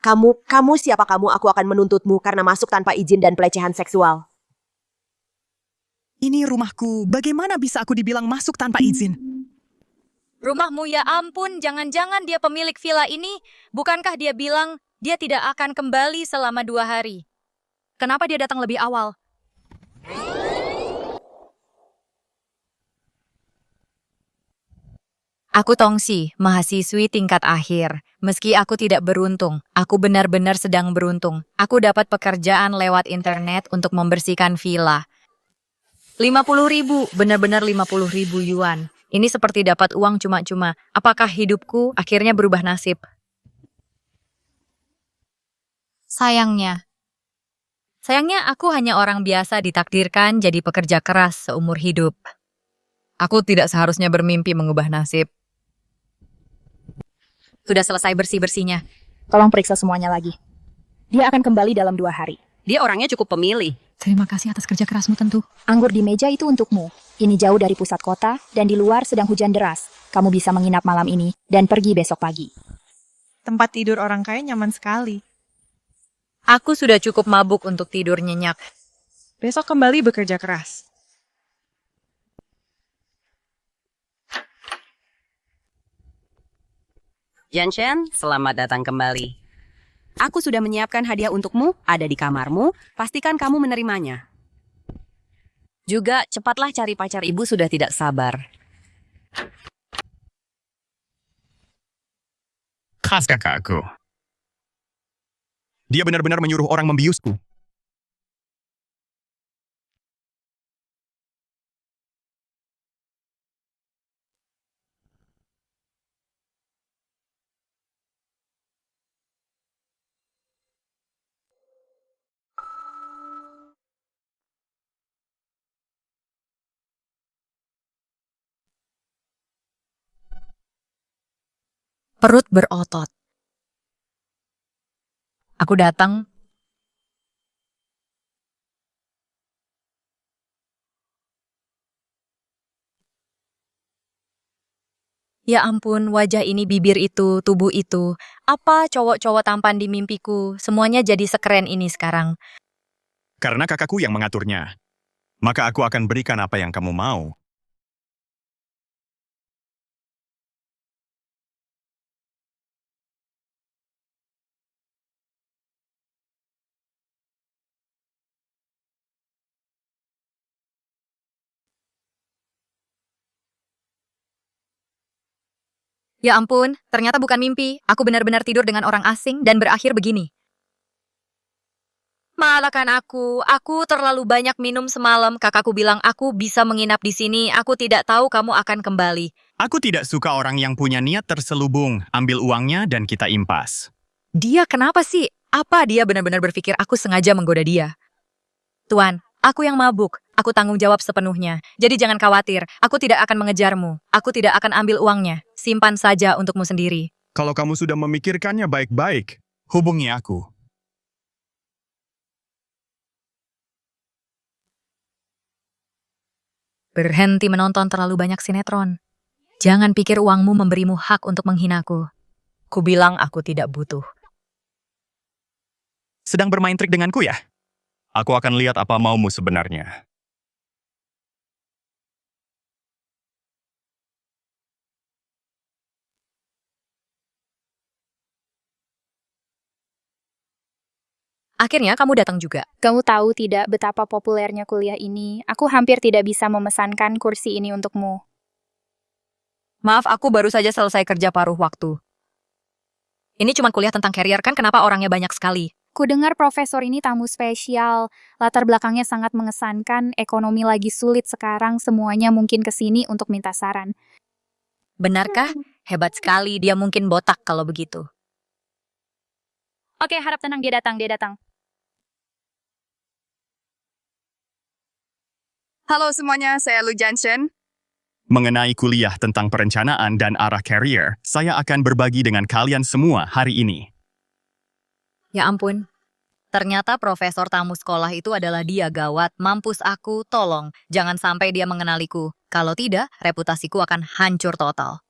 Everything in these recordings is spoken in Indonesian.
Kamu siapa kamu? Aku akan menuntutmu karena masuk tanpa izin dan pelecehan seksual. Ini rumahku. Bagaimana bisa aku dibilang masuk tanpa izin? Rumahmu, ya ampun, jangan-jangan dia pemilik villa ini. Bukankah dia bilang dia tidak akan kembali selama 2 hari? Kenapa dia datang lebih awal? Aku Tongsi, mahasiswi tingkat akhir. Meski aku tidak beruntung, aku benar-benar sedang beruntung. Aku dapat pekerjaan lewat internet untuk membersihkan villa. 50.000, benar-benar 50.000 yuan. Ini seperti dapat uang cuma-cuma. Apakah hidupku akhirnya berubah nasib? Sayangnya aku hanya orang biasa ditakdirkan jadi pekerja keras seumur hidup. Aku tidak seharusnya bermimpi mengubah nasib. Sudah selesai bersih-bersihnya. Tolong periksa semuanya lagi. Dia akan kembali dalam 2 hari. Dia orangnya cukup pemilih. Terima kasih atas kerja kerasmu tentu. Anggur di meja itu untukmu. Ini jauh dari pusat kota, dan di luar sedang hujan deras. Kamu bisa menginap malam ini, dan pergi besok pagi. Tempat tidur orang kaya nyaman sekali. Aku sudah cukup mabuk untuk tidur nyenyak. Besok kembali bekerja keras. Janshen, selamat datang kembali. Aku sudah menyiapkan hadiah untukmu, ada di kamarmu. Pastikan kamu menerimanya. Juga, cepatlah cari pacar ibu, sudah tidak sabar. Khas kakakku. Dia benar-benar menyuruh orang membiusku. Perut berotot. Aku datang. Ya ampun, wajah ini, bibir itu, tubuh itu. Apa cowok-cowok tampan di mimpiku? Semuanya jadi sekeren ini sekarang. Karena kakakku yang mengaturnya. Maka aku akan berikan apa yang kamu mau. Ya ampun, ternyata bukan mimpi. Aku benar-benar tidur dengan orang asing dan berakhir begini. Maafkan aku terlalu banyak minum semalam. Kakakku bilang aku bisa menginap di sini. Aku tidak tahu kamu akan kembali. Aku tidak suka orang yang punya niat terselubung. Ambil uangnya dan kita impas. Dia kenapa sih? Apa dia benar-benar berpikir aku sengaja menggoda dia? Tuan, aku yang mabuk. Aku tanggung jawab sepenuhnya. Jadi jangan khawatir. Aku tidak akan mengejarmu. Aku tidak akan ambil uangnya. Simpan saja untukmu sendiri. Kalau kamu sudah memikirkannya baik-baik, hubungi aku. Berhenti menonton terlalu banyak sinetron. Jangan pikir uangmu memberimu hak untuk menghinaku. Ku bilang aku tidak butuh. Sedang bermain trik denganku ya? Aku akan lihat apa maumu sebenarnya. Akhirnya kamu datang juga. Kamu tahu tidak betapa populernya kuliah ini? Aku hampir tidak bisa memesankan kursi ini untukmu. Maaf, aku baru saja selesai kerja paruh waktu. Ini cuma kuliah tentang career kan, kenapa orangnya banyak sekali? Ku dengar profesor ini tamu spesial. Latar belakangnya sangat mengesankan. Ekonomi lagi sulit sekarang. Semuanya mungkin kesini untuk minta saran. Benarkah? Hebat sekali, dia mungkin botak kalau begitu. Oke, harap tenang, dia datang. Halo semuanya, saya Lu Janshen. Mengenai kuliah tentang perencanaan dan arah career, saya akan berbagi dengan kalian semua hari ini. Ya ampun. Ternyata profesor tamu sekolah itu adalah dia, gawat. Mampus aku, tolong. Jangan sampai dia mengenaliku. Kalau tidak, reputasiku akan hancur total.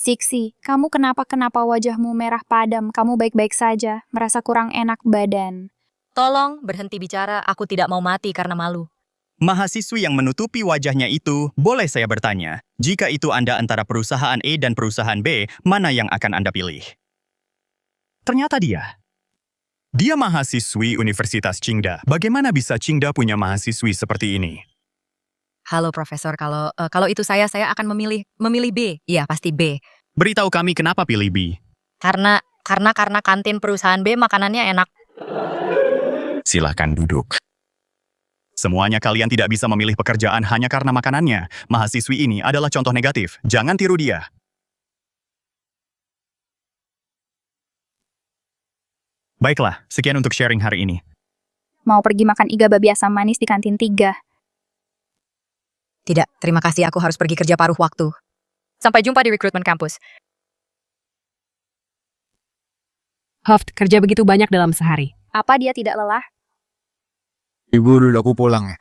Siksi, kamu kenapa wajahmu merah padam? Kamu baik-baik saja, merasa kurang enak badan. Tolong berhenti bicara, aku tidak mau mati karena malu. Mahasiswi yang menutupi wajahnya itu, boleh saya bertanya, jika itu Anda antara perusahaan A dan perusahaan B, mana yang akan Anda pilih? Ternyata dia. Dia mahasiswi Universitas Qingda. Bagaimana bisa Qingda punya mahasiswi seperti ini? Halo Profesor, kalau itu saya akan memilih B. Iya, pasti B. Beritahu kami kenapa pilih B. Karena kantin perusahaan B makanannya enak. Silahkan duduk. Semuanya kalian tidak bisa memilih pekerjaan hanya karena makanannya. Mahasiswi ini adalah contoh negatif. Jangan tiru dia. Baiklah, sekian untuk sharing hari ini. Mau pergi makan iga babi asam manis di kantin 3. Tidak, terima kasih, aku harus pergi kerja paruh waktu. Sampai jumpa di rekrutmen kampus. Hoft, kerja begitu banyak dalam sehari. Apa dia tidak lelah? Ibu, udah aku pulang.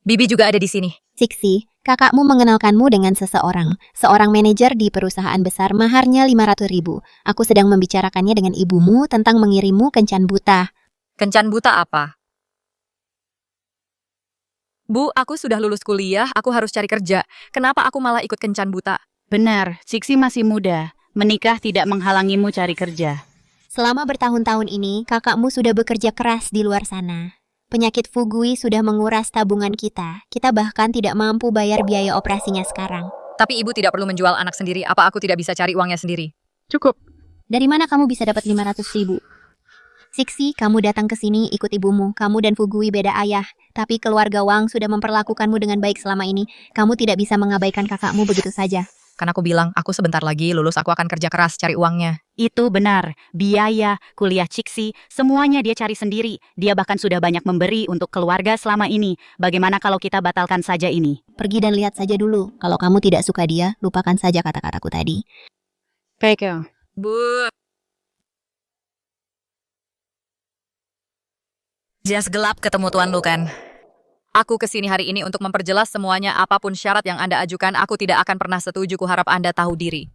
Bibi juga ada di sini. Siksi, kakakmu mengenalkanmu dengan seseorang. Seorang manajer di perusahaan besar, maharnya 500.000. Aku sedang membicarakannya dengan ibumu tentang mengirimmu kencan buta. Kencan buta apa? Bu, aku sudah lulus kuliah, aku harus cari kerja. Kenapa aku malah ikut kencan buta? Benar, Siksi masih muda. Menikah tidak menghalangimu cari kerja. Selama bertahun-tahun ini, kakakmu sudah bekerja keras di luar sana. Penyakit Fugui sudah menguras tabungan kita. Kita bahkan tidak mampu bayar biaya operasinya sekarang. Tapi ibu tidak perlu menjual anak sendiri, apa aku tidak bisa cari uangnya sendiri? Cukup. Dari mana kamu bisa dapat 500.000? Siksi, kamu datang ke sini ikut ibumu. Kamu dan Fugui beda ayah. Tapi keluarga Wang sudah memperlakukanmu dengan baik selama ini. Kamu tidak bisa mengabaikan kakakmu begitu saja. Kan aku bilang, aku sebentar lagi lulus, aku akan kerja keras cari uangnya. Itu benar. Biaya, kuliah Ciksi, semuanya dia cari sendiri. Dia bahkan sudah banyak memberi untuk keluarga selama ini. Bagaimana kalau kita batalkan saja ini? Pergi dan lihat saja dulu. Kalau kamu tidak suka dia, lupakan saja kata-kataku tadi. Baik. Bu. Jas gelap ketemu Tuan Lu kan? Aku kesini hari ini untuk memperjelas semuanya, apapun syarat yang Anda ajukan, aku tidak akan pernah setuju, kuharap Anda tahu diri.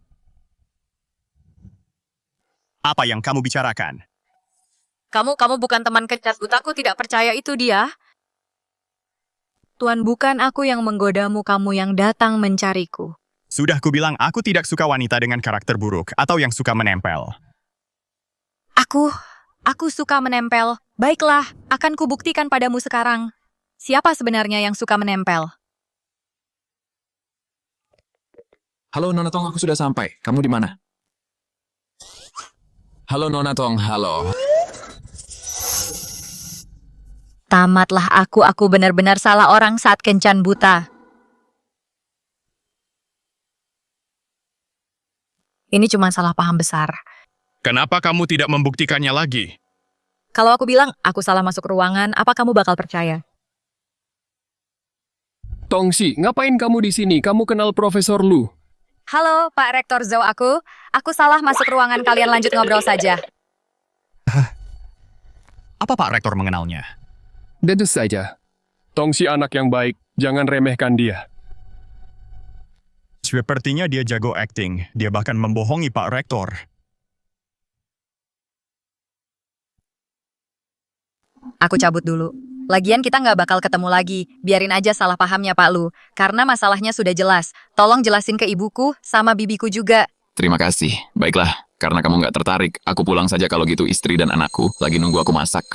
Apa yang kamu bicarakan? Kamu bukan teman kencan buta, aku tidak percaya itu dia. Tuan, bukan aku yang menggodamu, kamu yang datang mencariku. Sudah kubilang aku tidak suka wanita dengan karakter buruk atau yang suka menempel. Aku suka menempel. Baiklah, akan kubuktikan padamu sekarang. Siapa sebenarnya yang suka menempel? Halo Nona Tong, aku sudah sampai. Kamu di mana? Halo Nona Tong, halo. Tamatlah aku benar-benar salah orang saat kencan buta. Ini cuma salah paham besar. Kenapa kamu tidak membuktikannya lagi? Kalau aku bilang aku salah masuk ruangan, apa kamu bakal percaya? Tongsi, ngapain kamu di sini? Kamu kenal Profesor Lu? Halo, Pak Rektor Zhou aku. Aku salah masuk ruangan, kalian lanjut ngobrol saja. Apa Pak Rektor mengenalnya? Tentu saja. Tongsi anak yang baik, jangan remehkan dia. Sepertinya dia jago acting. Dia bahkan membohongi Pak Rektor. Aku cabut dulu. Lagian kita nggak bakal ketemu lagi. Biarin aja salah pahamnya Pak Lu. Karena masalahnya sudah jelas. Tolong jelasin ke ibuku sama bibiku juga. Terima kasih. Baiklah, karena kamu nggak tertarik, aku pulang saja kalau gitu. Istri dan anakku lagi nunggu aku masak.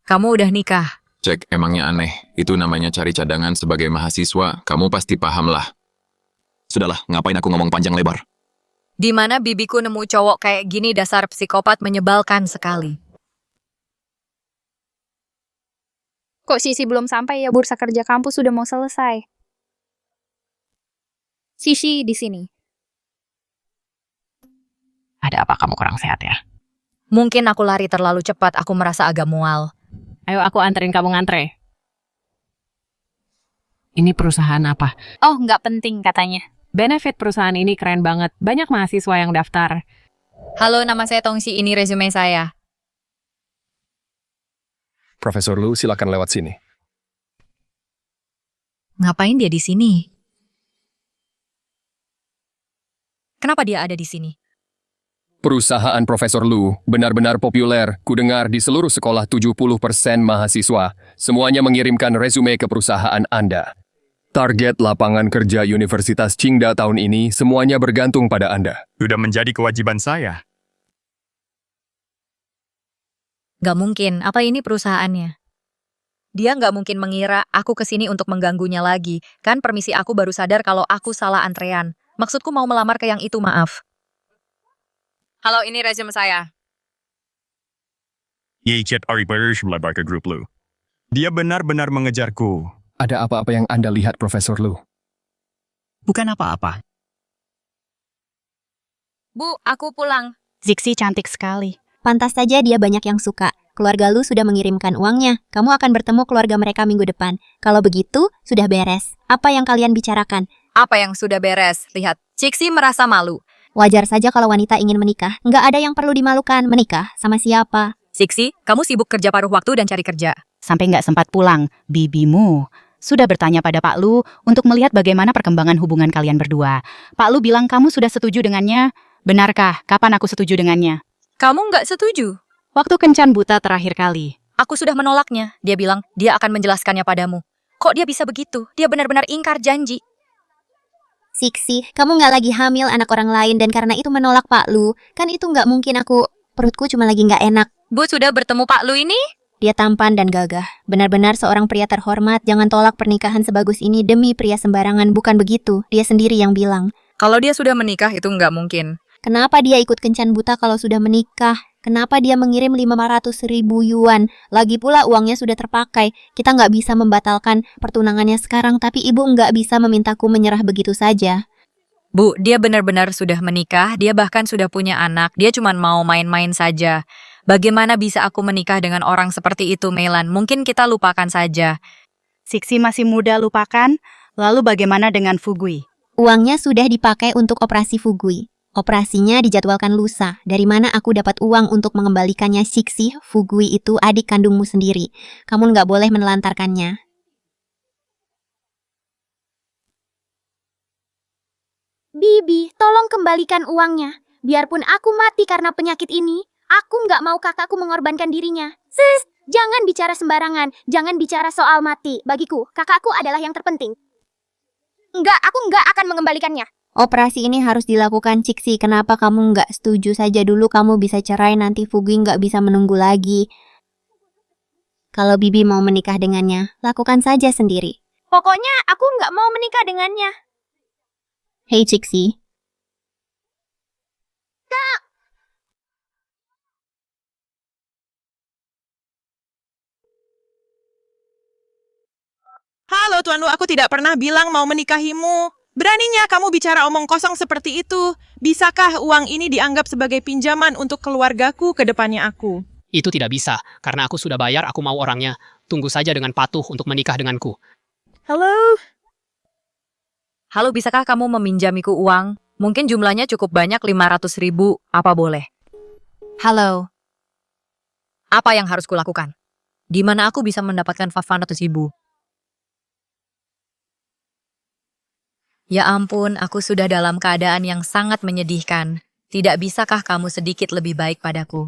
Kamu udah nikah? Cek, emangnya aneh. Itu namanya cari cadangan sebagai mahasiswa. Kamu pasti paham lah. Sudahlah, ngapain aku ngomong panjang lebar? Di mana bibiku nemu cowok kayak gini, dasar psikopat, menyebalkan sekali. Kok Sisi belum sampai ya? Bursa kerja kampus sudah mau selesai. Sisi di sini. Ada apa, kamu kurang sehat ya? Mungkin aku lari terlalu cepat, aku merasa agak mual. Ayo aku anterin kamu ngantre. Ini perusahaan apa? Oh, nggak penting katanya. Benefit perusahaan ini keren banget. Banyak mahasiswa yang daftar. Halo, nama saya Tongsi, ini resume saya. Profesor Lu, silakan lewat sini. Ngapain dia di sini? Kenapa dia ada di sini? Perusahaan Profesor Lu benar-benar populer. Kudengar di seluruh sekolah 70% mahasiswa. Semuanya mengirimkan resume ke perusahaan Anda. Target lapangan kerja Universitas Qingda tahun ini semuanya bergantung pada Anda. Sudah menjadi kewajiban saya. Gak mungkin, apa ini perusahaannya? Dia nggak mungkin mengira aku kesini untuk mengganggunya lagi. Kan permisi, aku baru sadar kalau aku salah antrean. Maksudku mau melamar ke yang itu, maaf. Halo, ini resume saya. Yechet Aribayer melebar ke grup Lu. Dia benar-benar mengejarku. Ada apa-apa yang Anda lihat, Profesor Lu? Bukan apa-apa. Bu, aku pulang. Zixi cantik sekali. Pantas saja dia banyak yang suka. Keluarga lu sudah mengirimkan uangnya. Kamu akan bertemu keluarga mereka minggu depan. Kalau begitu, sudah beres. Apa yang kalian bicarakan? Apa yang sudah beres? Lihat, Cixi merasa malu. Wajar saja kalau wanita ingin menikah. Nggak ada yang perlu dimalukan. Menikah sama siapa? Cixi, kamu sibuk kerja paruh waktu dan cari kerja. Sampai nggak sempat pulang, bibimu sudah bertanya pada Pak Lu untuk melihat bagaimana perkembangan hubungan kalian berdua. Pak Lu bilang kamu sudah setuju dengannya. Benarkah? Kapan aku setuju dengannya? Kamu nggak setuju? Waktu kencan buta terakhir kali. Aku sudah menolaknya. Dia bilang dia akan menjelaskannya padamu. Kok dia bisa begitu? Dia benar-benar ingkar janji. Siksi, kamu nggak lagi hamil anak orang lain dan karena itu menolak Pak Lu. Kan itu nggak mungkin perutku cuma lagi nggak enak. Bu, sudah bertemu Pak Lu ini? Dia tampan dan gagah. Benar-benar seorang pria terhormat. Jangan tolak pernikahan sebagus ini demi pria sembarangan. Bukan begitu. Dia sendiri yang bilang. Kalau dia sudah menikah itu nggak mungkin. Kenapa dia ikut kencan buta kalau sudah menikah? Kenapa dia mengirim 500.000 yuan? Lagi pula uangnya sudah terpakai. Kita nggak bisa membatalkan pertunangannya sekarang, tapi ibu nggak bisa memintaku menyerah begitu saja. Bu, dia benar-benar sudah menikah. Dia bahkan sudah punya anak. Dia cuma mau main-main saja. Bagaimana bisa aku menikah dengan orang seperti itu, Melan? Mungkin kita lupakan saja. Siksi masih muda, lupakan. Lalu bagaimana dengan Fugui? Uangnya sudah dipakai untuk operasi Fugui. Operasinya dijadwalkan lusa. Dari mana aku dapat uang untuk mengembalikannya, Siksi? Fugui itu adik kandungmu sendiri. Kamu nggak boleh menelantarkannya. Bibi, tolong kembalikan uangnya. Biarpun aku mati karena penyakit ini, aku nggak mau kakakku mengorbankan dirinya. Sis, jangan bicara sembarangan. Jangan bicara soal mati. Bagiku, kakakku adalah yang terpenting. Enggak, aku nggak akan mengembalikannya. Operasi ini harus dilakukan, Ciksi. Kenapa kamu nggak setuju saja dulu? Kamu bisa cerai, nanti Fugui nggak bisa menunggu lagi. Kalau Bibi mau menikah dengannya, lakukan saja sendiri. Pokoknya aku nggak mau menikah dengannya. Hei, Ciksi. Kak! Halo Tuan Lu, aku tidak pernah bilang mau menikahimu. Beraninya kamu bicara omong kosong seperti itu. Bisakah uang ini dianggap sebagai pinjaman untuk keluargaku ke depannya aku? Itu tidak bisa, karena aku sudah bayar, aku mau orangnya. Tunggu saja dengan patuh untuk menikah denganku. Halo? Halo, bisakah kamu meminjamiku uang? Mungkin jumlahnya cukup banyak, 500.000. Apa boleh? Halo. Apa yang harus kulakukan? Di mana aku bisa mendapatkan 500.000? Ya ampun, aku sudah dalam keadaan yang sangat menyedihkan. Tidak bisakah kamu sedikit lebih baik padaku?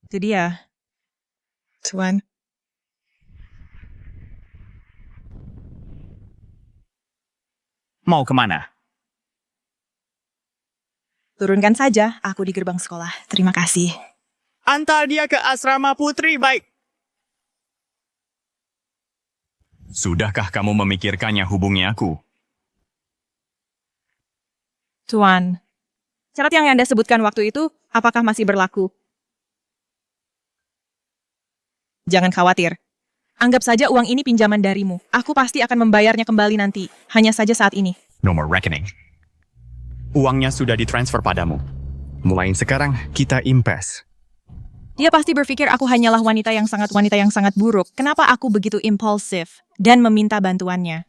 Itu dia. Tuan. Mau kemana? Turunkan saja, aku di gerbang sekolah. Terima kasih. Antar dia ke asrama putri, baik. Sudahkah kamu memikirkannya, hubungi aku? Tuan, syarat yang Anda sebutkan waktu itu, apakah masih berlaku? Jangan khawatir. Anggap saja uang ini pinjaman darimu. Aku pasti akan membayarnya kembali nanti. Hanya saja saat ini. No more reckoning. Uangnya sudah ditransfer padamu. Mulai sekarang, kita impas. Dia pasti berpikir aku hanyalah wanita yang sangat buruk. Kenapa aku begitu impulsif dan meminta bantuannya?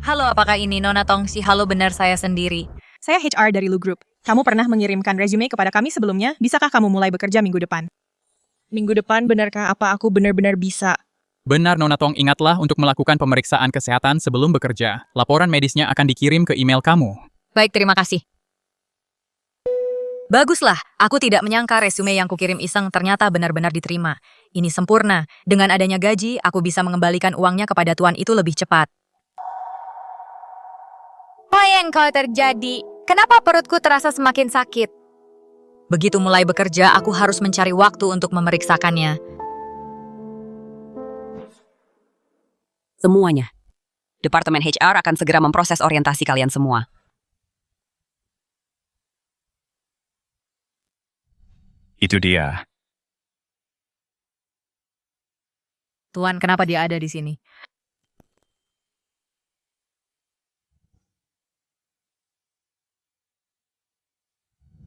Halo, apakah ini Nona Tongsi? Halo, benar saya sendiri. Saya HR dari Lu Group. Kamu pernah mengirimkan resume kepada kami sebelumnya? Bisakah kamu mulai bekerja minggu depan? Minggu depan, benarkah apa aku benar-benar bisa? Benar, Nona Tong, ingatlah untuk melakukan pemeriksaan kesehatan sebelum bekerja. Laporan medisnya akan dikirim ke email kamu. Baik, terima kasih. Baguslah, aku tidak menyangka resume yang kukirim iseng ternyata benar-benar diterima. Ini sempurna. Dengan adanya gaji, aku bisa mengembalikan uangnya kepada tuan itu lebih cepat. Apa yang kau terjadi? Kenapa perutku terasa semakin sakit? Begitu mulai bekerja, aku harus mencari waktu untuk memeriksakannya. Semuanya. Departemen HR akan segera memproses orientasi kalian semua. Itu dia. Tuan, kenapa dia ada di sini?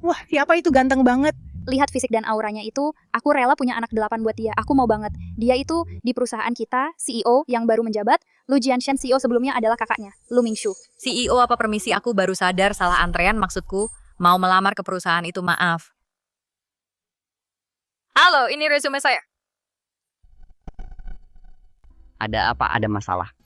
Wah, siapa itu ganteng banget? Lihat fisik dan auranya itu, aku rela punya anak 8 buat dia. Aku mau banget. Dia itu di perusahaan kita, CEO yang baru menjabat. Lu Jianshen CEO sebelumnya adalah kakaknya, Lu Mingshu. CEO apa permisi, aku baru sadar salah antrean, maksudku mau melamar ke perusahaan itu, maaf. Halo, ini resume saya. Ada apa? Ada masalah?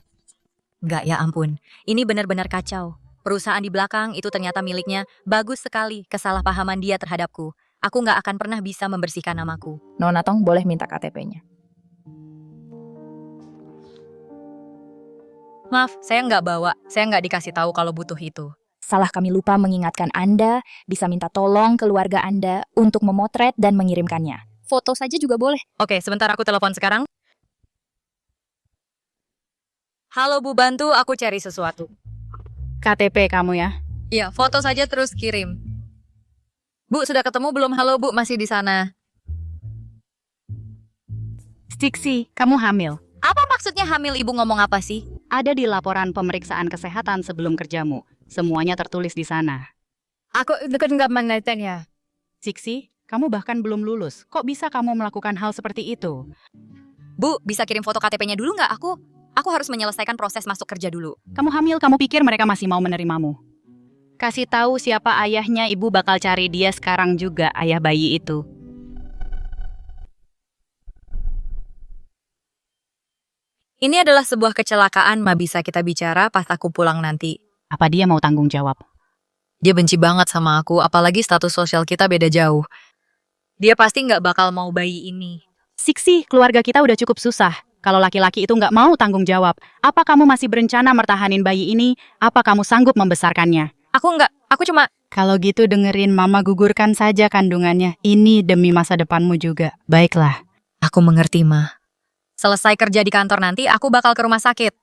Enggak, ya ampun. Ini benar-benar kacau. Perusahaan di belakang itu ternyata miliknya. Bagus sekali kesalahpahaman dia terhadapku. Aku nggak akan pernah bisa membersihkan namaku. Nona Tong boleh minta KTP-nya. Maaf, saya nggak bawa. Saya nggak dikasih tahu kalau butuh itu. Salah kami lupa mengingatkan Anda, bisa minta tolong keluarga Anda untuk memotret dan mengirimkannya. Foto saja juga boleh. Oke, sebentar aku telepon sekarang. Halo Bu, bantu aku cari sesuatu. KTP kamu ya? Iya, foto saja terus kirim. Bu, sudah ketemu belum? Halo Bu, masih di sana. Stixi, kamu hamil. Apa maksudnya hamil? Ibu ngomong apa sih? Ada di laporan pemeriksaan kesehatan sebelum kerjamu. Semuanya tertulis di sana. Aku nggak menanyakannya. Stixi, kamu bahkan belum lulus. Kok bisa kamu melakukan hal seperti itu? Bu, bisa kirim foto KTP-nya dulu nggak? Aku harus menyelesaikan proses masuk kerja dulu. Kamu hamil, kamu pikir mereka masih mau menerimamu? Kasih tahu siapa ayahnya, ibu bakal cari dia sekarang juga, ayah bayi itu. Ini adalah sebuah kecelakaan, Ma, bisa kita bicara pas aku pulang nanti. Apa dia mau tanggung jawab? Dia benci banget sama aku, apalagi status sosial kita beda jauh. Dia pasti nggak bakal mau bayi ini. Stixi, keluarga kita udah cukup susah. Kalau laki-laki itu nggak mau tanggung jawab, apa kamu masih berencana mertahanin bayi ini? Apa kamu sanggup membesarkannya? Aku cuma... Kalau gitu dengerin mama, gugurkan saja kandungannya. Ini demi masa depanmu juga. Baiklah. Aku mengerti, Ma. Selesai kerja di kantor nanti, aku bakal ke rumah sakit.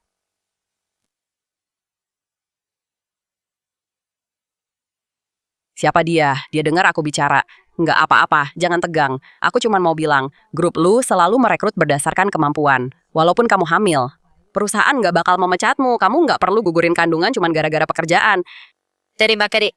Siapa dia? Dia dengar aku bicara. Nggak apa-apa, jangan tegang. Aku cuma mau bilang, grup lu selalu merekrut berdasarkan kemampuan. Walaupun kamu hamil. Perusahaan nggak bakal memecatmu. Kamu nggak perlu gugurin kandungan cuma gara-gara pekerjaan. Terima kasih.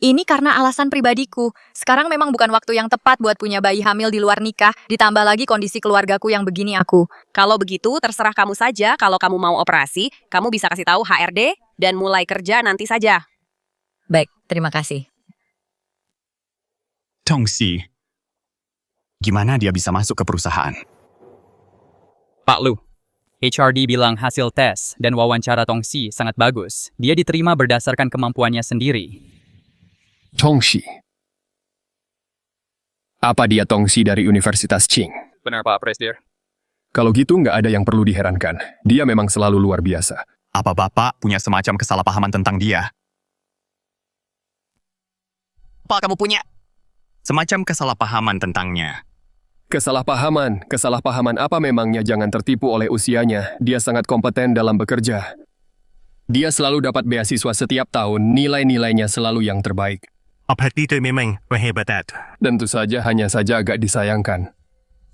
Ini karena alasan pribadiku. Sekarang memang bukan waktu yang tepat buat punya bayi hamil di luar nikah, ditambah lagi kondisi keluargaku yang begini aku. Kalau begitu, terserah kamu saja. Kalau kamu mau operasi, kamu bisa kasih tahu HRD dan mulai kerja nanti saja. Baik, terima kasih. Tongsi, gimana dia bisa masuk ke perusahaan? Pak Lu, HRD bilang hasil tes dan wawancara Tongsi sangat bagus. Dia diterima berdasarkan kemampuannya sendiri. Tongsi. Apa dia Tongsi dari Universitas Qing? Benar Pak Presdir. Kalau gitu nggak ada yang perlu diherankan. Dia memang selalu luar biasa. Apa Bapak punya semacam kesalahpahaman tentang dia? Apa kamu punya? Semacam kesalahpahaman tentangnya. Kesalahpahaman apa memangnya? Jangan tertipu oleh usianya. Dia sangat kompeten dalam bekerja. Dia selalu dapat beasiswa setiap tahun, nilai-nilainya selalu yang terbaik. Apa itu memang hebat? Tentu saja, hanya saja agak disayangkan.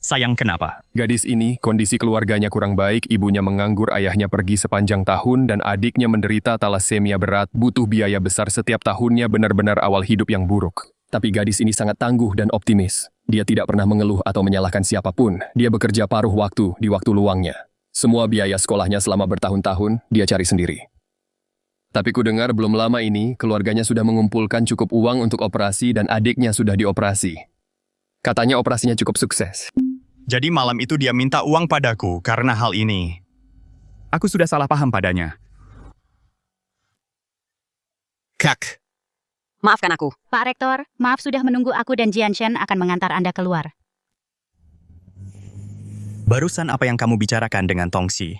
Sayang kenapa? Gadis ini, kondisi keluarganya kurang baik, ibunya menganggur, ayahnya pergi sepanjang tahun, dan adiknya menderita talasemia berat, butuh biaya besar setiap tahunnya, benar-benar awal hidup yang buruk. Tapi gadis ini sangat tangguh dan optimis. Dia tidak pernah mengeluh atau menyalahkan siapapun. Dia bekerja paruh waktu di waktu luangnya. Semua biaya sekolahnya selama bertahun-tahun dia cari sendiri. Tapi ku dengar belum lama ini keluarganya sudah mengumpulkan cukup uang untuk operasi dan adiknya sudah dioperasi. Katanya operasinya cukup sukses. Jadi malam itu dia minta uang padaku karena hal ini. Aku sudah salah paham padanya. Kak. Maafkan aku. Pak Rektor, maaf sudah menunggu aku dan Jianshen akan mengantar Anda keluar. Barusan apa yang kamu bicarakan dengan Tongxi?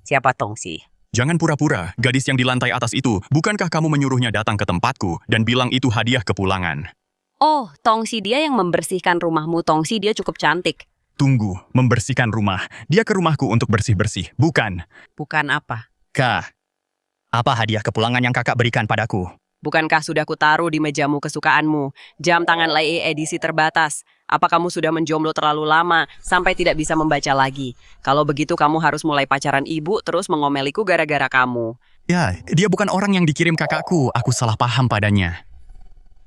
Siapa Tongxi? Jangan pura-pura, gadis yang di lantai atas itu, bukankah kamu menyuruhnya datang ke tempatku dan bilang itu hadiah kepulangan? Oh, Tongxi dia yang membersihkan rumahmu. Tongxi dia cukup cantik. Tunggu, membersihkan rumah. Dia ke rumahku untuk bersih-bersih, bukan? Bukan apa? Kak, apa hadiah kepulangan yang kakak berikan padaku? Bukankah sudah kutaruh di mejamu kesukaanmu? Jam tangan Lei edisi terbatas. Apa kamu sudah menjomblo terlalu lama sampai tidak bisa membaca lagi? Kalau begitu kamu harus mulai pacaran ibu terus mengomeliku gara-gara kamu. Ya, dia bukan orang yang dikirim kakakku. Aku salah paham padanya.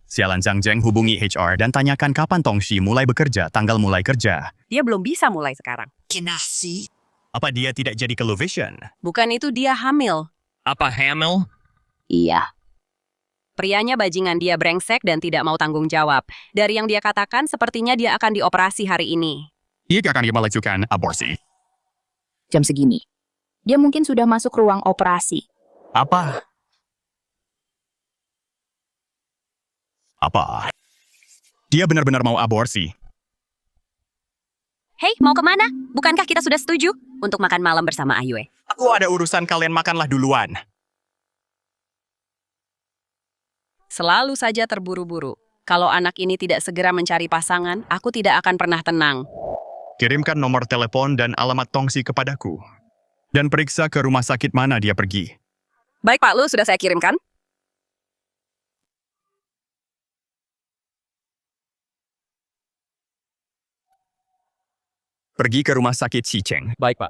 Sialan Zhang Zheng hubungi HR dan tanyakan kapan Tongxi mulai bekerja, tanggal mulai kerja. Dia belum bisa mulai sekarang. Kinasi? Apa dia tidak jadi ke Vision? Bukan itu dia hamil. Apa hamil? Iya. Prianya bajingan, dia brengsek dan tidak mau tanggung jawab. Dari yang dia katakan, sepertinya dia akan dioperasi hari ini. Ia akan melakukan aborsi. Jam segini. Dia mungkin sudah masuk ruang operasi. Apa? Apa? Dia benar-benar mau aborsi. Hei, mau kemana? Bukankah kita sudah setuju untuk makan malam bersama Ayue? Aku ada urusan, kalian makanlah duluan. Selalu saja terburu-buru. Kalau anak ini tidak segera mencari pasangan, aku tidak akan pernah tenang. Kirimkan nomor telepon dan alamat Tongxi kepadaku. Dan periksa ke rumah sakit mana dia pergi. Baik Pak Lu, sudah saya kirimkan. Pergi ke rumah sakit Xicheng. Baik, Pak.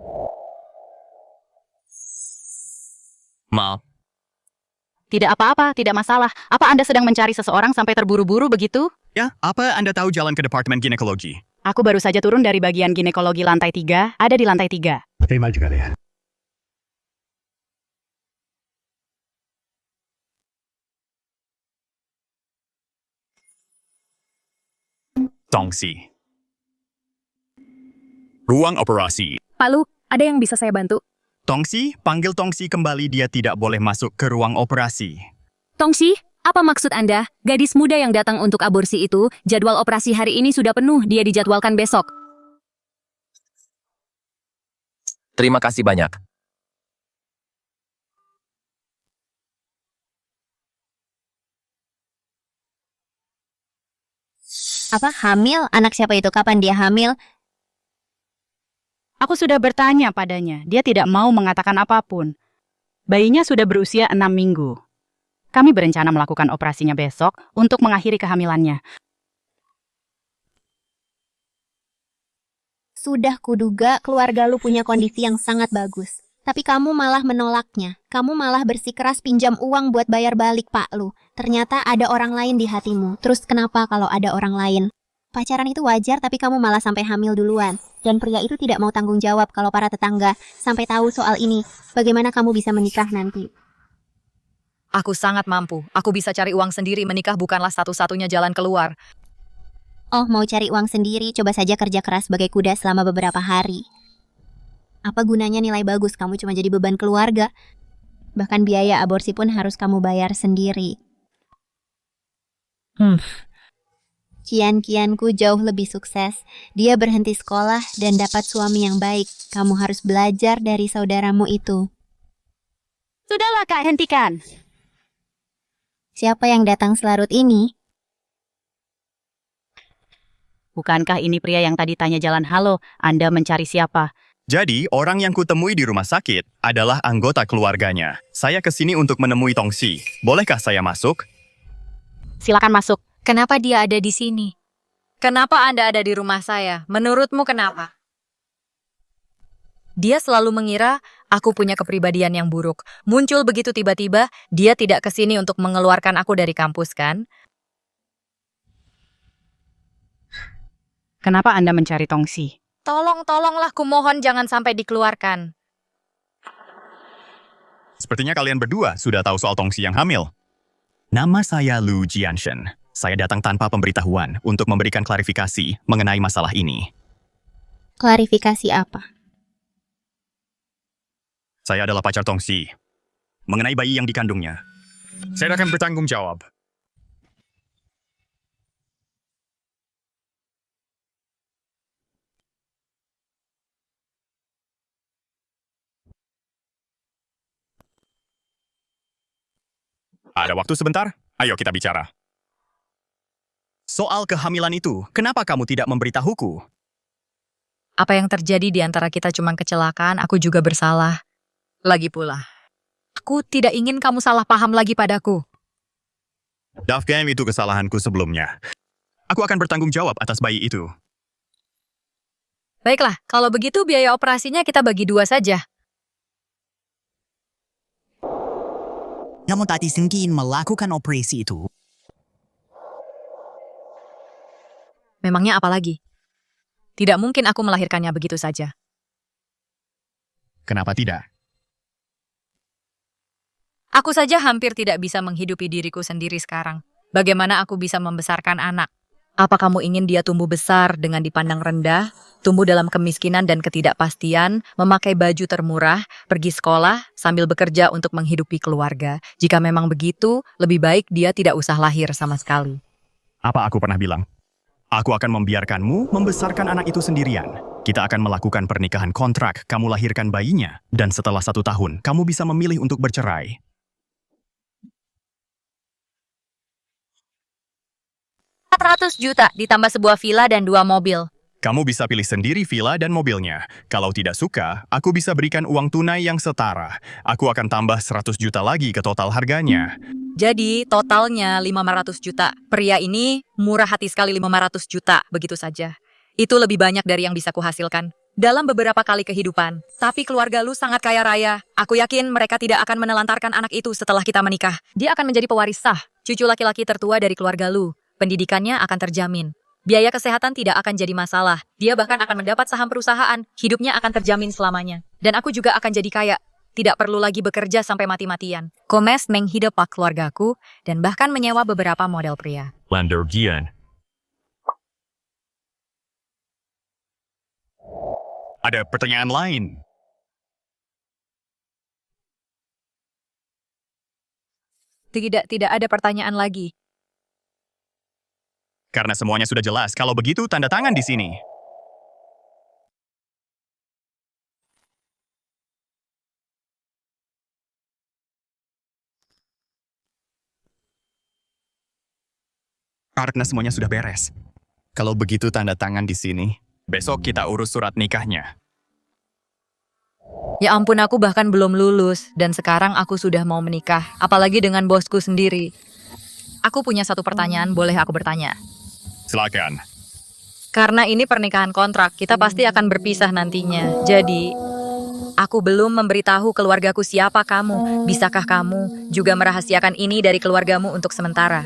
Maaf. Tidak apa-apa, tidak masalah. Apa Anda sedang mencari seseorang sampai terburu-buru begitu? Ya, apa Anda tahu jalan ke Departemen Ginekologi? Aku baru saja turun dari bagian ginekologi lantai 3, ada di lantai 3. Terima juga ya. Tongxi. Ruang operasi. Pak Lu, ada yang bisa saya bantu? Tongxi, panggil Tongxi kembali, dia tidak boleh masuk ke ruang operasi. Tongxi, apa maksud Anda? Gadis muda yang datang untuk aborsi itu, jadwal operasi hari ini sudah penuh, dia dijadwalkan besok. Terima kasih banyak. Apa hamil? Anak siapa itu? Kapan dia hamil? Aku sudah bertanya padanya, dia tidak mau mengatakan apapun. Bayinya sudah berusia 6 minggu. Kami berencana melakukan operasinya besok untuk mengakhiri kehamilannya. Sudah kuduga keluarga lu punya kondisi yang sangat bagus. Tapi kamu malah menolaknya. Kamu malah bersikeras pinjam uang buat bayar balik Pak Lu. Ternyata ada orang lain di hatimu. Terus kenapa kalau ada orang lain? Pacaran itu wajar tapi kamu malah sampai hamil duluan. Dan pria itu tidak mau tanggung jawab kalau para tetangga sampai tahu soal ini. Bagaimana kamu bisa menikah nanti? Aku sangat mampu. Aku bisa cari uang sendiri. Menikah bukanlah satu-satunya jalan keluar. Oh, mau cari uang sendiri? Coba saja kerja keras sebagai kuda selama beberapa hari. Apa gunanya nilai bagus? Kamu cuma jadi beban keluarga. Bahkan biaya aborsi pun harus kamu bayar sendiri. Kian-kianku jauh lebih sukses. Dia berhenti sekolah dan dapat suami yang baik. Kamu harus belajar dari saudaramu itu. Sudahlah Kak, hentikan. Siapa yang datang selarut ini? Bukankah ini pria yang tadi tanya jalan halo? Anda mencari siapa? Jadi, orang yang kutemui di rumah sakit adalah anggota keluarganya. Saya kesini untuk menemui Tongxi. Bolehkah saya masuk? Silakan masuk. Kenapa dia ada di sini? Kenapa Anda ada di rumah saya? Menurutmu kenapa? Dia selalu mengira aku punya kepribadian yang buruk. Muncul begitu tiba-tiba, dia tidak ke sini untuk mengeluarkan aku dari kampus, kan? Kenapa Anda mencari Tongxi? Tolonglah, kumohon jangan sampai dikeluarkan. Sepertinya kalian berdua sudah tahu soal Tongxi yang hamil. Nama saya Lu Jianshen. Saya datang tanpa pemberitahuan untuk memberikan klarifikasi mengenai masalah ini. Klarifikasi apa? Saya adalah pacar Tongxi. Mengenai bayi yang dikandungnya, saya akan bertanggung jawab. Ada waktu sebentar? Ayo kita bicara. Soal kehamilan itu, kenapa kamu tidak memberitahuku? Apa yang terjadi di antara kita cuma kecelakaan, aku juga bersalah. Lagi pula, aku tidak ingin kamu salah paham lagi padaku. Dafkem itu kesalahanku sebelumnya. Aku akan bertanggung jawab atas bayi itu. Baiklah, kalau begitu biaya operasinya kita bagi 2 saja. Kamu tadi ingin melakukan operasi itu. Memangnya apa lagi? Tidak mungkin aku melahirkannya begitu saja. Kenapa tidak? Aku saja hampir tidak bisa menghidupi diriku sendiri sekarang. Bagaimana aku bisa membesarkan anak? Apa kamu ingin dia tumbuh besar dengan dipandang rendah, tumbuh dalam kemiskinan dan ketidakpastian, memakai baju termurah, pergi sekolah, sambil bekerja untuk menghidupi keluarga? Jika memang begitu, lebih baik dia tidak usah lahir sama sekali. Apa aku pernah bilang? Aku akan membiarkanmu membesarkan anak itu sendirian. Kita akan melakukan pernikahan kontrak, kamu lahirkan bayinya, dan setelah 1 tahun, kamu bisa memilih untuk bercerai. $400 juta ditambah sebuah villa dan 2 mobil. Kamu bisa pilih sendiri villa dan mobilnya. Kalau tidak suka, aku bisa berikan uang tunai yang setara. Aku akan tambah 100 juta lagi ke total harganya. Jadi totalnya 500 juta. Pria ini murah hati sekali 500 juta, begitu saja. Itu lebih banyak dari yang bisa kuhasilkan dalam beberapa kali kehidupan. Tapi keluarga lu sangat kaya raya. Aku yakin mereka tidak akan menelantarkan anak itu setelah kita menikah. Dia akan menjadi pewaris sah, cucu laki-laki tertua dari keluarga lu. Pendidikannya akan terjamin. Biaya kesehatan tidak akan jadi masalah. Dia bahkan akan mendapat saham perusahaan. Hidupnya akan terjamin selamanya. Dan aku juga akan jadi kaya. Tidak perlu lagi bekerja sampai mati-matian. Gomez menghidup keluargaku dan bahkan menyewa beberapa model pria. Landergian. Ada pertanyaan lain. Tidak ada pertanyaan lagi. Karena semuanya sudah jelas, kalau begitu tanda tangan di sini. Karena semuanya sudah beres. Kalau begitu tanda tangan di sini. Besok kita urus surat nikahnya. Ya ampun, aku bahkan belum lulus. Dan sekarang aku sudah mau menikah. Apalagi dengan bosku sendiri. Aku punya satu pertanyaan, boleh aku bertanya? Silakan. Karena ini pernikahan kontrak, kita pasti akan berpisah nantinya. Jadi, aku belum memberitahu keluargaku siapa kamu. Bisakah kamu juga merahasiakan ini dari keluargamu untuk sementara?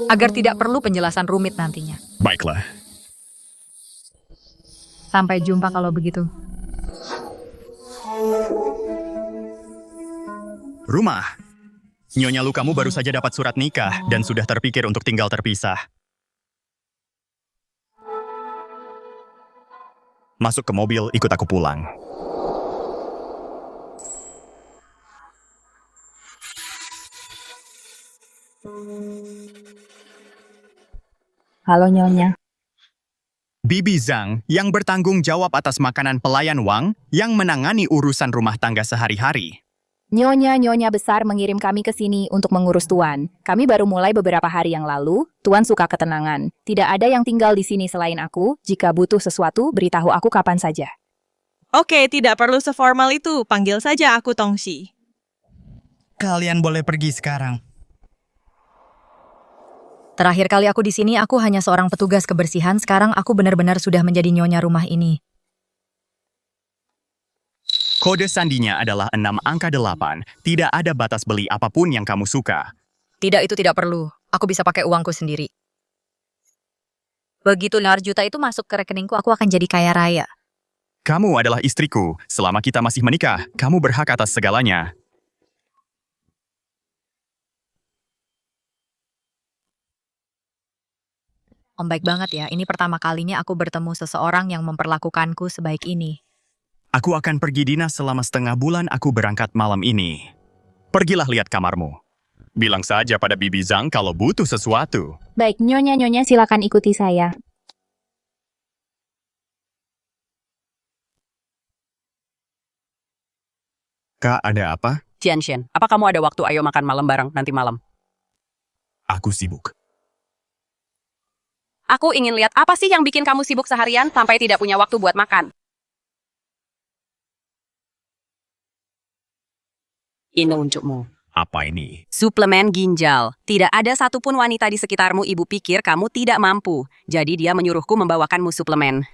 Agar tidak perlu penjelasan rumit nantinya. Baiklah. Sampai jumpa kalau begitu. Rumah. Nyonya Lu, kamu baru saja dapat surat nikah dan sudah terpikir untuk tinggal terpisah. Masuk ke mobil, ikut aku pulang. Halo Nyonya. Bibi Zhang yang bertanggung jawab atas makanan pelayan Wang yang menangani urusan rumah tangga sehari-hari. Nyonya besar mengirim kami ke sini untuk mengurus Tuan. Kami baru mulai beberapa hari yang lalu. Tuan suka ketenangan. Tidak ada yang tinggal di sini selain aku. Jika butuh sesuatu, beritahu aku kapan saja. Oke, tidak perlu seformal itu. Panggil saja aku Tongxi. Kalian boleh pergi sekarang. Terakhir kali aku di sini, aku hanya seorang petugas kebersihan. Sekarang aku benar-benar sudah menjadi nyonya rumah ini. Kode sandinya adalah 6 angka 8. Tidak ada batas beli apapun yang kamu suka. Tidak, itu tidak perlu. Aku bisa pakai uangku sendiri. Begitu $100 juta itu masuk ke rekeningku, aku akan jadi kaya raya. Kamu adalah istriku. Selama kita masih menikah, kamu berhak atas segalanya. Om baik banget ya, ini pertama kalinya aku bertemu seseorang yang memperlakukanku sebaik ini. Aku akan pergi dinas selama setengah bulan, aku berangkat malam ini. Pergilah lihat kamarmu. Bilang saja pada Bibi Zhang kalau butuh sesuatu. Baik, Nyonya silakan ikuti saya. Kak, ada apa? Jianshen, apa kamu ada waktu ayo makan malam bareng nanti malam? Aku sibuk. Aku ingin lihat apa sih yang bikin kamu sibuk seharian sampai tidak punya waktu buat makan. Ini untukmu. Apa ini? Suplemen ginjal. Tidak ada satupun wanita di sekitarmu ibu pikir kamu tidak mampu. Jadi dia menyuruhku membawakanmu suplemen.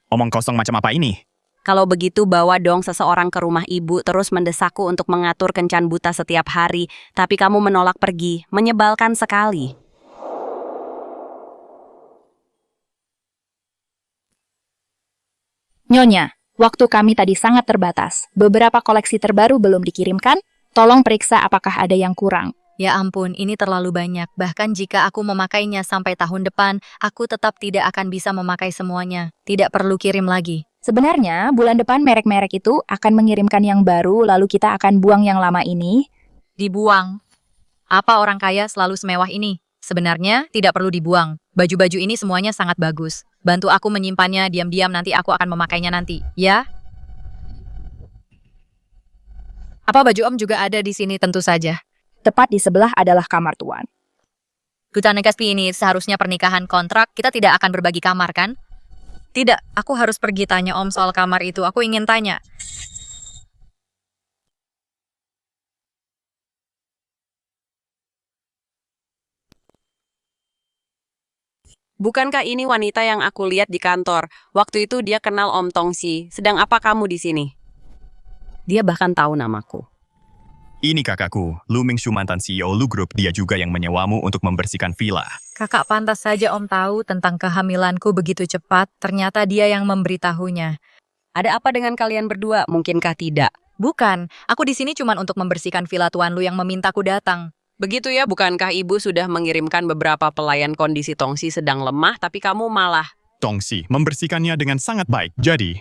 Omong kosong macam apa ini? Kalau begitu bawa dong seseorang ke rumah ibu terus mendesakku untuk mengatur kencan buta setiap hari. Tapi kamu menolak pergi. Menyebalkan sekali. Nyonya, waktu kami tadi sangat terbatas. Beberapa koleksi terbaru belum dikirimkan. Tolong periksa apakah ada yang kurang. Ya ampun, ini terlalu banyak. Bahkan jika aku memakainya sampai tahun depan, aku tetap tidak akan bisa memakai semuanya. Tidak perlu kirim lagi. Sebenarnya, bulan depan merek-merek itu akan mengirimkan yang baru, lalu kita akan buang yang lama ini. Dibuang. Apa orang kaya selalu semewah ini? Sebenarnya tidak perlu dibuang. Baju-baju ini semuanya sangat bagus. Bantu aku menyimpannya diam-diam, nanti aku akan memakainya nanti. Ya? Apa baju Om juga ada di sini tentu saja? Tepat di sebelah adalah kamar tuan. Gutane Kaspi ini seharusnya pernikahan kontrak, kita tidak akan berbagi kamar kan? Tidak, aku harus pergi tanya Om soal kamar itu. Aku ingin tanya. Bukankah ini wanita yang aku lihat di kantor? Waktu itu dia kenal Om Tongsi. Sedang apa kamu di sini? Dia bahkan tahu namaku. Ini kakakku, Lu Mingshu mantan CEO Lu Group. Dia juga yang menyewamu untuk membersihkan villa. Kakak pantas saja Om tahu tentang kehamilanku begitu cepat. Ternyata dia yang memberitahunya. Ada apa dengan kalian berdua? Mungkinkah tidak? Bukan, aku di sini cuma untuk membersihkan villa Tuan Lu yang memintaku datang. Begitu ya, bukankah ibu sudah mengirimkan beberapa pelayan kondisi Tongsi sedang lemah, tapi kamu malah... Tongsi membersihkannya dengan sangat baik, jadi...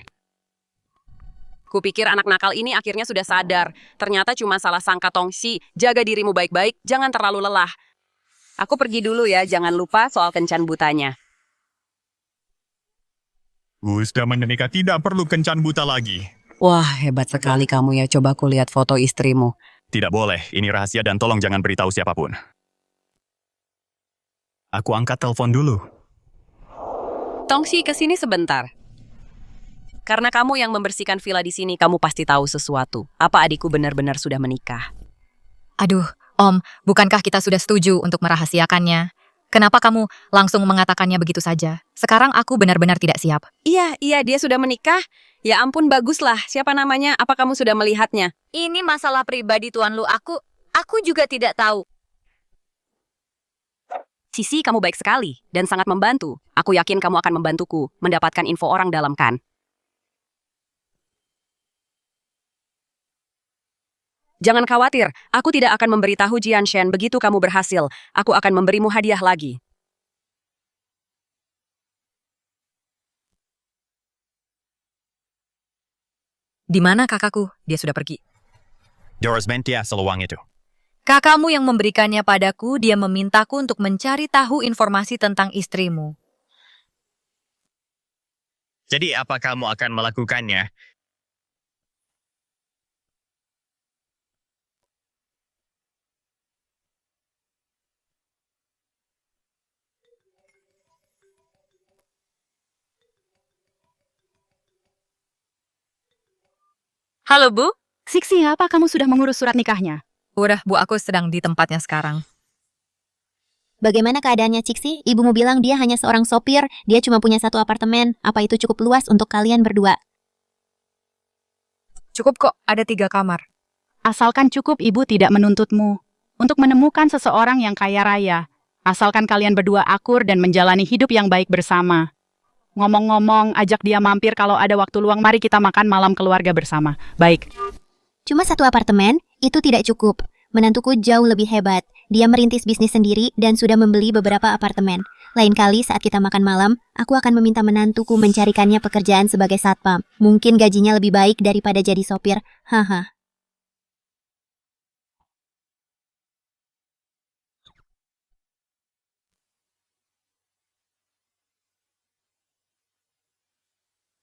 Kupikir anak nakal ini akhirnya sudah sadar. Ternyata cuma salah sangka Tongsi. Jaga dirimu baik-baik, jangan terlalu lelah. Aku pergi dulu ya, jangan lupa soal kencan butanya. Sudah menikah, tidak perlu kencan buta lagi. Wah, hebat sekali kamu ya. Coba aku lihat foto istrimu. Tidak boleh, ini rahasia dan tolong jangan beritahu siapapun. Aku angkat telepon dulu. Tongsi, kesini sebentar. Karena kamu yang membersihkan villa di sini, kamu pasti tahu sesuatu. Apa adikku benar-benar sudah menikah? Aduh, Om, bukankah kita sudah setuju untuk merahasiakannya? Kenapa kamu langsung mengatakannya begitu saja? Sekarang aku benar-benar tidak siap. Iya, dia sudah menikah. Ya ampun, baguslah. Siapa namanya? Apa kamu sudah melihatnya? Ini masalah pribadi Tuan Lu. Aku juga tidak tahu. Sisi, kamu baik sekali dan sangat membantu. Aku yakin kamu akan membantuku mendapatkan info orang dalam kan. Jangan khawatir, aku tidak akan memberitahu Jianshen begitu kamu berhasil. Aku akan memberimu hadiah lagi. Di mana kakakku? Dia sudah pergi. Dorosmentia seluang itu. Kakakmu yang memberikannya padaku, dia memintaku untuk mencari tahu informasi tentang istrimu. Jadi apa kamu akan melakukannya? Halo Bu, Siksi, apa kamu sudah mengurus surat nikahnya? Udah Bu, aku sedang di tempatnya sekarang. Bagaimana keadaannya Ciksi? Ibumu bilang dia hanya seorang sopir, dia cuma punya satu apartemen. Apa itu cukup luas untuk kalian berdua? Cukup kok, ada 3 kamar. Asalkan cukup, Ibu tidak menuntutmu untuk menemukan seseorang yang kaya raya. Asalkan kalian berdua akur dan menjalani hidup yang baik bersama. Ngomong-ngomong, ajak dia mampir kalau ada waktu luang. Mari kita makan malam keluarga bersama. Baik. Cuma satu apartemen, itu tidak cukup. Menantuku jauh lebih hebat. Dia merintis bisnis sendiri dan sudah membeli beberapa apartemen. Lain kali saat kita makan malam, aku akan meminta menantuku mencarikannya pekerjaan sebagai satpam. Mungkin gajinya lebih baik daripada jadi sopir. Haha.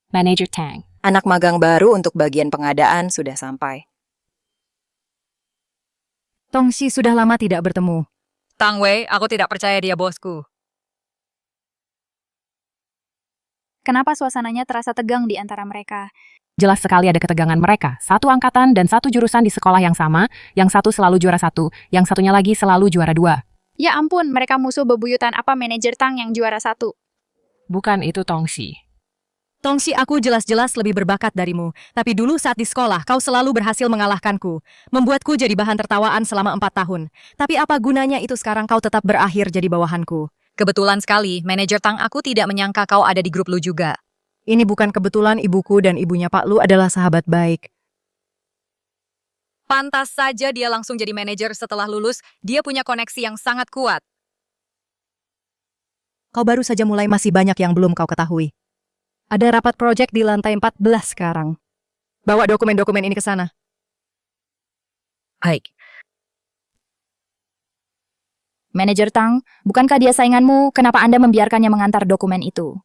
Manager Tang. Anak magang baru untuk bagian pengadaan sudah sampai. Tongxi sudah lama tidak bertemu. Tang Wei, aku tidak percaya dia bosku. Kenapa suasananya terasa tegang di antara mereka? Jelas sekali ada ketegangan mereka. Satu angkatan dan satu jurusan di sekolah yang sama, yang satu selalu juara 1, yang satunya lagi selalu juara 2. Ya ampun, mereka musuh bebuyutan. Apa manajer Tang yang juara 1? Bukan itu Tongxi. Tongxi, aku jelas-jelas lebih berbakat darimu. Tapi dulu saat di sekolah, kau selalu berhasil mengalahkanku. Membuatku jadi bahan tertawaan selama 4 tahun. Tapi apa gunanya itu sekarang kau tetap berakhir jadi bawahanku? Kebetulan sekali, manajer Tang aku tidak menyangka kau ada di grup Lu juga. Ini bukan kebetulan, ibuku dan ibunya Pak Lu adalah sahabat baik. Pantas saja dia langsung jadi manajer setelah lulus. Dia punya koneksi yang sangat kuat. Kau baru saja mulai, masih banyak yang belum kau ketahui. Ada rapat proyek di lantai 14 sekarang. Bawa dokumen-dokumen ini ke sana. Baik. Manajer Tang, bukankah dia sainganmu? Kenapa Anda membiarkannya mengantar dokumen itu?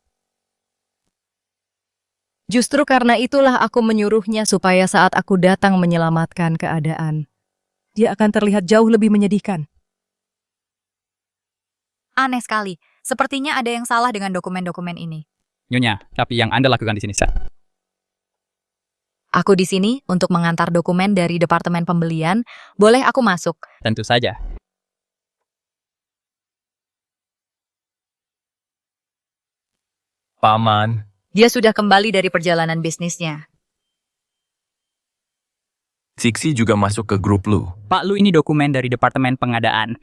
Justru karena itulah aku menyuruhnya supaya saat aku datang menyelamatkan keadaan. Dia akan terlihat jauh lebih menyedihkan. Aneh sekali. Sepertinya ada yang salah dengan dokumen-dokumen ini. Nyonya, tapi yang Anda lakukan di sini, Aku di sini untuk mengantar dokumen dari Departemen Pembelian. Boleh aku masuk? Tentu saja. Paman, Dia sudah kembali dari perjalanan bisnisnya. Sixi juga masuk ke grup Lu. Pak Lu, ini dokumen dari Departemen Pengadaan.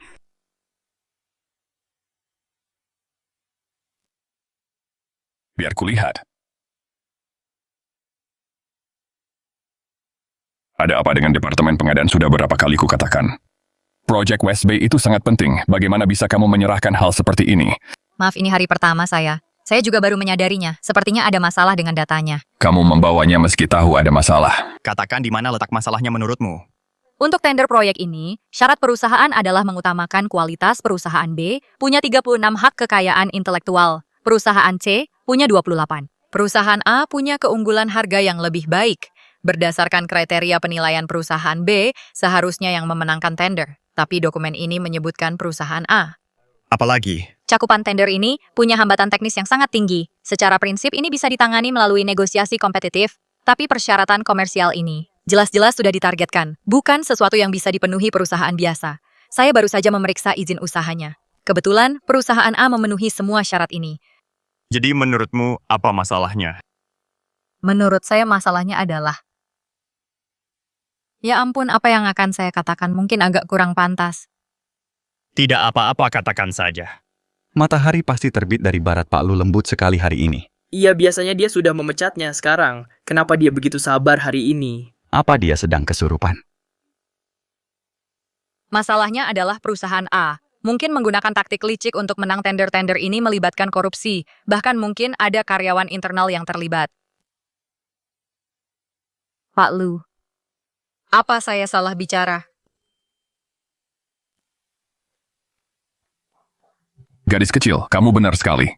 Biar kulihat. Ada apa dengan Departemen Pengadaan sudah berapa kali kukatakan? Project West Bay itu sangat penting. Bagaimana bisa kamu menyerahkan hal seperti ini? Maaf, ini hari pertama saya. Saya juga baru menyadarinya. Sepertinya ada masalah dengan datanya. Kamu membawanya meski tahu ada masalah. Katakan di mana letak masalahnya menurutmu. Untuk tender proyek ini, syarat perusahaan adalah mengutamakan kualitas perusahaan B, punya 36 hak kekayaan intelektual. Perusahaan C punya 28. Perusahaan A punya keunggulan harga yang lebih baik. Berdasarkan kriteria penilaian perusahaan B, seharusnya yang memenangkan tender. Tapi dokumen ini menyebutkan perusahaan A. Apalagi? Cakupan tender ini punya hambatan teknis yang sangat tinggi. Secara prinsip ini bisa ditangani melalui negosiasi kompetitif, tapi persyaratan komersial ini jelas-jelas sudah ditargetkan, bukan sesuatu yang bisa dipenuhi perusahaan biasa. Saya baru saja memeriksa izin usahanya. Kebetulan, perusahaan A memenuhi semua syarat ini. Jadi menurutmu apa masalahnya? Menurut saya masalahnya adalah... Ya ampun, apa yang akan saya katakan mungkin agak kurang pantas. Tidak apa-apa, katakan saja. Matahari pasti terbit dari barat. Pak Lu lembut sekali hari ini. Iya, biasanya dia sudah memecatnya sekarang. Kenapa dia begitu sabar hari ini? Apa dia sedang kesurupan? Masalahnya adalah perusahaan A. Mungkin menggunakan taktik licik untuk menang tender-tender ini melibatkan korupsi. Bahkan mungkin ada karyawan internal yang terlibat. Pak Lu, apa saya salah bicara? Gadis kecil, kamu benar sekali.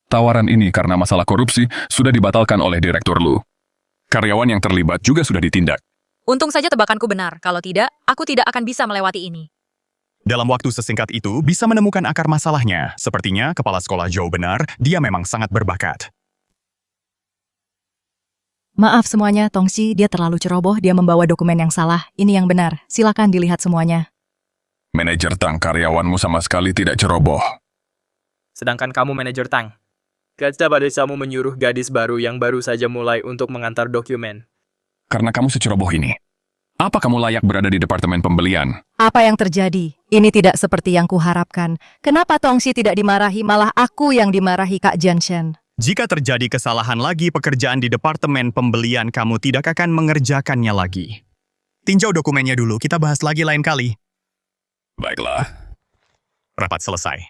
Tawaran ini karena masalah korupsi sudah dibatalkan oleh Direktur Lu. Karyawan yang terlibat juga sudah ditindak. Untung saja tebakanku benar. Kalau tidak, aku tidak akan bisa melewati ini. Dalam waktu sesingkat itu, bisa menemukan akar masalahnya. Sepertinya kepala sekolah Joe benar, dia memang sangat berbakat. Maaf semuanya, Tongxi, dia terlalu ceroboh, dia membawa dokumen yang salah. Ini yang benar, silakan dilihat semuanya. Manajer Tang, karyawanmu sama sekali tidak ceroboh. Sedangkan kamu manajer Tang. Gajah pada desamu menyuruh gadis baru yang baru saja mulai untuk mengantar dokumen. Karena kamu seceroboh ini. Apa kamu layak berada di Departemen Pembelian? Apa yang terjadi? Ini tidak seperti yang kuharapkan. Kenapa Tongxi tidak dimarahi, malah aku yang dimarahi Kak Jianshen? Jika terjadi kesalahan lagi pekerjaan di departemen pembelian, kamu tidak akan mengerjakannya lagi. Tinjau dokumennya dulu, kita bahas lagi lain kali. Baiklah. Rapat selesai.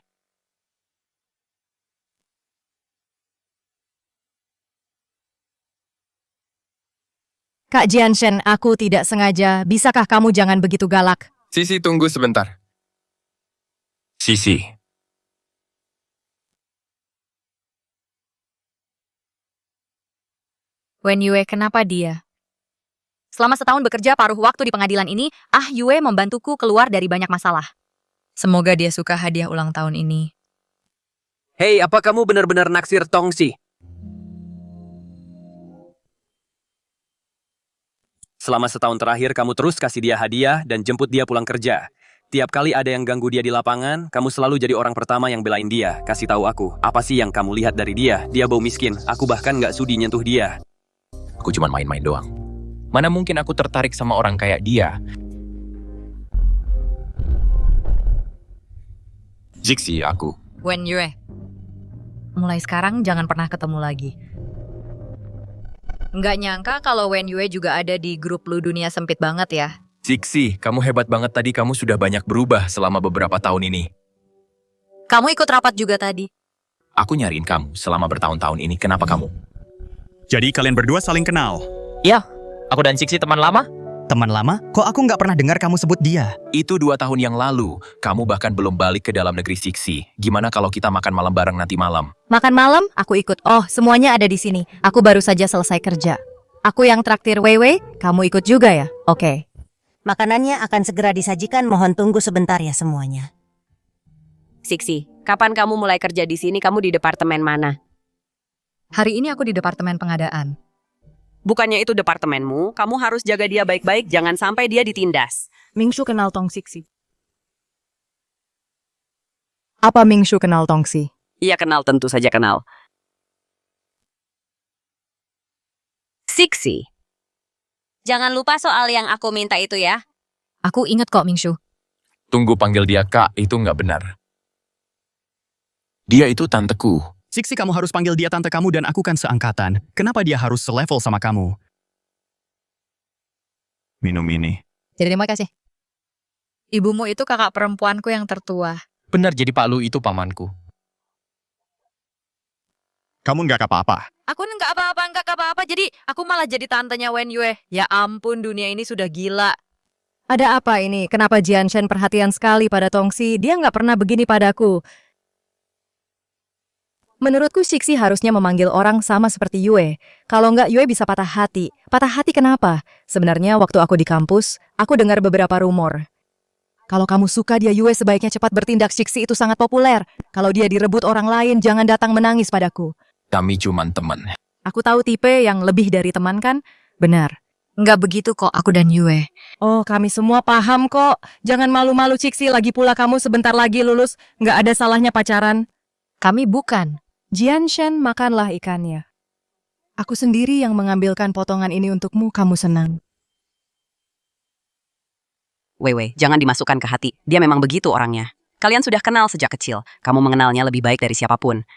Kak Jianshen, aku tidak sengaja. Bisakah kamu jangan begitu galak? Sisi, tunggu sebentar. Sisi, Wen Yue, kenapa dia? Selama setahun bekerja paruh waktu di pengadilan ini, Yue membantuku keluar dari banyak masalah. Semoga dia suka hadiah ulang tahun ini. Hei, apa kamu benar-benar naksir Tongsi? Selama setahun terakhir, kamu terus kasih dia hadiah dan jemput dia pulang kerja. Tiap kali ada yang ganggu dia di lapangan, kamu selalu jadi orang pertama yang belain dia. Kasih tahu aku, apa sih yang kamu lihat dari dia? Dia bau miskin, aku bahkan nggak sudi nyentuh dia. aku cuma main-main doang. Mana mungkin aku tertarik sama orang kayak dia? Jixi, aku. Wen Yue, mulai sekarang jangan pernah ketemu lagi. Nggak nyangka kalau Wen Yue juga ada di grup lu dunia sempit banget ya. Jixi, kamu hebat banget tadi. Kamu sudah banyak berubah selama beberapa tahun ini. Kamu ikut rapat juga tadi. Aku nyariin kamu selama bertahun-tahun ini. Kenapa kamu? Jadi kalian berdua saling kenal? Iya, aku dan Jixi teman lama. Teman lama? Kok aku nggak pernah dengar kamu sebut dia? Itu 2 tahun yang lalu. Kamu bahkan belum balik ke dalam negeri Jixi. Gimana kalau kita makan malam bareng nanti malam? Makan malam? Aku ikut. Oh, semuanya ada di sini. Aku baru saja selesai kerja. Aku yang traktir Weiwei, kamu ikut juga ya? Oke. Makanannya akan segera disajikan, mohon tunggu sebentar ya semuanya. Siksi, kapan kamu mulai kerja di sini? Kamu di departemen mana? Hari ini aku di departemen pengadaan. Bukannya itu departemenmu, kamu harus jaga dia baik-baik, jangan sampai dia ditindas. Mingshu kenal Tongxi. Apa Mingshu kenal Tongxi? Iya kenal, tentu saja kenal. Siksi, jangan lupa soal yang aku minta itu ya. Aku ingat kok, Mingshu. Tunggu, panggil dia Kak, itu nggak benar. Dia itu tanteku. Siksi, kamu harus panggil dia tante kamu dan aku kan seangkatan. Kenapa dia harus selevel sama kamu? Minum ini. Terima kasih. Ibumu itu kakak perempuanku yang tertua. Benar, jadi Pak Lu itu pamanku. Kamu nggak apa-apa. Aku nggak apa-apa. Jadi aku malah jadi tantenya Wen Yue. Ya ampun, dunia ini sudah gila. Ada apa ini? Kenapa Jianshen perhatian sekali pada Tongxi? Dia nggak pernah begini padaku. Menurutku Siksi harusnya memanggil orang sama seperti Yue. Kalau nggak, Yue bisa patah hati. Patah hati kenapa? Sebenarnya waktu aku di kampus, aku dengar beberapa rumor. Kalau kamu suka dia Yue, sebaiknya cepat bertindak. Siksi itu sangat populer. Kalau dia direbut orang lain, jangan datang menangis padaku. Kami cuman teman. Aku tahu tipe yang lebih dari teman kan? Benar. Nggak begitu kok aku dan Yue. Oh, kami semua paham kok. Jangan malu-malu Siksi, lagi pula kamu sebentar lagi lulus. Nggak ada salahnya pacaran. Kami bukan. Jianshen, makanlah ikannya. Aku sendiri yang mengambilkan potongan ini untukmu, kamu senang. Weiwei, jangan dimasukkan ke hati. Dia memang begitu orangnya. Kalian sudah kenal sejak kecil. Kamu mengenalnya lebih baik dari siapapun.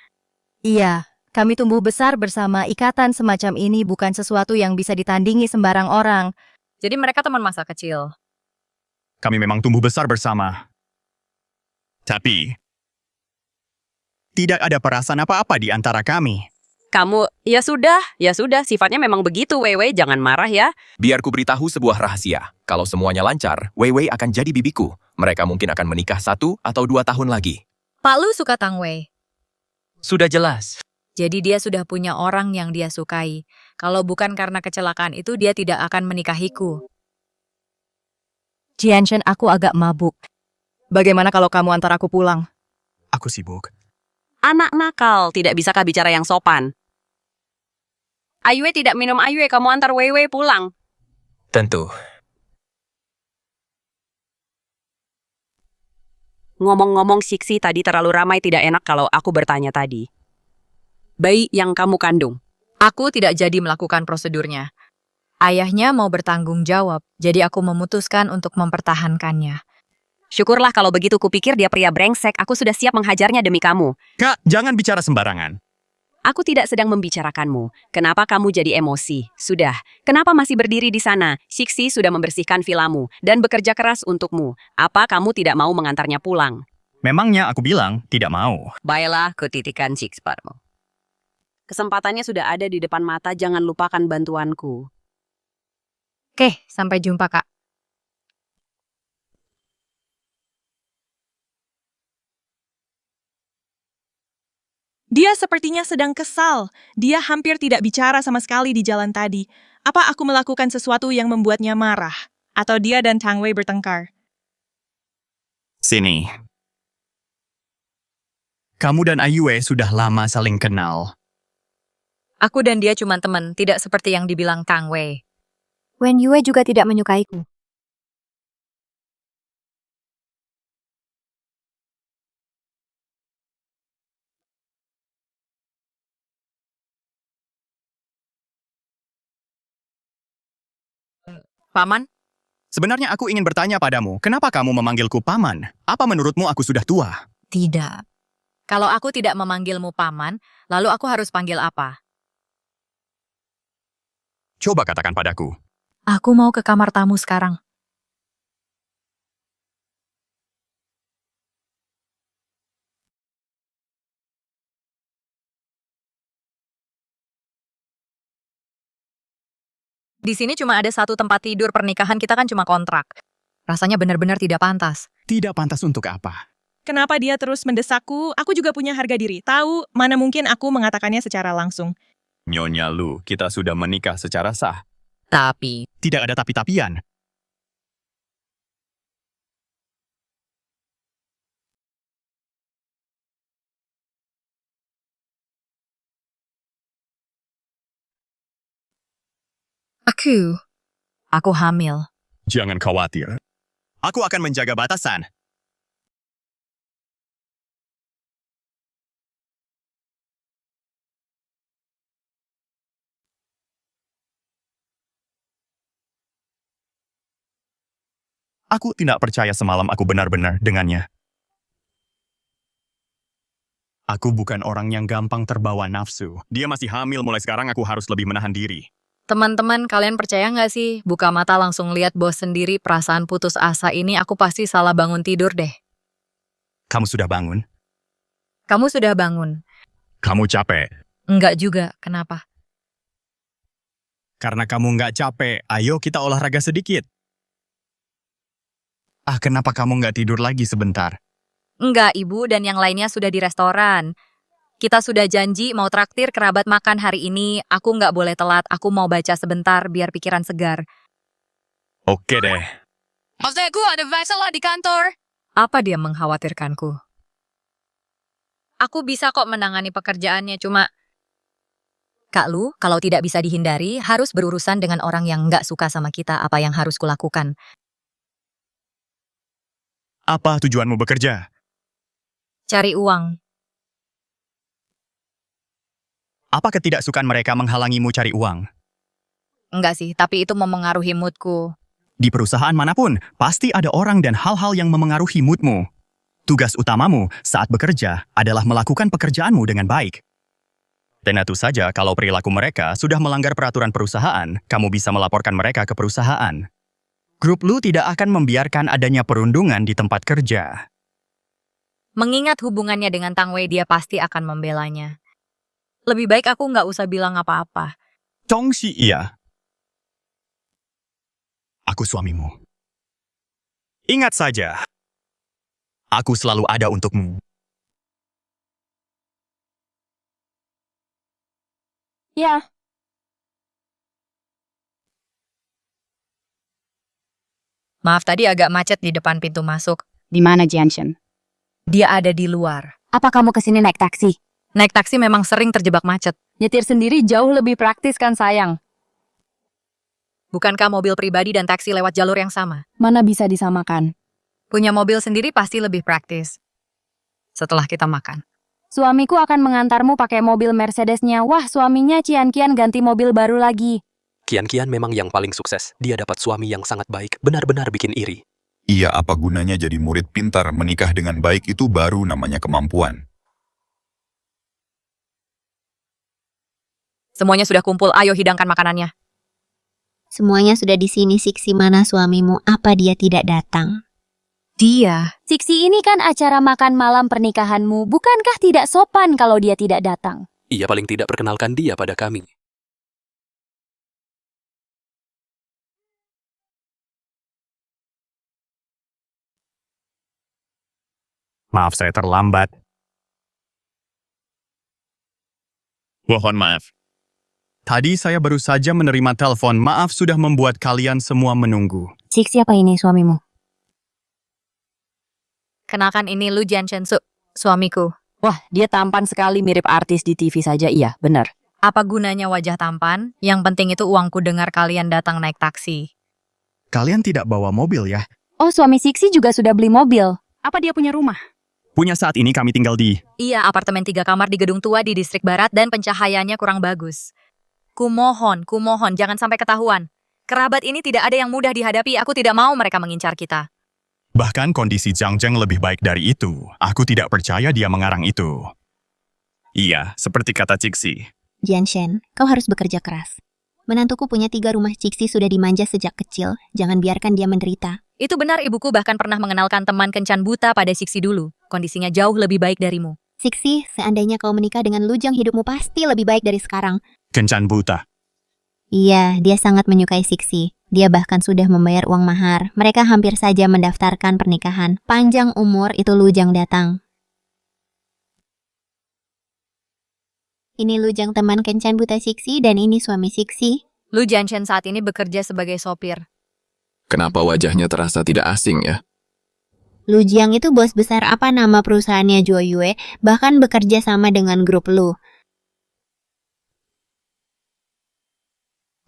Iya, kami tumbuh besar bersama. Ikatan semacam ini bukan sesuatu yang bisa ditandingi sembarang orang. Jadi mereka teman masa kecil. Kami memang tumbuh besar bersama. Tapi tidak ada perasaan apa-apa di antara kami. Kamu, ya sudah, sifatnya memang begitu, Weiwei, jangan marah ya. Biar ku beritahu sebuah rahasia. Kalau semuanya lancar, Weiwei akan jadi bibiku. Mereka mungkin akan menikah 1 atau 2 tahun lagi. Pak Lu suka Tang Wei. Sudah jelas. Jadi dia sudah punya orang yang dia sukai. Kalau bukan karena kecelakaan itu, dia tidak akan menikahiku. Jianshen, aku agak mabuk. Bagaimana kalau kamu antar aku pulang? Aku sibuk. Anak nakal, tidak bisakah bicara yang sopan? Ayue tidak minum Ayue, kamu antar Weiwei pulang. Tentu. Ngomong-ngomong Siksi, tadi terlalu ramai, tidak enak kalau aku bertanya tadi. Bayi yang kamu kandung. Aku tidak jadi melakukan prosedurnya. Ayahnya mau bertanggung jawab, jadi aku memutuskan untuk mempertahankannya. Syukurlah kalau begitu, kupikir dia pria brengsek. Aku sudah siap menghajarnya demi kamu. Kak, jangan bicara sembarangan. Aku tidak sedang membicarakanmu. Kenapa kamu jadi emosi? Sudah. Kenapa masih berdiri di sana? Shixi sudah membersihkan vilamu dan bekerja keras untukmu. Apa kamu tidak mau mengantarnya pulang? Memangnya aku bilang tidak mau. Baiklah, kutitikan Shix padamu. Kesempatannya sudah ada di depan mata, jangan lupakan bantuanku. Oke, sampai jumpa, Kak. Dia sepertinya sedang kesal. Dia hampir tidak bicara sama sekali di jalan tadi. Apa aku melakukan sesuatu yang membuatnya marah? Atau dia dan Tang Wei bertengkar? Sini. Kamu dan Ayue sudah lama saling kenal. Aku dan dia cuma teman, tidak seperti yang dibilang Tang Wei. Wen Yue juga tidak menyukaiku. Paman? Sebenarnya aku ingin bertanya padamu, kenapa kamu memanggilku paman? Apa menurutmu aku sudah tua? Tidak. Kalau aku tidak memanggilmu paman, lalu aku harus panggil apa? Coba katakan padaku. Aku mau ke kamar tamu sekarang. Di sini cuma ada satu tempat tidur, pernikahan kita kan cuma kontrak. Rasanya benar-benar tidak pantas. Tidak pantas untuk apa? Kenapa dia terus mendesakku? Aku juga punya harga diri. Tahu, mana mungkin aku mengatakannya secara langsung. Nyonya Lu, kita sudah menikah secara sah. Tapi... Tidak ada tapi-tapian. Aku hamil. Jangan khawatir. Aku akan menjaga batasan. Aku tidak percaya semalam aku benar-benar dengannya. Aku bukan orang yang gampang terbawa nafsu. Dia masih hamil, mulai sekarang aku harus lebih menahan diri. Teman-teman, kalian percaya nggak sih? Buka mata langsung lihat bos sendiri, perasaan putus asa ini aku pasti salah bangun tidur deh. Kamu sudah bangun? Kamu sudah bangun? Kamu capek? Enggak juga, kenapa? Karena kamu nggak capek, ayo kita olahraga sedikit. Kenapa kamu nggak tidur lagi sebentar? Enggak, ibu dan yang lainnya sudah di restoran. Kita sudah janji mau traktir kerabat makan hari ini. Aku nggak boleh telat, aku mau baca sebentar biar pikiran segar. Oke deh. Maksudku ada masalah di kantor. Apa dia mengkhawatirkanku? Aku bisa kok menangani pekerjaannya, cuma... Kak Lu, kalau tidak bisa dihindari, harus berurusan dengan orang yang nggak suka sama kita. Apa yang harus kulakukan? Apa tujuanmu bekerja? Cari uang. Apa ketidaksukaan mereka menghalangimu cari uang? Enggak sih, tapi itu memengaruhi moodku. Di perusahaan manapun, pasti ada orang dan hal-hal yang memengaruhi moodmu. Tugas utamamu saat bekerja adalah melakukan pekerjaanmu dengan baik. Dan tentu saja kalau perilaku mereka sudah melanggar peraturan perusahaan, kamu bisa melaporkan mereka ke perusahaan. Grup Lu tidak akan membiarkan adanya perundungan di tempat kerja. Mengingat hubungannya dengan Tang Wei, dia pasti akan membelanya. Lebih baik aku nggak usah bilang apa-apa. Tongxi iya. Aku suamimu. Ingat saja, aku selalu ada untukmu. Ya. Maaf, tadi agak macet di depan pintu masuk. Di mana Jianshen? Dia ada di luar. Apa kamu kesini naik taksi? Naik taksi memang sering terjebak macet. Nyetir sendiri jauh lebih praktis kan sayang. Bukankah mobil pribadi dan taksi lewat jalur yang sama? Mana bisa disamakan? Punya mobil sendiri pasti lebih praktis. Setelah kita makan. Suamiku akan mengantarmu pakai mobil Mercedesnya. Wah, suaminya Cian-Kian ganti mobil baru lagi. Kian-Kian memang yang paling sukses. Dia dapat suami yang sangat baik, benar-benar bikin iri. Iya, apa gunanya jadi murid pintar, menikah dengan baik itu baru namanya kemampuan. Semuanya sudah kumpul, ayo hidangkan makanannya. Semuanya sudah di sini, Siksi. Mana suamimu? Apa dia tidak datang? Dia. Siksi, ini kan acara makan malam pernikahanmu. Bukankah tidak sopan kalau dia tidak datang? Ia paling tidak perkenalkan dia pada kami. Maaf saya terlambat. Mohon maaf. Tadi saya baru saja menerima telepon. Maaf sudah membuat kalian semua menunggu. Siksi, apa ini suamimu? Kenalkan ini Lu Jianshen, suamiku. Wah, dia tampan sekali, mirip artis di TV saja. Iya, benar. Apa gunanya wajah tampan? Yang penting itu uangku dengar kalian datang naik taksi. Kalian tidak bawa mobil ya? Oh, suami Siksi juga sudah beli mobil. Apa dia punya rumah? Punya saat ini kami tinggal di... Iya, apartemen 3 kamar di gedung tua di distrik barat dan pencahayaannya kurang bagus. Kumohon, jangan sampai ketahuan. Kerabat ini tidak ada yang mudah dihadapi, aku tidak mau mereka mengincar kita. Bahkan kondisi Zhang Zheng lebih baik dari itu. Aku tidak percaya dia mengarang itu. Iya, seperti kata Cixi. Jianshen, kau harus bekerja keras. Menantuku punya 3 rumah. Cixi sudah dimanja sejak kecil. Jangan biarkan dia menderita. Itu benar, ibuku bahkan pernah mengenalkan teman kencan buta pada Siksi dulu. Kondisinya jauh lebih baik darimu. Siksi, seandainya kau menikah dengan Lujang, hidupmu pasti lebih baik dari sekarang. Kencan buta. Iya, dia sangat menyukai Siksi. Dia bahkan sudah membayar uang mahar. Mereka hampir saja mendaftarkan pernikahan. Panjang umur itu Lujang datang. Ini Lujang, teman kencan buta Siksi, dan ini suami Siksi. Lu Jianshen saat ini bekerja sebagai sopir. Kenapa wajahnya terasa tidak asing ya? Lu Jiang itu bos besar apa nama perusahaannya Zhuo Yue, bahkan bekerja sama dengan grup Lu.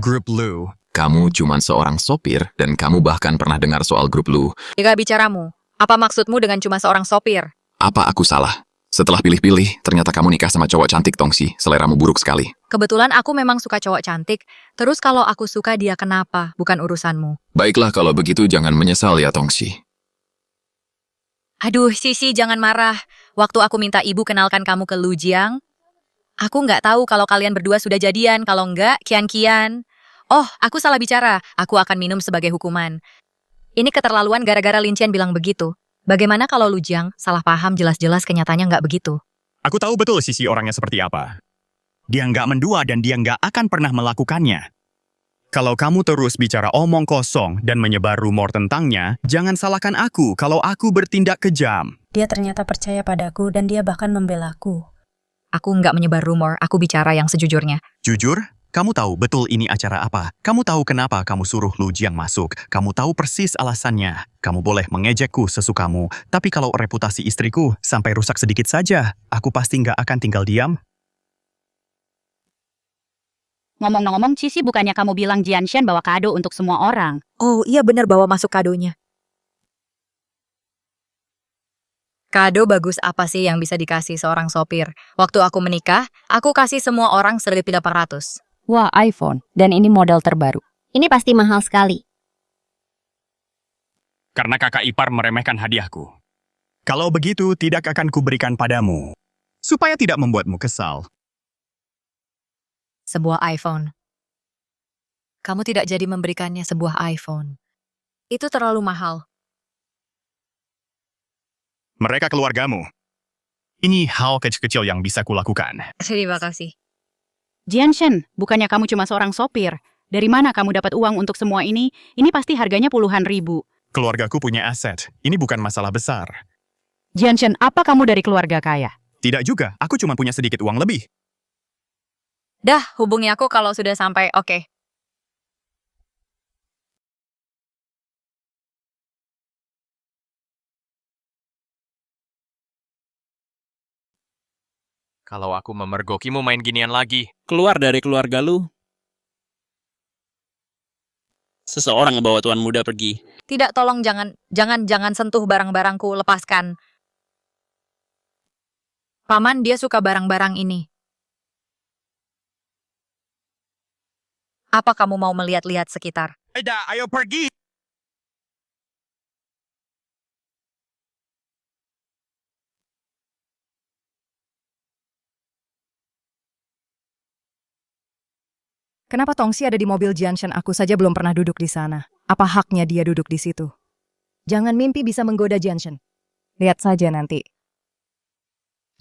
Grup Lu. Kamu cuma seorang sopir, dan kamu bahkan pernah dengar soal grup Lu. Jika bicaramu, apa maksudmu dengan cuma seorang sopir? Apa aku salah? Setelah pilih-pilih, ternyata kamu nikah sama cowok cantik, Tongsi. Seleramu buruk sekali. Kebetulan aku memang suka cowok cantik. Terus kalau aku suka dia kenapa? Bukan urusanmu. Baiklah kalau begitu jangan menyesal ya, Tongsi. Aduh, Sisi, jangan marah. Waktu aku minta ibu kenalkan kamu ke Lu Jiang, aku nggak tahu kalau kalian berdua sudah jadian. Kalau nggak, kian-kian. Oh, aku salah bicara. Aku akan minum sebagai hukuman. Ini keterlaluan gara-gara Lin Qian bilang begitu. Bagaimana kalau Lu Jiang salah paham, jelas-jelas kenyataannya nggak begitu? Aku tahu betul sisi orangnya seperti apa. Dia nggak mendua dan dia nggak akan pernah melakukannya. Kalau kamu terus bicara omong kosong dan menyebar rumor tentangnya, jangan salahkan aku kalau aku bertindak kejam. Dia ternyata percaya padaku dan dia bahkan membelaku. Aku nggak menyebar rumor, aku bicara yang sejujurnya. Jujur? Kamu tahu betul ini acara apa. Kamu tahu kenapa kamu suruh Lu Jiang masuk. Kamu tahu persis alasannya. Kamu boleh mengejekku sesukamu. Tapi kalau reputasi istriku sampai rusak sedikit saja, aku pasti nggak akan tinggal diam. Ngomong-ngomong, Cici, bukannya kamu bilang Jianshen bawa kado untuk semua orang? Oh iya benar, bawa masuk kadonya. Kado bagus apa sih yang bisa dikasih seorang sopir? Waktu aku menikah, aku kasih semua orang 1.800. Wah, iPhone. Dan ini model terbaru. Ini pasti mahal sekali. Karena kakak ipar meremehkan hadiahku. Kalau begitu, tidak akan kuberikan padamu. Supaya tidak membuatmu kesal. Sebuah iPhone. Kamu tidak jadi memberikannya sebuah iPhone. Itu terlalu mahal. Mereka keluargamu. Ini hal kecil-kecil yang bisa kulakukan. Terima kasih. Jianshen, bukannya kamu cuma seorang sopir. Dari mana kamu dapat uang untuk semua ini? Ini pasti harganya puluhan ribu. Keluargaku punya aset. Ini bukan masalah besar. Jianshen, apa kamu dari keluarga kaya? Tidak juga, aku cuma punya sedikit uang lebih. Dah, hubungi aku kalau sudah sampai, oke. Kalau aku memergokimu main ginian lagi. Keluar dari keluarga lu. Seseorang membawa tuan muda pergi. Tidak, tolong jangan sentuh barang-barangku, lepaskan. Paman, dia suka barang-barang ini. Apa kamu mau melihat-lihat sekitar? Aida, ayo pergi! Kenapa Tongsi ada di mobil Jianshan? Aku saja belum pernah duduk di sana. Apa haknya dia duduk di situ? Jangan mimpi bisa menggoda Jianshan. Lihat saja nanti.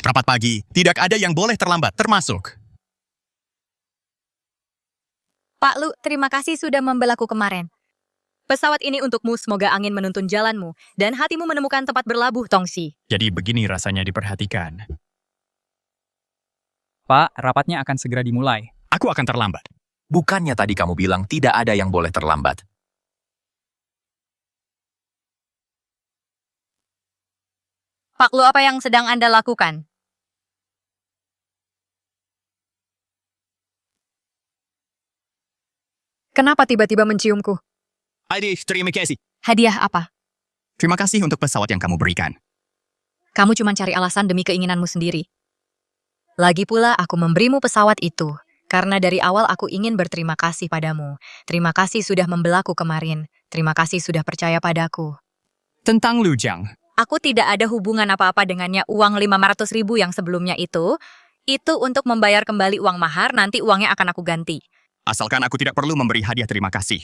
Rapat pagi, tidak ada yang boleh terlambat, termasuk. Pak Lu, terima kasih sudah membelaku kemarin. Pesawat ini untukmu, semoga angin menuntun jalanmu, dan hatimu menemukan tempat berlabuh, Tongsi. Jadi begini rasanya diperhatikan. Pak, rapatnya akan segera dimulai. Aku akan terlambat. Bukannya tadi kamu bilang tidak ada yang boleh terlambat? Pak Lu, apa yang sedang Anda lakukan? Kenapa tiba-tiba menciumku? Aidis, terima kasih. Hadiah apa? Terima kasih untuk pesawat yang kamu berikan. Kamu cuma cari alasan demi keinginanmu sendiri. Lagi pula aku memberimu pesawat itu, karena dari awal aku ingin berterima kasih padamu. Terima kasih sudah membelaku kemarin. Terima kasih sudah percaya padaku. Tentang Lu Jiang. Aku tidak ada hubungan apa-apa dengannya. Uang 500.000 yang sebelumnya itu untuk membayar kembali uang mahar, nanti uangnya akan aku ganti. Asalkan aku tidak perlu memberi hadiah terima kasih.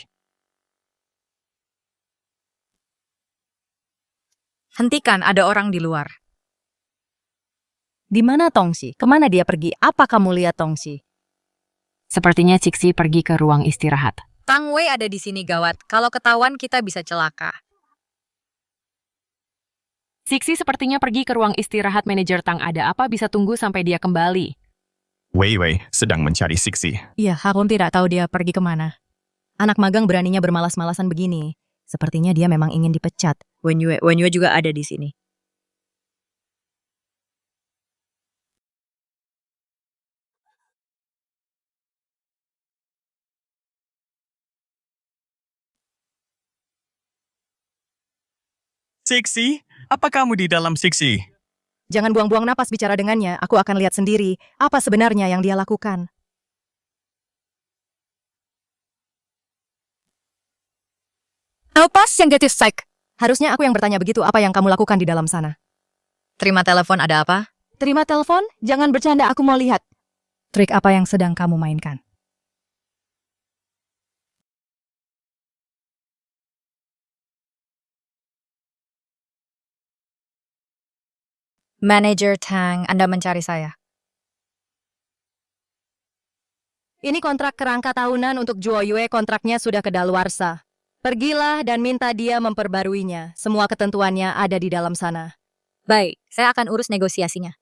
Hentikan, ada orang di luar. Di mana Tongsi? Kemana dia pergi? Apa kamu lihat Tongsi? Sepertinya Cixi pergi ke ruang istirahat. Tang Wei ada di sini, gawat. Kalau ketahuan kita bisa celaka. Cixi sepertinya pergi ke ruang istirahat. Manajer Tang ada apa? Bisa tunggu sampai dia kembali. Wei Wei sedang mencari Cixi. Iya, aku tidak tahu dia pergi kemana. Anak magang beraninya bermalas-malasan begini. Sepertinya dia memang ingin dipecat. Wen Yue juga ada di sini. Cixi, apa kamu di dalam Cixi? Jangan buang-buang napas bicara dengannya. Aku akan lihat sendiri apa sebenarnya yang dia lakukan. Lepas yang getis psych. Harusnya aku yang bertanya begitu, apa yang kamu lakukan di dalam sana? Terima telepon, ada apa? Terima telepon? Jangan bercanda, aku mau lihat. Trik apa yang sedang kamu mainkan? Manager Tang, Anda mencari saya. Ini kontrak kerangka tahunan untuk Zhuo Yue, kontraknya sudah kedaluarsa. Pergilah dan minta dia memperbaruinya. Semua ketentuannya ada di dalam sana. Baik, saya akan urus negosiasinya.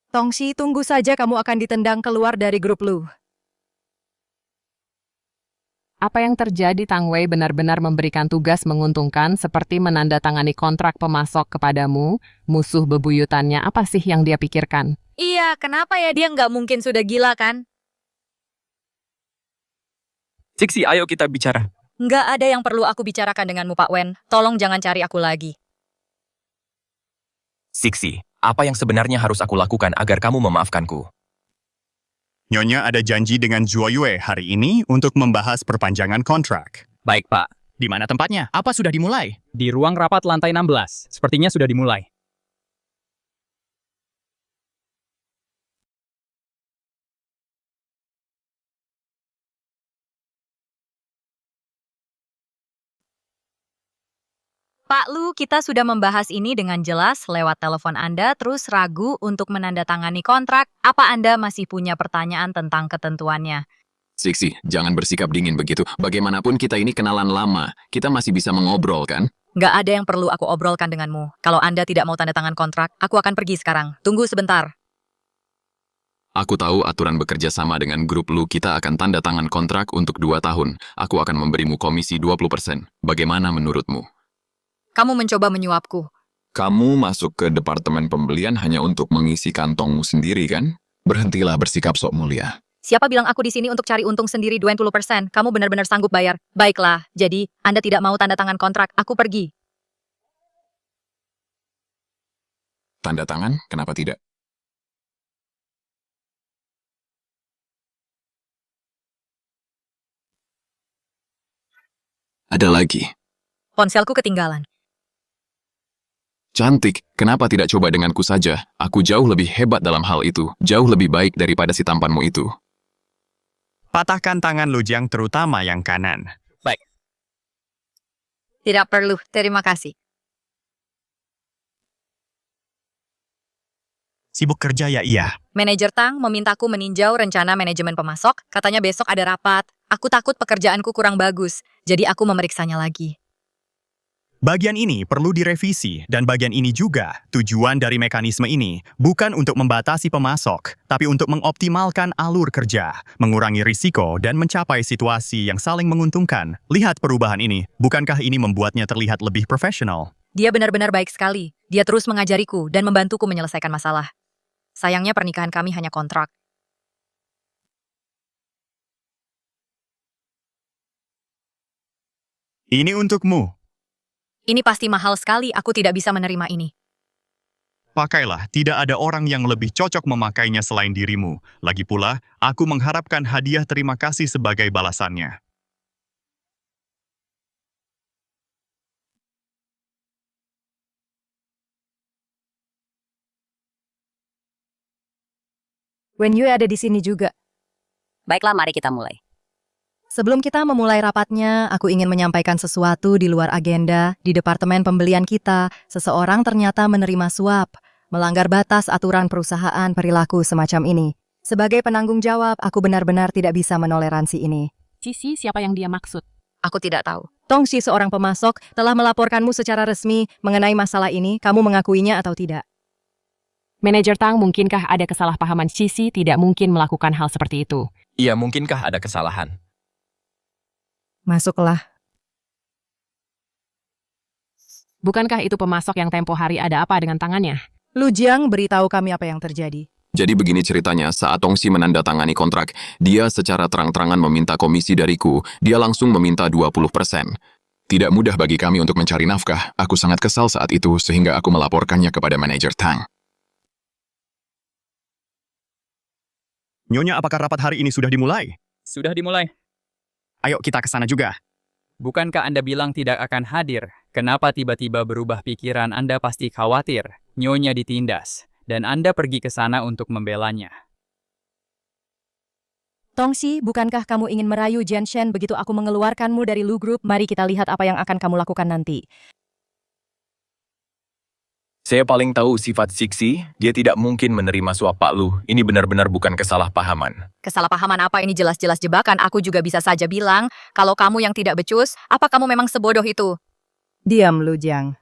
Tongsi, tunggu saja, kamu akan ditendang keluar dari grup Lu. Apa yang terjadi? Tang Wei benar-benar memberikan tugas menguntungkan seperti menandatangani kontrak pemasok kepadamu. Musuh bebuyutannya apa sih yang dia pikirkan? Iya, kenapa ya dia nggak mungkin sudah gila kan? Cixi, ayo kita bicara. Nggak ada yang perlu aku bicarakan denganmu, Pak Wen. Tolong jangan cari aku lagi. Cixi, apa yang sebenarnya harus aku lakukan agar kamu memaafkanku? Nyonya ada janji dengan Zhuo Yue hari ini untuk membahas perpanjangan kontrak. Baik, Pak. Di mana tempatnya? Apa sudah dimulai? Di ruang rapat lantai 16. Sepertinya sudah dimulai. Pak Lu, kita sudah membahas ini dengan jelas lewat telepon Anda, terus ragu untuk menandatangani kontrak. Apa Anda masih punya pertanyaan tentang ketentuannya? Cixi, jangan bersikap dingin begitu. Bagaimanapun kita ini kenalan lama. Kita masih bisa mengobrol, kan? Nggak ada yang perlu aku obrolkan denganmu. Kalau Anda tidak mau tanda tangan kontrak, aku akan pergi sekarang. Tunggu sebentar. Aku tahu aturan bekerja sama dengan grup Lu. Kita akan tanda tangan kontrak untuk 2 tahun. Aku akan memberimu komisi 20%. Bagaimana menurutmu? Kamu mencoba menyuapku. Kamu masuk ke departemen pembelian hanya untuk mengisi kantongmu sendiri, kan? Berhentilah bersikap sok mulia. Siapa bilang aku di sini untuk cari untung sendiri 20%? Kamu benar-benar sanggup bayar. Baiklah, jadi Anda tidak mau tanda tangan kontrak, aku pergi. Tanda tangan? Kenapa tidak? Ada lagi. Ponselku ketinggalan. Cantik, kenapa tidak coba denganku saja? Aku jauh lebih hebat dalam hal itu, jauh lebih baik daripada si tampanmu itu. Patahkan tangan Lu Jiang terutama yang kanan. Baik. Tidak perlu, terima kasih. Sibuk kerja ya iya. Manajer Tang memintaku meninjau rencana manajemen pemasok, katanya besok ada rapat. Aku takut pekerjaanku kurang bagus, jadi aku memeriksanya lagi. Bagian ini perlu direvisi, dan bagian ini juga. Tujuan dari mekanisme ini bukan untuk membatasi pemasok, tapi untuk mengoptimalkan alur kerja, mengurangi risiko, dan mencapai situasi yang saling menguntungkan. Lihat perubahan ini, bukankah ini membuatnya terlihat lebih profesional? Dia benar-benar baik sekali. Dia terus mengajariku dan membantuku menyelesaikan masalah. Sayangnya pernikahan kami hanya kontrak. Ini untukmu. Ini pasti mahal sekali, aku tidak bisa menerima ini. Pakailah, tidak ada orang yang lebih cocok memakainya selain dirimu. Lagi pula, aku mengharapkan hadiah terima kasih sebagai balasannya. Wen Yue ada di sini juga. Baiklah, mari kita mulai. Sebelum kita memulai rapatnya, aku ingin menyampaikan sesuatu di luar agenda. Di departemen pembelian kita, seseorang ternyata menerima suap, melanggar batas aturan perusahaan perilaku semacam ini. Sebagai penanggung jawab, aku benar-benar tidak bisa menoleransi ini. Cici, siapa yang dia maksud? Aku tidak tahu. Tongxi, seorang pemasok, telah melaporkanmu secara resmi mengenai masalah ini. Kamu mengakuinya atau tidak? Manajer Tang, mungkinkah ada kesalahpahaman? Cici tidak mungkin melakukan hal seperti itu. Iya, mungkinkah ada kesalahan? Masuklah. Bukankah itu pemasok yang tempo hari ada apa dengan tangannya? Lu Jiang, beritahu kami apa yang terjadi. Jadi begini ceritanya, saat Tongxi menandatangani kontrak, dia secara terang-terangan meminta komisi dariku, dia langsung meminta 20%. Tidak mudah bagi kami untuk mencari nafkah, aku sangat kesal saat itu sehingga aku melaporkannya kepada manajer Tang. Nyonya, apakah rapat hari ini sudah dimulai? Sudah dimulai. Ayo kita ke sana juga. Bukankah Anda bilang tidak akan hadir? Kenapa tiba-tiba berubah pikiran? Anda pasti khawatir. Nyonya ditindas. Dan Anda pergi ke sana untuk membelanya. Tongxi, bukankah kamu ingin merayu Jianshen begitu aku mengeluarkanmu dari Lu Group? Mari kita lihat apa yang akan kamu lakukan nanti. Saya paling tahu sifat Siksi, dia tidak mungkin menerima suap Pak Lu. Ini benar-benar bukan kesalahpahaman. Kesalahpahaman apa ini, jelas-jelas jebakan. Aku juga bisa saja bilang, kalau kamu yang tidak becus, apa kamu memang sebodoh itu? Diam, Lu Jiang.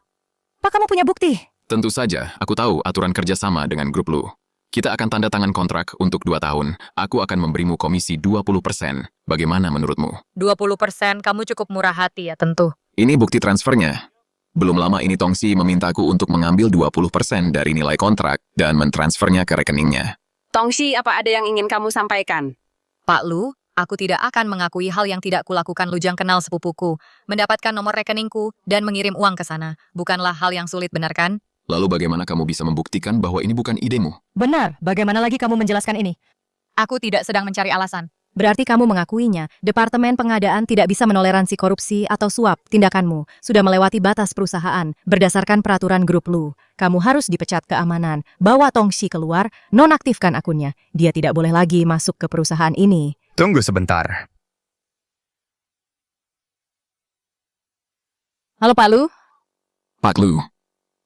Apa kamu punya bukti? Tentu saja, aku tahu aturan kerjasama dengan grup Lu. Kita akan tanda tangan kontrak untuk 2 tahun. Aku akan memberimu komisi 20%. Bagaimana menurutmu? 20%, kamu cukup murah hati ya tentu. Ini bukti transfernya. Belum lama ini Tongxi memintaku untuk mengambil 20% dari nilai kontrak dan mentransfernya ke rekeningnya. Tongxi, apa ada yang ingin kamu sampaikan? Pak Lu, aku tidak akan mengakui hal yang tidak kulakukan. Lu Jiang kenal sepupuku, mendapatkan nomor rekeningku, dan mengirim uang ke sana. Bukanlah hal yang sulit, benar kan? Lalu bagaimana kamu bisa membuktikan bahwa ini bukan idemu? Benar, bagaimana lagi kamu menjelaskan ini? Aku tidak sedang mencari alasan. Berarti kamu mengakuinya, Departemen Pengadaan tidak bisa menoleransi korupsi atau suap. Tindakanmu sudah melewati batas perusahaan berdasarkan peraturan grup Lu. Kamu harus dipecat keamanan. Bawa Tongxi keluar, nonaktifkan akunnya. Dia tidak boleh lagi masuk ke perusahaan ini. Tunggu sebentar. Halo Pak Lu. Pak Lu.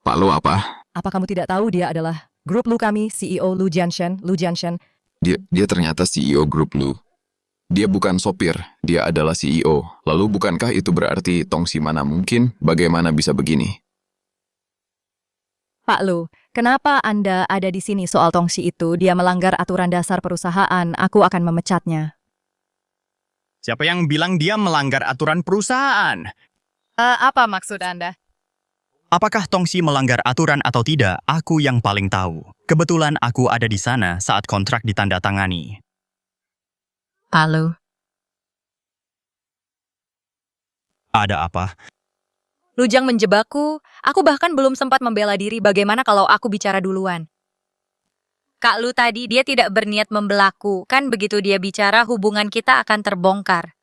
Pak Lu apa? Apa kamu tidak tahu dia adalah grup Lu kami, CEO Lu Jianshen. Dia ternyata CEO grup Lu. Dia bukan sopir, dia adalah CEO. Lalu bukankah itu berarti Tongxi mana mungkin? Bagaimana bisa begini? Pak Lu, kenapa Anda ada di sini soal Tongxi itu? Dia melanggar aturan dasar perusahaan. Aku akan memecatnya. Siapa yang bilang dia melanggar aturan perusahaan? Apa maksud Anda? Apakah Tongxi melanggar aturan atau tidak, aku yang paling tahu. Kebetulan aku ada di sana saat kontrak ditandatangani. Pak Lu. Ada apa? Lu Jiang menjebakku. Aku bahkan belum sempat membela diri. Bagaimana kalau aku bicara duluan? Kak Lu tadi, dia tidak berniat membelaku. Kan begitu dia bicara, hubungan kita akan terbongkar.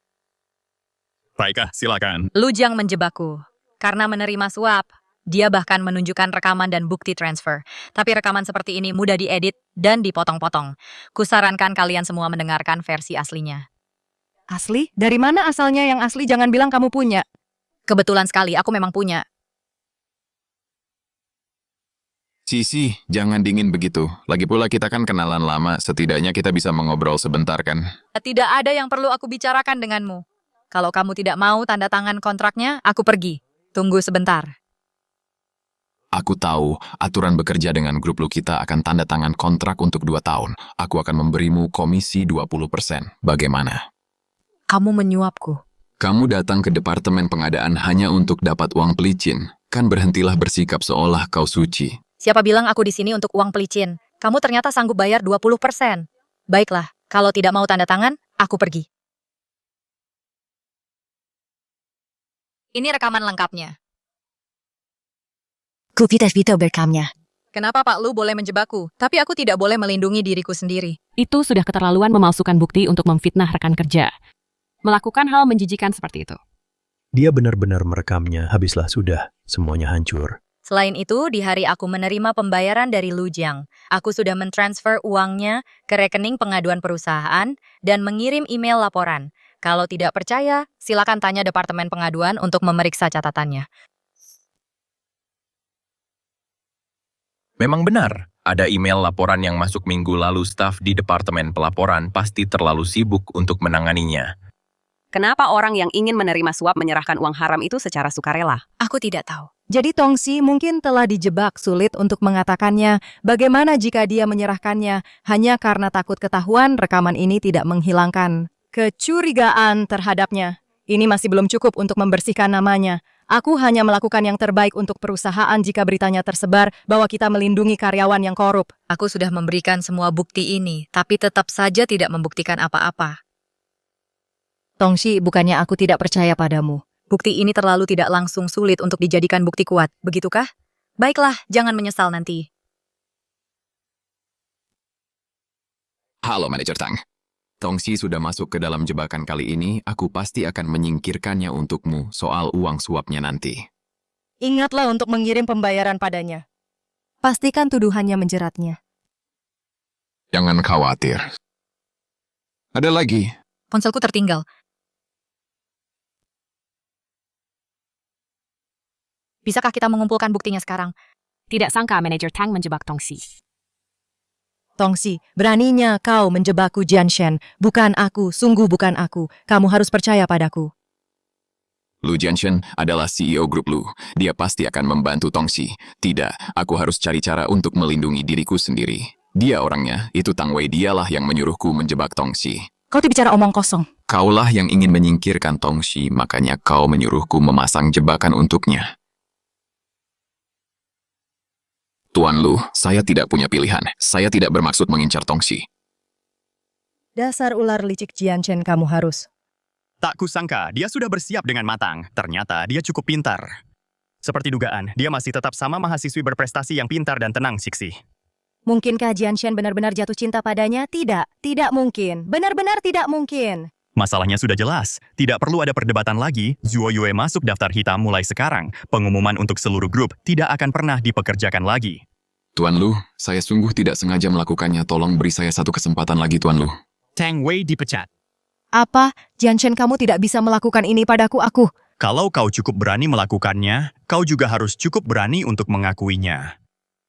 Baiklah, silakan. Lu Jiang menjebakku. Karena menerima suap. Dia bahkan menunjukkan rekaman dan bukti transfer. Tapi rekaman seperti ini mudah diedit dan dipotong-potong. Kusarankan kalian semua mendengarkan versi aslinya. Asli? Dari mana asalnya yang asli? Jangan bilang kamu punya. Kebetulan sekali, aku memang punya. Sisi, jangan dingin begitu. Lagi pula kita kan kenalan lama, setidaknya kita bisa mengobrol sebentar kan? Tidak ada yang perlu aku bicarakan denganmu. Kalau kamu tidak mau tanda tangan kontraknya, aku pergi. Tunggu sebentar. Aku tahu, aturan bekerja dengan grup lu kita akan tanda tangan kontrak untuk 2 tahun. Aku akan memberimu komisi 20%. Bagaimana? Kamu menyuapku. Kamu datang ke departemen pengadaan hanya untuk dapat uang pelicin. Kan berhentilah bersikap seolah kau suci. Siapa bilang aku di sini untuk uang pelicin? Kamu ternyata sanggup bayar 20%. Baiklah, kalau tidak mau tanda tangan, aku pergi. Ini rekaman lengkapnya. Kuvitas Vito berekamnya. Kenapa Pak Lu boleh menjebakku, tapi aku tidak boleh melindungi diriku sendiri? Itu sudah keterlaluan memalsukan bukti untuk memfitnah rekan kerja. Melakukan hal menjijikan seperti itu. Dia benar-benar merekamnya, habislah sudah, semuanya hancur. Selain itu, di hari aku menerima pembayaran dari Lu Jiang, aku sudah mentransfer uangnya ke rekening pengaduan perusahaan dan mengirim email laporan. Kalau tidak percaya, silakan tanya Departemen Pengaduan untuk memeriksa catatannya. Memang benar, ada email laporan yang masuk minggu lalu. Staf di Departemen Pelaporan pasti terlalu sibuk untuk menanganinya. Kenapa orang yang ingin menerima suap menyerahkan uang haram itu secara sukarela? Aku tidak tahu. Jadi Tongsi mungkin telah dijebak, sulit untuk mengatakannya. Bagaimana jika dia menyerahkannya hanya karena takut ketahuan rekaman ini tidak menghilangkan kecurigaan terhadapnya? Ini masih belum cukup untuk membersihkan namanya. Aku hanya melakukan yang terbaik untuk perusahaan jika beritanya tersebar bahwa kita melindungi karyawan yang korup. Aku sudah memberikan semua bukti ini, tapi tetap saja tidak membuktikan apa-apa. Tongsi, bukannya aku tidak percaya padamu. Bukti ini terlalu tidak langsung sulit untuk dijadikan bukti kuat, begitukah? Baiklah, jangan menyesal nanti. Halo Manajer Tang. Tongsi sudah masuk ke dalam jebakan kali ini, aku pasti akan menyingkirkannya untukmu soal uang suapnya nanti. Ingatlah untuk mengirim pembayaran padanya. Pastikan tuduhannya menjeratnya. Jangan khawatir. Ada lagi. Ponselku tertinggal. Bisakah kita mengumpulkan buktinya sekarang? Tidak sangka Manajer Tang menjebak Tongsi. Tongsi, beraninya kau menjebakku Jianshen. Bukan aku, sungguh bukan aku. Kamu harus percaya padaku. Lu Jianshen adalah CEO grup Lu. Dia pasti akan membantu Tongsi. Tidak, aku harus cari cara untuk melindungi diriku sendiri. Dia orangnya, itu Tang Wei, dialah yang menyuruhku menjebak Tongsi. Kau bicara omong kosong. Kaulah yang ingin menyingkirkan Tongsi, makanya kau menyuruhku memasang jebakan untuknya. Tuan Lu, saya tidak punya pilihan. Saya tidak bermaksud mengincar Tongsi. Dasar ular licik Jianshen, kamu harus. Tak kusangka, dia sudah bersiap dengan matang. Ternyata dia cukup pintar. Seperti dugaan, dia masih tetap sama mahasiswi berprestasi yang pintar dan tenang, Siksi. Mungkinkah Jianshen benar-benar jatuh cinta padanya? Tidak, tidak mungkin. Benar-benar tidak mungkin. Masalahnya sudah jelas, tidak perlu ada perdebatan lagi. Zuo Yue masuk daftar hitam mulai sekarang. Pengumuman untuk seluruh grup tidak akan pernah dipekerjakan lagi. Tuan Lu, saya sungguh tidak sengaja melakukannya. Tolong beri saya satu kesempatan lagi, Tuan Lu. Tang Wei dipecat. Apa? Jianshen, kamu tidak bisa melakukan ini padaku, aku. Kalau kau cukup berani melakukannya, kau juga harus cukup berani untuk mengakuinya.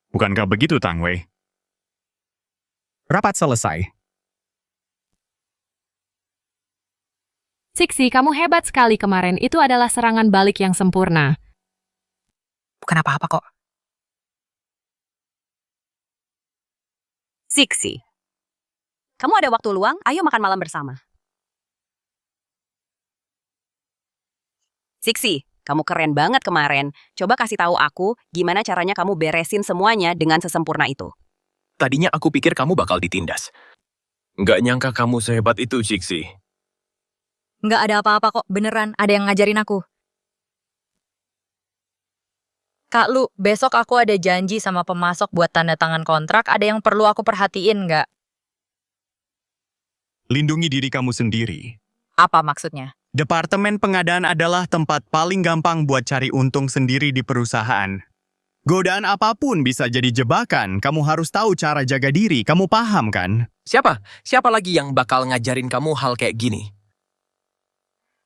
Bukankah begitu, Tang Wei? Rapat selesai. Siksi, kamu hebat sekali kemarin. Itu adalah serangan balik yang sempurna. Bukan apa-apa kok. Siksi. Kamu ada waktu luang? Ayo makan malam bersama. Siksi, kamu keren banget kemarin. Coba kasih tahu aku gimana caranya kamu beresin semuanya dengan sesempurna itu. Tadinya aku pikir kamu bakal ditindas. Nggak nyangka kamu sehebat itu, Siksi. Nggak ada apa-apa kok, beneran. Ada yang ngajarin aku. Kak Lu, besok aku ada janji sama pemasok buat tanda tangan kontrak. Ada yang perlu aku perhatiin nggak? Lindungi diri kamu sendiri. Apa maksudnya? Departemen pengadaan adalah tempat paling gampang buat cari untung sendiri di perusahaan. Godaan apapun bisa jadi jebakan. Kamu harus tahu cara jaga diri. Kamu paham kan? Siapa? Siapa lagi yang bakal ngajarin kamu hal kayak gini?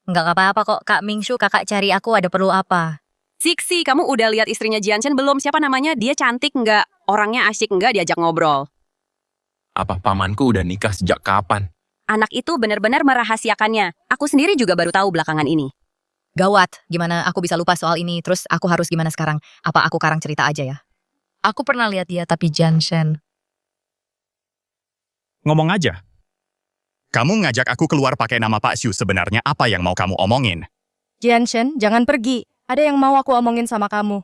Nggak apa-apa kok, Kak Mingshu, kakak cari aku ada perlu apa? Siksi, kamu udah lihat istrinya Jianchen belum? Siapa namanya? Dia cantik nggak? Orangnya asyik nggak diajak ngobrol? Apa pamanku udah nikah sejak kapan? Anak itu benar-benar merahasiakannya. Aku sendiri juga baru tahu belakangan ini. Gawat, gimana aku bisa lupa soal ini? Terus aku harus gimana sekarang? Apa aku karang cerita aja ya? Aku pernah lihat dia tapi Jianchen. Ngomong aja. Kamu ngajak aku keluar pakai nama Pak Xu, sebenarnya apa yang mau kamu omongin? Jianchen, jangan pergi. Ada yang mau aku omongin sama kamu.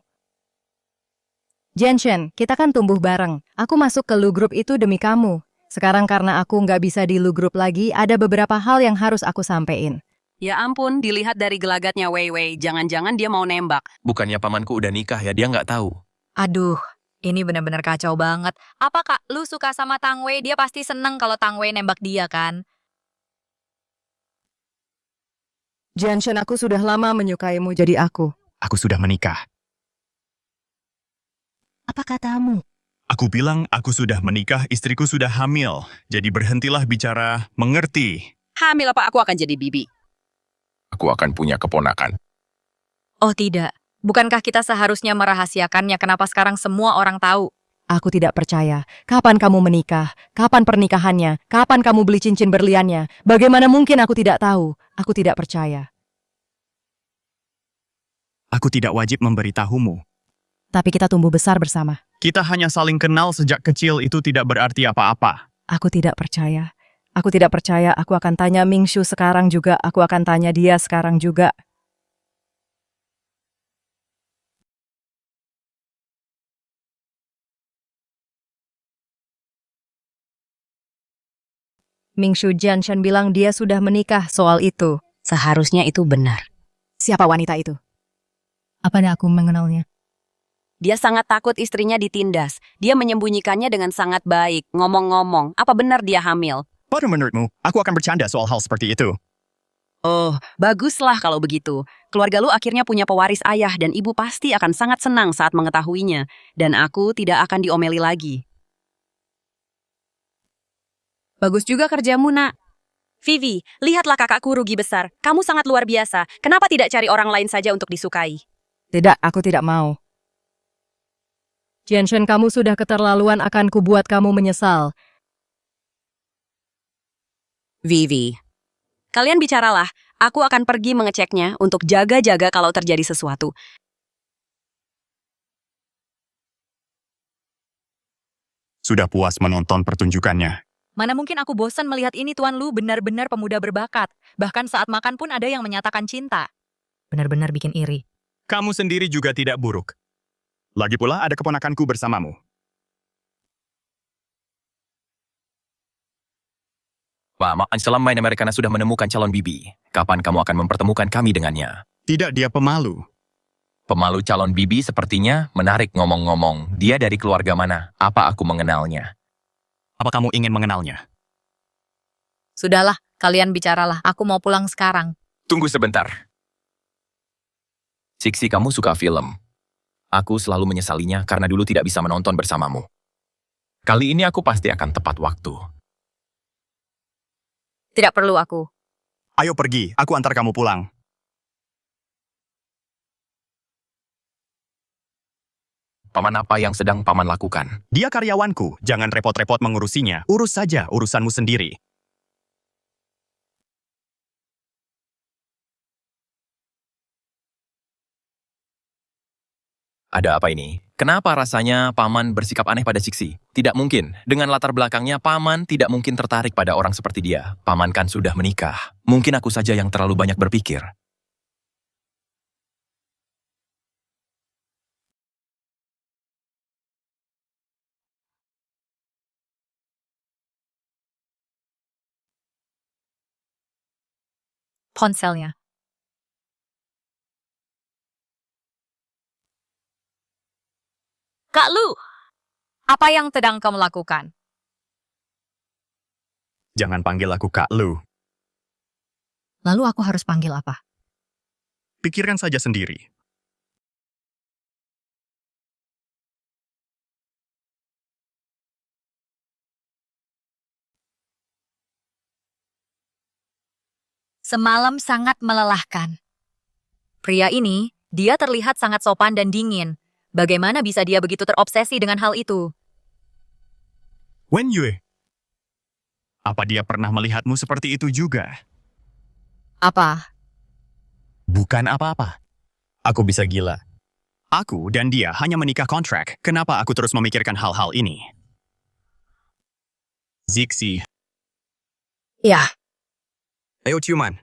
Jianchen, kita kan tumbuh bareng. Aku masuk ke Lu Group itu demi kamu. Sekarang karena aku nggak bisa di Lu Group lagi, ada beberapa hal yang harus aku sampein. Ya ampun, dilihat dari gelagatnya Wei Wei, jangan-jangan dia mau nembak. Bukannya pamanku udah nikah ya, dia nggak tahu. Aduh, ini benar-benar kacau banget. Apa Kak, lu suka sama Tang Wei? Dia pasti seneng kalau Tang Wei nembak dia kan? Jianchen, aku sudah lama menyukaimu jadi aku. Aku sudah menikah. Apa katamu? Aku bilang aku sudah menikah, istriku sudah hamil. Jadi berhentilah bicara, mengerti? Hamil apa aku akan jadi bibi? Aku akan punya keponakan. Oh tidak, bukankah kita seharusnya merahasiakannya? Kenapa sekarang semua orang tahu? Aku tidak percaya. Kapan kamu menikah? Kapan pernikahannya? Kapan kamu beli cincin berliannya? Bagaimana mungkin aku tidak tahu? Aku tidak percaya. Aku tidak wajib memberitahumu. Tapi kita tumbuh besar bersama. Kita hanya saling kenal sejak kecil, itu tidak berarti apa-apa. Aku tidak percaya. Aku tidak percaya. Aku akan tanya Mingshu sekarang juga. Aku akan tanya dia sekarang juga. Mingshu Jianchen bilang dia sudah menikah soal itu. Seharusnya itu benar. Siapa wanita itu? Apa aku mengenalnya? Dia sangat takut istrinya ditindas. Dia menyembunyikannya dengan sangat baik. Ngomong-ngomong, apa benar dia hamil? Pada menurutmu, aku akan bercanda soal hal seperti itu. Oh, baguslah kalau begitu. Keluarga lu akhirnya punya pewaris ayah dan ibu pasti akan sangat senang saat mengetahuinya. Dan aku tidak akan diomeli lagi. Bagus juga kerjamu, nak. Vivi, lihatlah kakakku rugi besar. Kamu sangat luar biasa. Kenapa tidak cari orang lain saja untuk disukai? Tidak, aku tidak mau. Jianchen, kamu sudah keterlaluan, akan kubuat kamu menyesal. Vivi, kalian bicaralah. Aku akan pergi mengeceknya untuk jaga-jaga kalau terjadi sesuatu. Sudah puas menonton pertunjukannya. Mana mungkin aku bosan melihat ini, Tuan Lu benar-benar pemuda berbakat. Bahkan saat makan pun ada yang menyatakan cinta. Benar-benar bikin iri. Kamu sendiri juga tidak buruk. Lagi pula ada keponakanku bersamamu. Pak, makan selam main Americana sudah menemukan calon bibi. Kapan kamu akan mempertemukan kami dengannya? Tidak, dia pemalu. Pemalu calon bibi sepertinya menarik ngomong-ngomong. Dia dari keluarga mana? Apa aku mengenalnya? Apa kamu ingin mengenalnya? Sudahlah, kalian bicaralah. Aku mau pulang sekarang. Tunggu sebentar. Siksi, kamu suka film. Aku selalu menyesalinya karena dulu tidak bisa menonton bersamamu. Kali ini aku pasti akan tepat waktu. Tidak perlu aku. Ayo pergi, aku antar kamu pulang. Paman, apa yang sedang paman lakukan? Dia karyawanku, jangan repot-repot mengurusinya. Urus saja urusanmu sendiri. Ada apa ini? Kenapa rasanya paman bersikap aneh pada Siksi? Tidak mungkin. Dengan latar belakangnya, paman tidak mungkin tertarik pada orang seperti dia. Paman kan sudah menikah. Mungkin aku saja yang terlalu banyak berpikir. Ponselnya. Kak Lu, apa yang sedang kamu lakukan? Jangan panggil aku Kak Lu. Lalu aku harus panggil apa? Pikirkan saja sendiri. Semalam sangat melelahkan. Pria ini, dia terlihat sangat sopan dan dingin. Bagaimana bisa dia begitu terobsesi dengan hal itu? Wen Yue, apa dia pernah melihatmu seperti itu juga? Apa? Bukan apa-apa. Aku bisa gila. Aku dan dia hanya menikah kontrak. Kenapa aku terus memikirkan hal-hal ini? Zixi, Ya, ayo ciuman.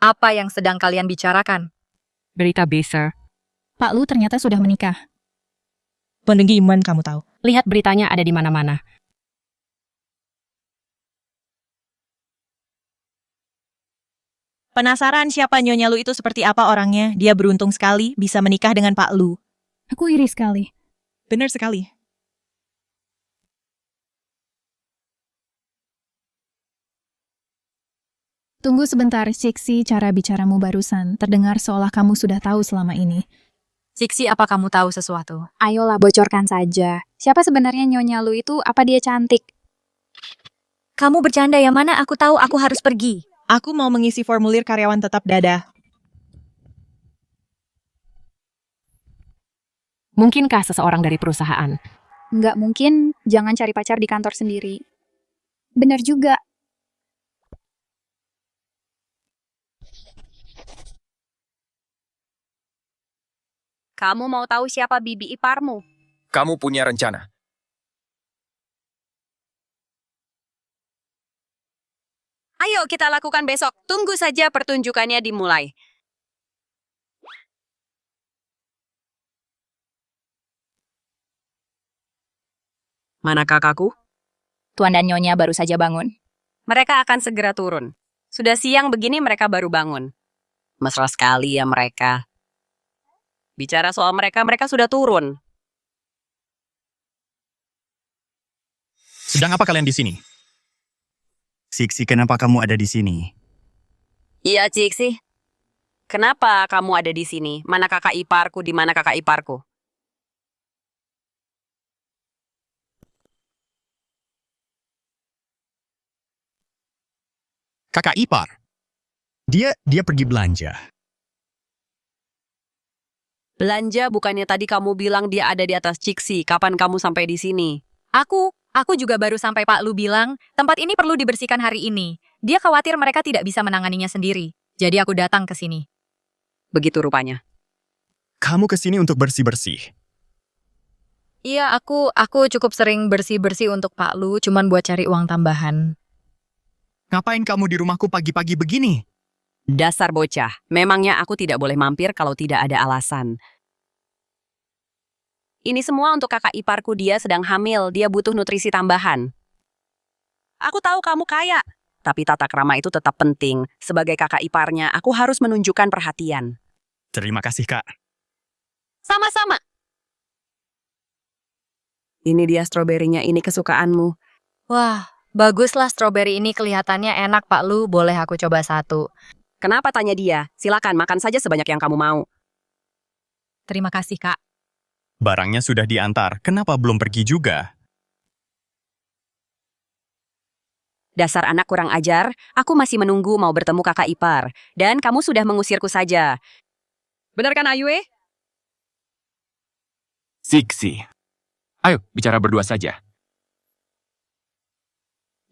apa yang sedang kalian bicarakan? Berita B, sir. Pak Lu ternyata sudah menikah. Peninggi iman kamu tahu. Lihat beritanya ada di mana-mana. Penasaran siapa Nyonya Lu itu seperti apa orangnya? Dia beruntung sekali bisa menikah dengan Pak Lu. Aku iri sekali. Benar sekali. Tunggu sebentar, Cixi, cara bicaramu barusan. Terdengar seolah kamu sudah tahu selama ini. Cixi, apa kamu tahu sesuatu? Ayolah, bocorkan saja. Siapa sebenarnya Nyonya Lu itu? Apa dia cantik? Kamu bercanda ya? Mana aku tahu, aku harus pergi. Aku mau mengisi formulir karyawan tetap dadah. Mungkinkah seseorang dari perusahaan? Nggak mungkin, jangan cari pacar di kantor sendiri. Benar juga. Kamu mau tahu siapa bibi iparmu? Kamu punya rencana. Ayo kita lakukan besok. Tunggu saja pertunjukannya dimulai. Mana kakakku? Tuan dan Nyonya baru saja bangun. Mereka akan segera turun. Sudah siang begini mereka baru bangun. Mesra sekali ya mereka. Bicara soal mereka, mereka sudah turun. Sedang apa kalian di sini? Zixi, kenapa kamu ada di sini? Iya, Cixi. Kenapa kamu ada di sini? Mana kakak iparku? Di mana kakak iparku? Kakak ipar. Dia pergi belanja. Belanja bukannya tadi kamu bilang dia ada di atas Cixi. Kapan kamu sampai di sini? Aku juga baru sampai Pak Lu bilang, tempat ini perlu dibersihkan hari ini. Dia khawatir mereka tidak bisa menanganinya sendiri. Jadi aku datang ke sini. Begitu rupanya. Kamu ke sini untuk bersih-bersih. Iya, aku cukup sering bersih-bersih untuk Pak Lu, cuman buat cari uang tambahan. Ngapain kamu di rumahku pagi-pagi begini? Dasar bocah. Memangnya aku tidak boleh mampir kalau tidak ada alasan. Ini semua untuk kakak iparku, dia sedang hamil, dia butuh nutrisi tambahan. Aku tahu kamu kaya, tapi tata krama itu tetap penting. Sebagai kakak iparnya, aku harus menunjukkan perhatian. Terima kasih, Kak. Sama-sama. Ini dia stroberinya, ini kesukaanmu. Wah, baguslah stroberi ini, kelihatannya enak Pak Lu, boleh aku coba satu. Kenapa tanya dia? Silakan makan saja sebanyak yang kamu mau. Terima kasih, Kak. Barangnya sudah diantar, kenapa belum pergi juga? Dasar anak kurang ajar, aku masih menunggu mau bertemu kakak ipar. Dan kamu sudah mengusirku saja. Benar kan, Ayue? Zixi. Ayo, bicara berdua saja.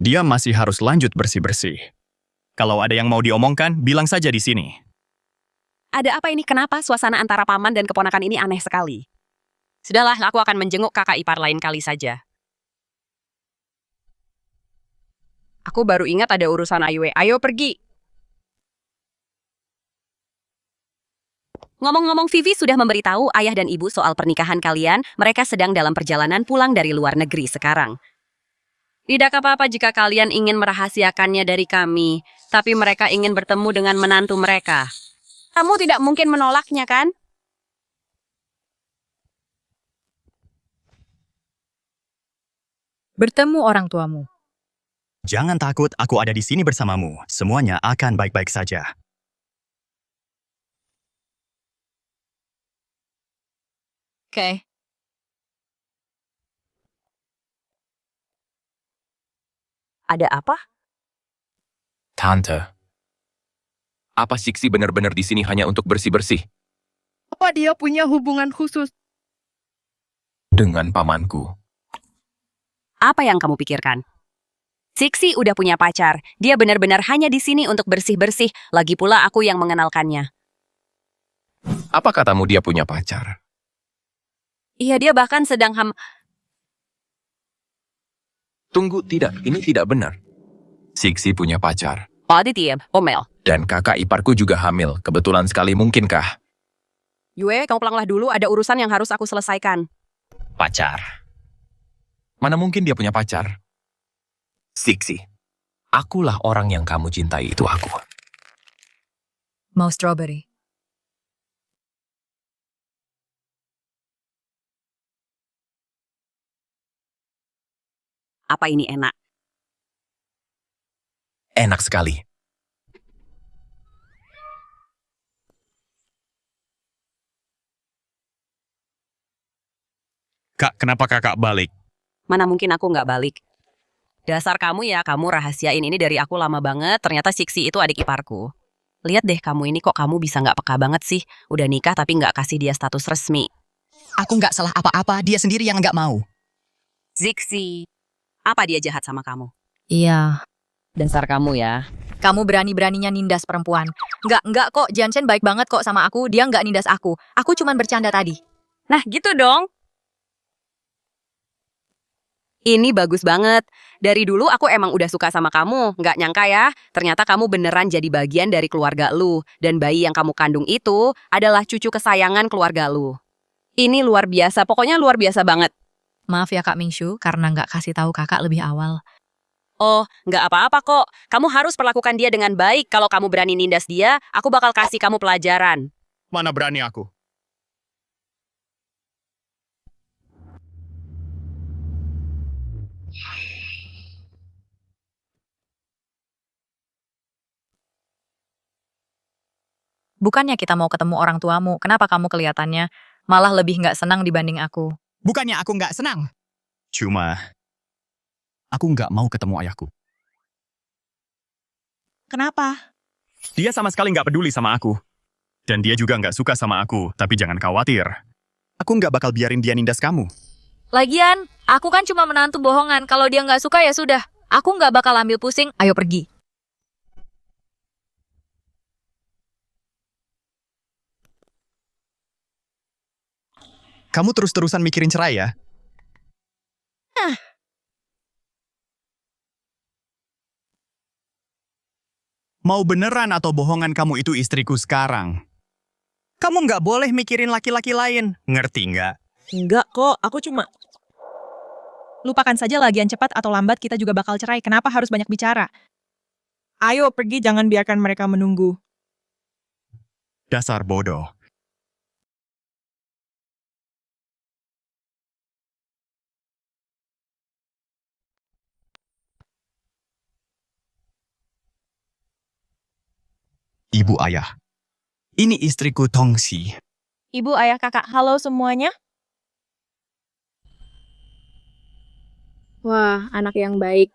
Dia masih harus lanjut bersih-bersih. Kalau ada yang mau diomongkan, bilang saja di sini. Ada apa ini? Kenapa suasana antara paman dan keponakan ini aneh sekali? Sudahlah, aku akan menjenguk kakak ipar lain kali saja. Aku baru ingat ada urusan Ayue. Ayo pergi. Ngomong-ngomong, Vivi sudah memberitahu ayah dan ibu soal pernikahan kalian. Mereka sedang dalam perjalanan pulang dari luar negeri sekarang. Tidak apa-apa jika kalian ingin merahasiakannya dari kami, tapi mereka ingin bertemu dengan menantu mereka. Kamu tidak mungkin menolaknya, kan? Bertemu orang tuamu. Jangan takut, aku ada di sini bersamamu. Semuanya akan baik-baik saja. Oke. Ada apa? Tante, apa Siksi benar-benar di sini hanya untuk bersih-bersih Apa dia punya hubungan khusus? dengan pamanku? Apa yang kamu pikirkan? Siksi udah punya pacar. Dia benar-benar hanya di sini untuk bersih-bersih. Lagi pula aku yang mengenalkannya. Apa katamu dia punya pacar? Iya, dia bahkan sedang Tunggu, tidak. Ini tidak benar. Siksi punya pacar. Aditya, Omel. Dan kakak iparku juga hamil. Kebetulan sekali, mungkinkah? Yue, kamu pulanglah dulu. Ada urusan yang harus aku selesaikan. Pacar. Mana mungkin dia punya pacar? Siksi. Akulah orang yang kamu cintai, itu aku. Mau strawberry? Apa ini enak? Enak sekali. Kak, kenapa kakak balik? Mana mungkin aku nggak balik. Dasar kamu ya, kamu rahasiain ini dari aku lama banget. Ternyata Siksi itu adik iparku. Lihat deh kamu ini kok kamu bisa nggak peka banget sih. Udah nikah tapi nggak kasih dia status resmi. Aku nggak salah apa-apa, dia sendiri yang nggak mau. Siksi, apa dia jahat sama kamu? Iya. Dasar kamu ya. Kamu berani-beraninya nindas perempuan. Enggak kok, Jansen baik banget kok sama aku. Dia nggak nindas aku. Aku cuman bercanda tadi. Nah gitu dong. Ini bagus banget. Dari dulu aku emang udah suka sama kamu. Nggak nyangka ya, ternyata kamu beneran jadi bagian dari keluarga lu. Dan bayi yang kamu kandung itu adalah cucu kesayangan keluarga lu. Ini luar biasa, pokoknya luar biasa banget. Maaf ya Kak Mingshu, karena nggak kasih tahu kakak lebih awal. Oh, nggak apa-apa kok. Kamu harus perlakukan dia dengan baik. Kalau kamu berani nindas dia, aku bakal kasih kamu pelajaran. Mana berani aku? Bukannya kita mau ketemu orang tuamu, kenapa kamu kelihatannya malah lebih nggak senang dibanding aku? Bukannya aku nggak senang. Cuma, aku nggak mau ketemu ayahku. Kenapa? Dia sama sekali nggak peduli sama aku. Dan dia juga nggak suka sama aku, tapi jangan khawatir. Aku nggak bakal biarin dia nindas kamu. Lagian, aku kan cuma menantu bohongan. Kalau dia nggak suka ya sudah. Aku nggak bakal ambil pusing. Ayo pergi. Kamu terus-terusan mikirin cerai ya? Mau beneran atau bohongan kamu itu istriku sekarang? Kamu nggak boleh mikirin laki-laki lain, ngerti nggak? Enggak kok, aku cuma... Lupakan saja lagian cepat atau lambat kita juga bakal cerai. Kenapa harus banyak bicara? Ayo pergi, jangan biarkan mereka menunggu. Dasar bodoh. Ibu ayah. Ini istriku Tongsi. Ibu, ayah, kakak, halo semuanya. Wah, anak yang baik.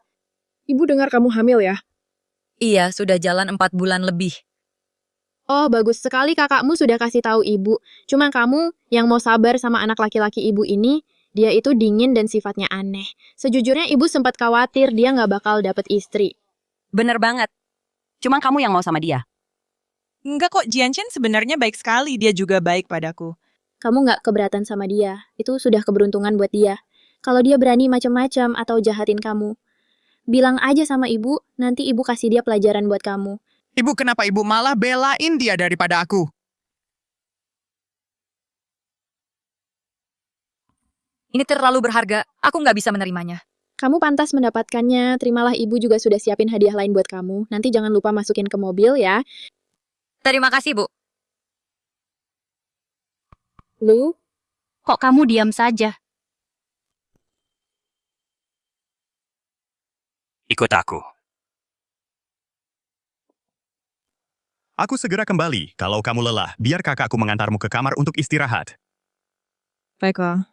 Ibu dengar kamu hamil ya? Iya, sudah jalan 4 bulan lebih. Oh, bagus sekali kakakmu sudah kasih tahu ibu. Cuma kamu yang mau sabar sama anak laki-laki ibu ini, dia itu dingin dan sifatnya aneh. Sejujurnya ibu sempat khawatir dia nggak bakal dapet istri. Bener banget. Cuma kamu yang mau sama dia. Enggak kok, Jianchen sebenarnya baik sekali. Dia juga baik padaku. Kamu nggak keberatan sama dia. Itu sudah keberuntungan buat dia. Kalau dia berani macam-macam atau jahatin kamu, bilang aja sama ibu, nanti ibu kasih dia pelajaran buat kamu. Ibu, kenapa ibu malah belain dia daripada aku? Ini terlalu berharga, aku nggak bisa menerimanya. Kamu pantas mendapatkannya, terimalah ibu juga sudah siapin hadiah lain buat kamu. Nanti jangan lupa masukin ke mobil ya. Terima kasih, Bu. Lu? Kok kamu diam saja? Ikut aku. Aku segera kembali. Kalau kamu lelah, biar kakakku mengantarmu ke kamar untuk istirahat. Baiklah.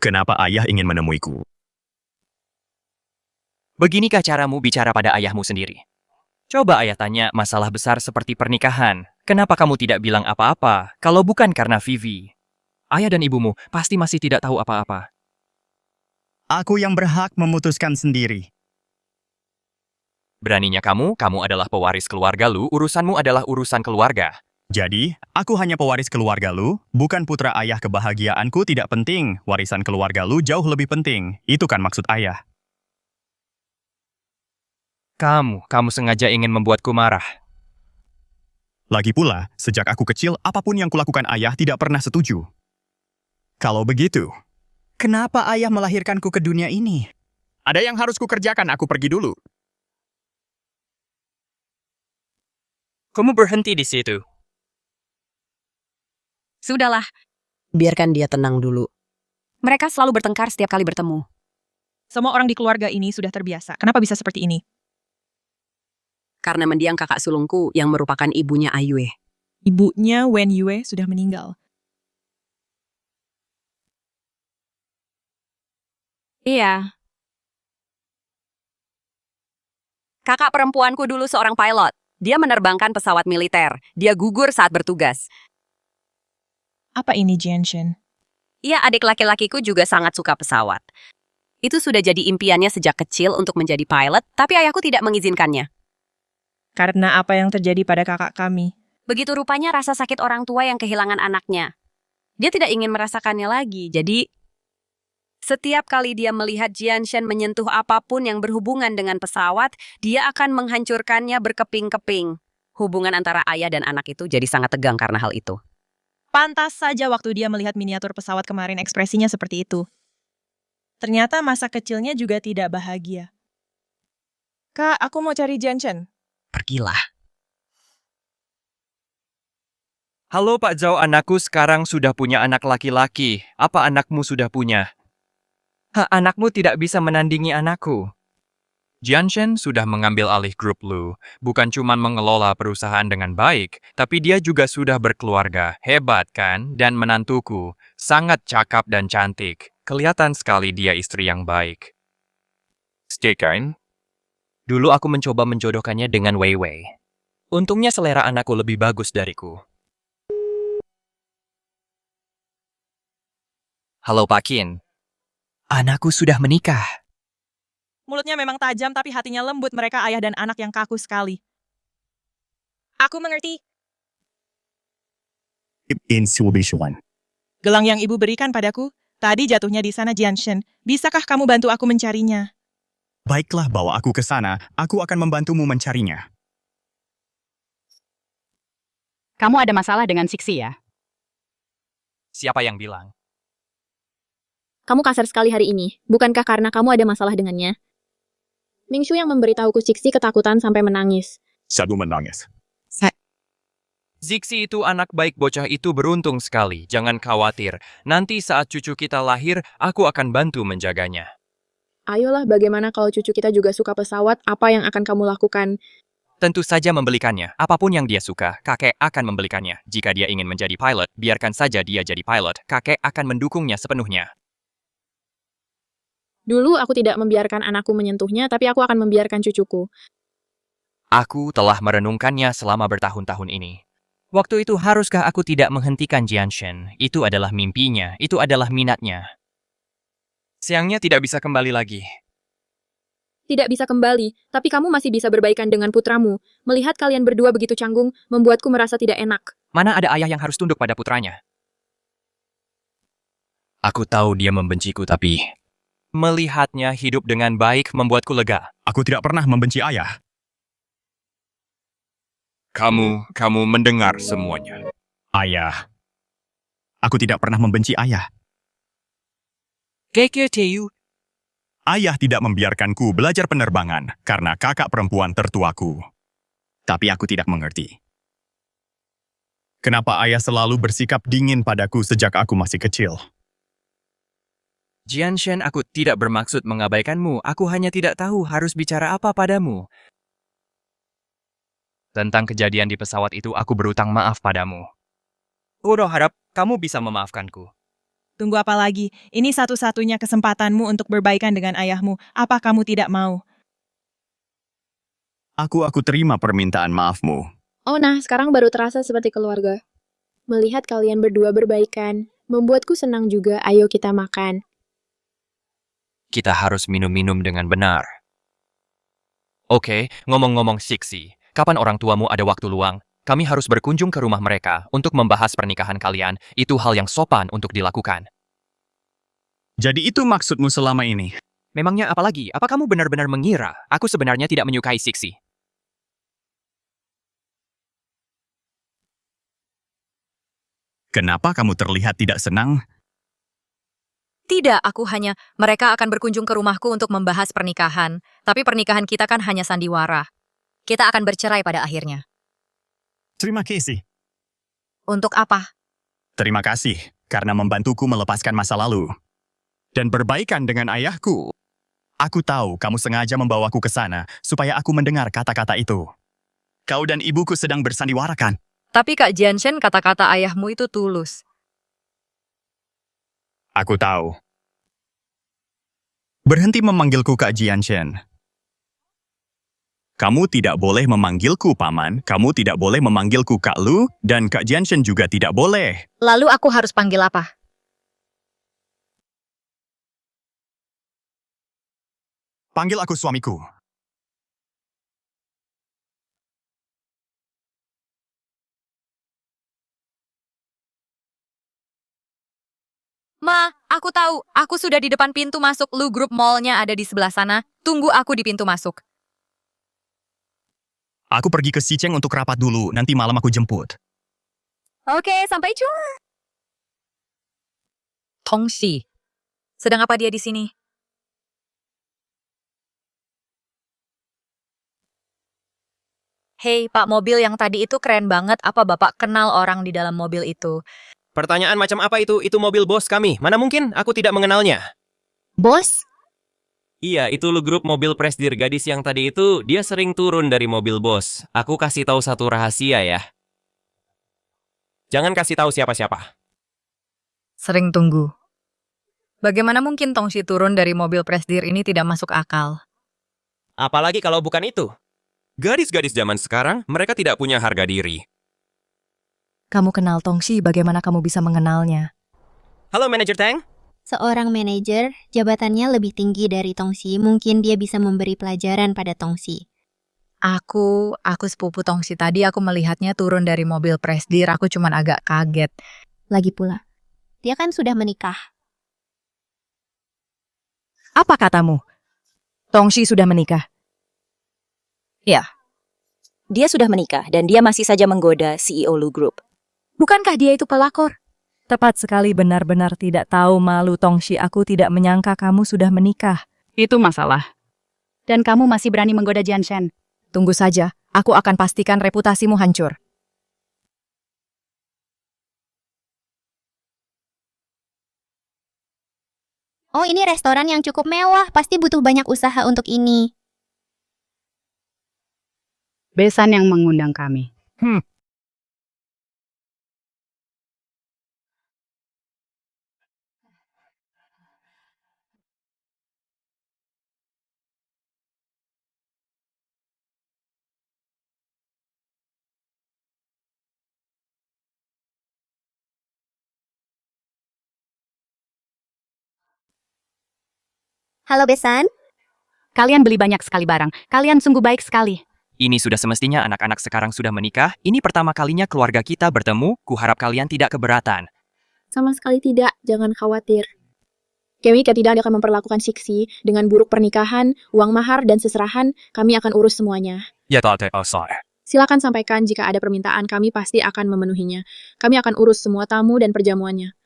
Kenapa ayah ingin menemuiku? Beginikah caramu bicara pada ayahmu sendiri? Coba ayah tanya masalah besar seperti pernikahan. Kenapa kamu tidak bilang apa-apa kalau bukan karena Vivi? Ayah dan ibumu pasti masih tidak tahu apa-apa. Aku yang berhak memutuskan sendiri. Beraninya kamu adalah pewaris keluarga lu, urusanmu adalah urusan keluarga. Jadi, aku hanya pewaris keluarga lu, bukan putra ayah. Kebahagiaanku tidak penting, warisan keluarga lu jauh lebih penting. Itu kan maksud ayah. Kamu sengaja ingin membuatku marah. Lagi pula, sejak aku kecil, apapun yang kulakukan ayah tidak pernah setuju. Kalau begitu, kenapa ayah melahirkanku ke dunia ini? Ada yang harus kukerjakan, aku pergi dulu. Kamu berhenti di situ. Sudahlah, biarkan dia tenang dulu. Mereka selalu bertengkar setiap kali bertemu. Semua orang di keluarga ini sudah terbiasa. Kenapa bisa seperti ini? Karena mendiang kakak sulungku yang merupakan ibunya Ayue. Ibunya Wen Yue sudah meninggal. Iya. Kakak perempuanku dulu seorang pilot. Dia menerbangkan pesawat militer. Dia gugur saat bertugas. Apa ini Jianshen? Iya, adik laki-lakiku juga sangat suka pesawat. Itu sudah jadi impiannya sejak kecil untuk menjadi pilot, tapi ayahku tidak mengizinkannya. Karena apa yang terjadi pada kakak kami. Begitu rupanya rasa sakit orang tua yang kehilangan anaknya. Dia tidak ingin merasakannya lagi, jadi setiap kali dia melihat Jianshen menyentuh apapun yang berhubungan dengan pesawat, dia akan menghancurkannya berkeping-keping. Hubungan antara ayah dan anak itu jadi sangat tegang karena hal itu. Pantas saja waktu dia melihat miniatur pesawat kemarin ekspresinya seperti itu. Ternyata masa kecilnya juga tidak bahagia. Kak, aku mau cari Jianshen. Pergilah. Halo Pak Zhao, anakku sekarang sudah punya anak laki-laki. Apa anakmu sudah punya? Anakmu tidak bisa menandingi anakku. Jianshen sudah mengambil alih grup Lu. Bukan cuma mengelola perusahaan dengan baik, tapi dia juga sudah berkeluarga. Hebat kan? Dan menantuku, sangat cakap dan cantik. Kelihatan sekali dia istri yang baik. Stay kind. Dulu aku mencoba menjodohkannya dengan Wei Wei. Untungnya selera anakku lebih bagus dariku. Halo Pak Qin. Anakku sudah menikah. Mulutnya memang tajam tapi hatinya lembut, mereka ayah dan anak yang kaku sekali. Aku mengerti. Gelang yang ibu berikan padaku, tadi jatuhnya di sana Jianshen. Bisakah kamu bantu aku mencarinya? Baiklah, bawa aku ke sana. Aku akan membantumu mencarinya. Kamu ada masalah dengan Sixi ya? Siapa yang bilang? Kamu kasar sekali hari ini. Bukankah karena kamu ada masalah dengannya? Mingshu yang memberitahuku Cixi ketakutan sampai menangis. Sagu menangis. Zixi itu anak baik, bocah itu beruntung sekali. Jangan khawatir. Nanti saat cucu kita lahir, aku akan bantu menjaganya. Ayolah, bagaimana kalau cucu kita juga suka pesawat? Apa yang akan kamu lakukan? Tentu saja membelikannya. Apapun yang dia suka, kakek akan membelikannya. Jika dia ingin menjadi pilot, biarkan saja dia jadi pilot. Kakek akan mendukungnya sepenuhnya. Dulu aku tidak membiarkan anakku menyentuhnya, tapi aku akan membiarkan cucuku. Aku telah merenungkannya selama bertahun-tahun ini. Waktu itu haruskah aku tidak menghentikan Jianshen? Itu adalah mimpinya, itu adalah minatnya. Sayangnya tidak bisa kembali lagi. Tidak bisa kembali, tapi kamu masih bisa berbaikan dengan putramu. Melihat kalian berdua begitu canggung, membuatku merasa tidak enak. Mana ada ayah yang harus tunduk pada putranya? Aku tahu dia membenciku, tapi melihatnya hidup dengan baik membuatku lega. Aku tidak pernah membenci ayah. Kamu mendengar semuanya. Ayah. Aku tidak pernah membenci ayah. Teyu. Ayah tidak membiarkanku belajar penerbangan karena kakak perempuan tertuaku. Tapi aku tidak mengerti. Kenapa ayah selalu bersikap dingin padaku sejak aku masih kecil? Jianshen, aku tidak bermaksud mengabaikanmu. Aku hanya tidak tahu harus bicara apa padamu. Tentang kejadian di pesawat itu aku berutang maaf padamu. Udah harap kamu bisa memaafkanku. Tunggu apa lagi? Ini satu-satunya kesempatanmu untuk berbaikan dengan ayahmu. Apa kamu tidak mau? Aku terima permintaan maafmu. Oh nah, sekarang baru terasa seperti keluarga. Melihat kalian berdua berbaikan, membuatku senang juga. Ayo kita makan. Kita harus minum-minum dengan benar. Oke, ngomong-ngomong Sixi, kapan orang tuamu ada waktu luang? Kami harus berkunjung ke rumah mereka untuk membahas pernikahan kalian. Itu hal yang sopan untuk dilakukan. Jadi itu maksudmu selama ini? Memangnya apa lagi? Apa kamu benar-benar mengira aku sebenarnya tidak menyukai Sixi? Kenapa kamu terlihat tidak senang? Tidak, aku hanya, mereka akan berkunjung ke rumahku untuk membahas pernikahan. Tapi pernikahan kita kan hanya sandiwara. Kita akan bercerai pada akhirnya. Terima kasih. Untuk apa? Terima kasih karena membantuku melepaskan masa lalu. Dan berbaikan dengan ayahku. Aku tahu kamu sengaja membawaku ke sana supaya aku mendengar kata-kata itu. Kau dan ibuku sedang bersandiwara kan? Tapi Kak Jianshen, kata-kata ayahmu itu tulus. Aku tahu. Berhenti memanggilku Kak Jianshen. Kamu tidak boleh memanggilku Paman, kamu tidak boleh memanggilku Kak Lu, dan Kak Jianshen juga tidak boleh. Lalu aku harus panggil apa? Panggil aku suamiku. Ma, aku tahu. Aku sudah di depan pintu masuk. Lu grup mallnya ada di sebelah sana. Tunggu aku di pintu masuk. Aku pergi ke Sicheng untuk rapat dulu, nanti malam aku jemput. Oke, sampai jumpa. Tongxi. Sedang apa dia di sini? Hei, Pak, mobil yang tadi itu keren banget. Apa Bapak kenal orang di dalam mobil itu? Pertanyaan macam apa itu? Itu mobil bos kami. Mana mungkin aku tidak mengenalnya. Bos? Iya, itu lu grup mobil presdir gadis yang tadi itu, dia sering turun dari mobil bos. Aku kasih tahu satu rahasia ya. Jangan kasih tahu siapa-siapa. Sering tunggu. Bagaimana mungkin Tongxi turun dari mobil presdir ini tidak masuk akal? Apalagi kalau bukan itu. Gadis-gadis zaman sekarang, mereka tidak punya harga diri. Kamu kenal Tongxi, bagaimana kamu bisa mengenalnya? Halo, Manajer Tang. Seorang manajer, jabatannya lebih tinggi dari Tongxi, mungkin dia bisa memberi pelajaran pada Tongxi. Aku sepupu Tongxi tadi, aku melihatnya turun dari mobil presdir, aku cuman agak kaget. Lagi pula, dia kan sudah menikah. Apa katamu? Tongxi sudah menikah? Ya. Dia sudah menikah dan dia masih saja menggoda CEO Lu Group. Bukankah dia itu pelakor? Tepat sekali, benar-benar tidak tahu malu Tongxi, aku tidak menyangka kamu sudah menikah. Itu masalah. Dan kamu masih berani menggoda Jianshen. Tunggu saja, aku akan pastikan reputasimu hancur. Oh, ini restoran yang cukup mewah, pasti butuh banyak usaha untuk ini. Besan yang mengundang kami. Halo Besan. Kalian beli banyak sekali barang. Kalian sungguh baik sekali. Ini sudah semestinya anak-anak sekarang sudah menikah. Ini pertama kalinya keluarga kita bertemu. Kuharap kalian tidak keberatan. Sama sekali tidak, jangan khawatir. Kami tidak akan memperlakukan Sixi dengan buruk pernikahan, uang mahar, dan seserahan. Kami akan urus semuanya. Ya tak usah. Silakan sampaikan jika ada permintaan, kami pasti akan memenuhinya. Kami akan urus semua tamu dan perjamuannya.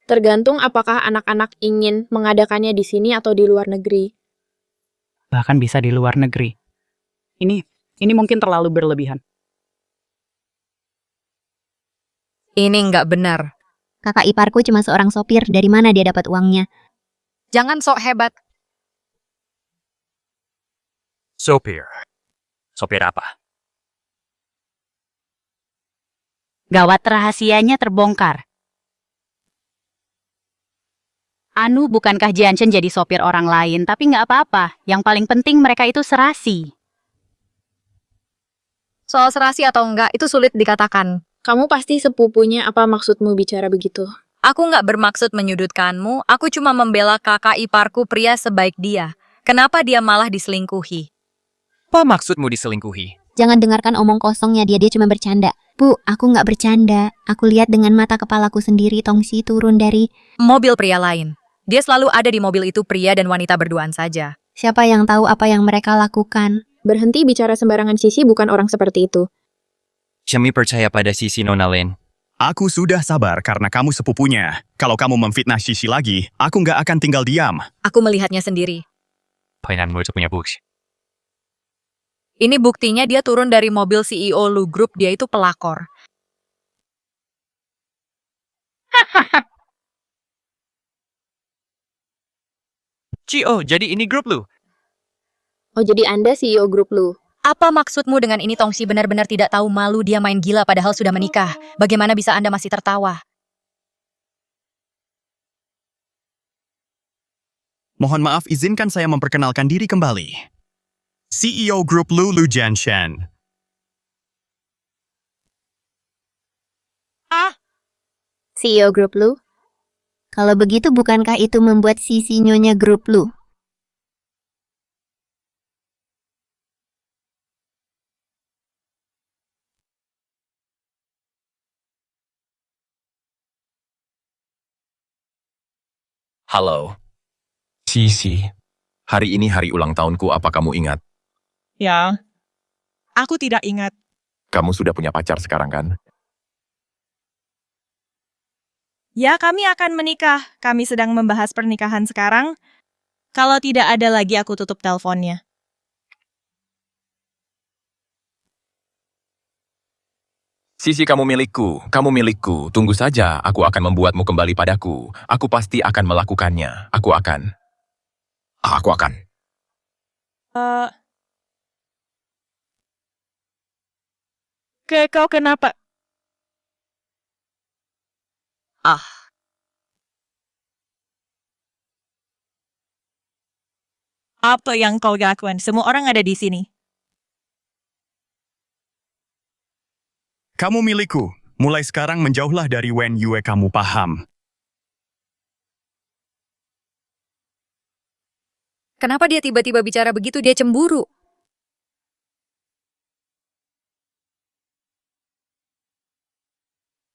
Tergantung apakah anak-anak ingin mengadakannya di sini atau di luar negeri. Bahkan bisa di luar negeri. Ini mungkin terlalu berlebihan. Ini nggak benar. Kakak iparku cuma seorang sopir, dari mana dia dapat uangnya? Jangan sok hebat. Sopir. Sopir apa? Gawat, rahasianya terbongkar. Anu, bukankah Jianshen jadi sopir orang lain? Tapi nggak apa-apa. Yang paling penting mereka itu serasi. Soal serasi atau enggak, itu sulit dikatakan. Kamu pasti sepupunya, apa maksudmu bicara begitu? Aku nggak bermaksud menyudutkanmu, aku cuma membela kakak iparku pria sebaik dia. Kenapa dia malah diselingkuhi? Apa maksudmu diselingkuhi? Jangan dengarkan omong kosongnya dia cuma bercanda. Bu, aku nggak bercanda. Aku lihat dengan mata kepalaku sendiri Tongsi turun dari mobil pria lain. Dia selalu ada di mobil itu, pria dan wanita berduaan saja. Siapa yang tahu apa yang mereka lakukan? Berhenti bicara sembarangan, Sisi bukan orang seperti itu. Kami percaya pada Sisi, Nona Len. Aku sudah sabar karena kamu sepupunya. Kalau kamu memfitnah Sisi lagi, aku nggak akan tinggal diam. Aku melihatnya sendiri. Painanmu punya bukti. Ini buktinya dia turun dari mobil CEO Lu Group, dia itu pelakor. Cio, jadi ini grup lu? Oh, jadi Anda CEO grup Lu? Apa maksudmu dengan ini? Tongsi benar-benar tidak tahu malu, dia main gila padahal sudah menikah. Bagaimana bisa Anda masih tertawa? Mohon maaf, izinkan saya memperkenalkan diri kembali. CEO Grup Lu, Lu Jianshen. CEO grup Lu? Kalau begitu bukankah itu membuat Sisi nyonya grup Lu? Halo. Sisi. Hari ini hari ulang tahunku, apa kamu ingat? Ya, aku tidak ingat. Kamu sudah punya pacar sekarang kan? Ya, kami akan menikah. Kami sedang membahas pernikahan sekarang. Kalau tidak ada lagi, aku tutup teleponnya. Sisi, kamu milikku. Kamu milikku. Tunggu saja, aku akan membuatmu kembali padaku. Aku pasti akan melakukannya. Aku akan. Kau kenapa? Apa yang kau lakukan? Semua orang ada di sini. Kamu milikku. Mulai sekarang menjauhlah dari Wen Yue, kamu paham? Kenapa dia tiba-tiba bicara begitu? Dia cemburu.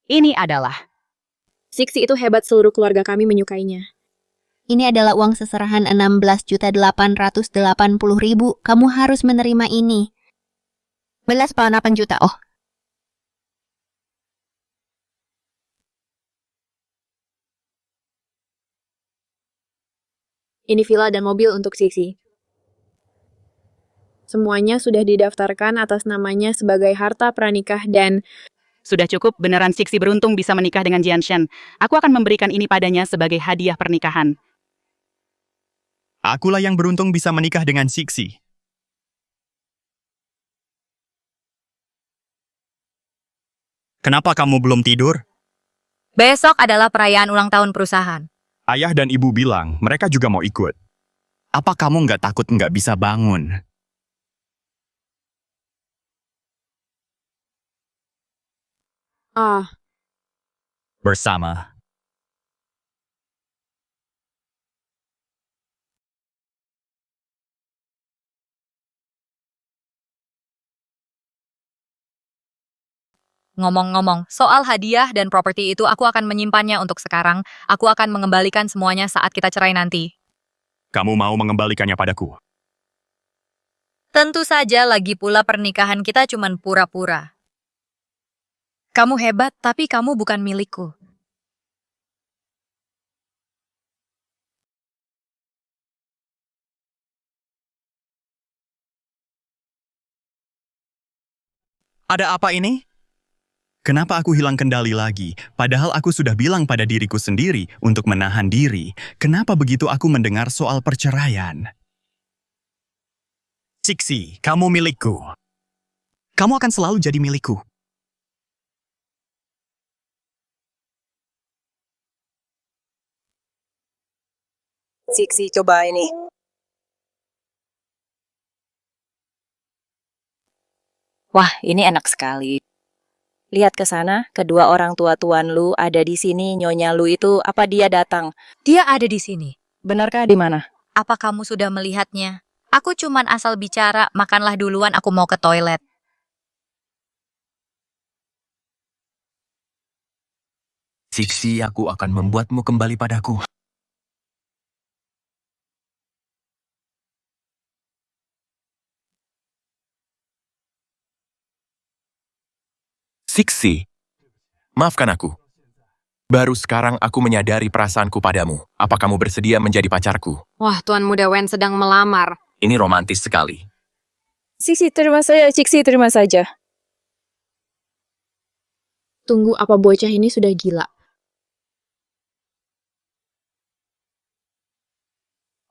Ini adalah. Siksi itu hebat, seluruh keluarga kami menyukainya. Ini adalah uang seserahan 16.880.000. Kamu harus menerima ini. 11,8 juta. Oh. Ini villa dan mobil untuk Siksi. Semuanya sudah didaftarkan atas namanya sebagai harta pranikah dan... Sudah cukup, beneran Siksi beruntung bisa menikah dengan Jianshen. Aku akan memberikan ini padanya sebagai hadiah pernikahan. Akulah yang beruntung bisa menikah dengan Siksi. Kenapa kamu belum tidur? Besok adalah perayaan ulang tahun perusahaan. Ayah dan ibu bilang mereka juga mau ikut. Apa kamu nggak takut nggak bisa bangun? Bersama. Ngomong-ngomong, soal hadiah dan properti itu aku akan menyimpannya untuk sekarang. Aku akan mengembalikan semuanya saat kita cerai nanti. Kamu mau mengembalikannya padaku? Tentu saja, lagi pula pernikahan kita cuman pura-pura. Kamu hebat, tapi kamu bukan milikku. Ada apa ini? Kenapa aku hilang kendali lagi? Padahal aku sudah bilang pada diriku sendiri untuk menahan diri. Kenapa begitu aku mendengar soal perceraian? Siksi, kamu milikku. Kamu akan selalu jadi milikku. Siksi, coba ini. Wah, ini enak sekali. Lihat ke sana, kedua orang tua Tuan Lu ada di sini. Nyonya Lu itu, apa dia datang? Dia ada di sini. Benarkah di mana? Apa kamu sudah melihatnya? Aku cuman asal bicara, makanlah duluan, aku mau ke toilet. Siksi, aku akan membuatmu kembali padaku. Siksi, maafkan aku. Baru sekarang aku menyadari perasaanku padamu. Apa kamu bersedia menjadi pacarku? Wah, Tuan Muda Wen sedang melamar. Ini romantis sekali. Siksi, terima saja. Ciksi, terima saja. Tunggu, apa bocah ini sudah gila?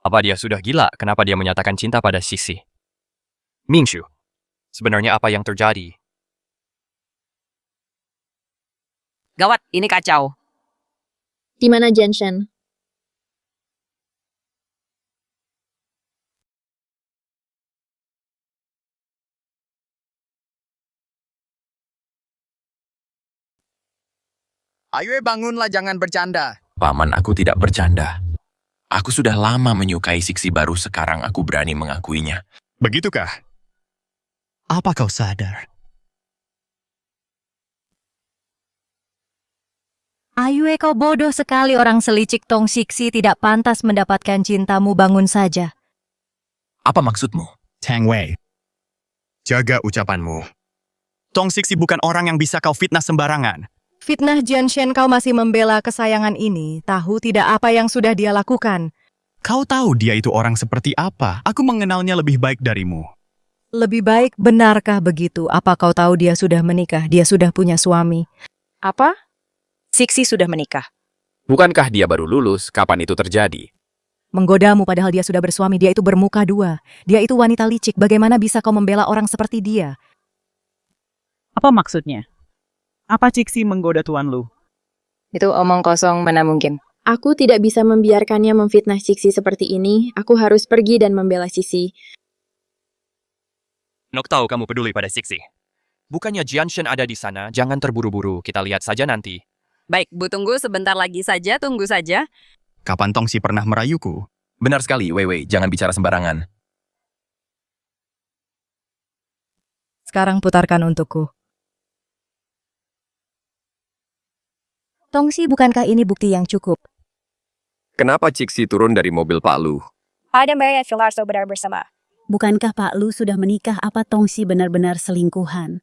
Apa dia sudah gila? Kenapa dia menyatakan cinta pada Siksi? Mingshu, sebenarnya apa yang terjadi? Gawat, ini kacau. Di mana Jianshen? Ayo bangunlah, jangan bercanda. Paman, aku tidak bercanda. Aku sudah lama menyukai Siksi, baru sekarang aku berani mengakuinya. Begitukah? Apa kau sadar? Ayue, kau bodoh sekali, orang selicik Tong Siksi tidak pantas mendapatkan cintamu, bangun saja. Apa maksudmu? Tang Wei, jaga ucapanmu. Tong Siksi bukan orang yang bisa kau fitnah sembarangan. Fitnah Jianshen, kau masih membela kesayangan ini, tahu tidak apa yang sudah dia lakukan. Kau tahu dia itu orang seperti apa? Aku mengenalnya lebih baik darimu. Lebih baik, benarkah begitu? Apa kau tahu dia sudah menikah, dia sudah punya suami? Apa? Siksi sudah menikah. Bukankah dia baru lulus? Kapan itu terjadi? Menggodamu padahal dia sudah bersuami, dia itu bermuka dua. Dia itu wanita licik, bagaimana bisa kau membela orang seperti dia? Apa maksudnya? Apa Ciksi menggoda Tuan Lu? Itu omong kosong, mana mungkin. Aku tidak bisa membiarkannya memfitnah Siksi seperti ini. Aku harus pergi dan membela Siksi. Nok tahu kamu peduli pada Siksi. Bukannya Jianshen ada di sana, jangan terburu-buru, kita lihat saja nanti. Baik, Bu, tunggu sebentar lagi saja, tunggu saja. Kapan Tongsi pernah merayuku? Benar sekali, Wei, jangan bicara sembarangan. Sekarang putarkan untukku. Tongsi, bukankah ini bukti yang cukup? Kenapa Ciksi turun dari mobil Pak Lu? Ada Maya Filarso benar bersama. Bukankah Pak Lu sudah menikah? Apa Tongsi benar-benar selingkuhan?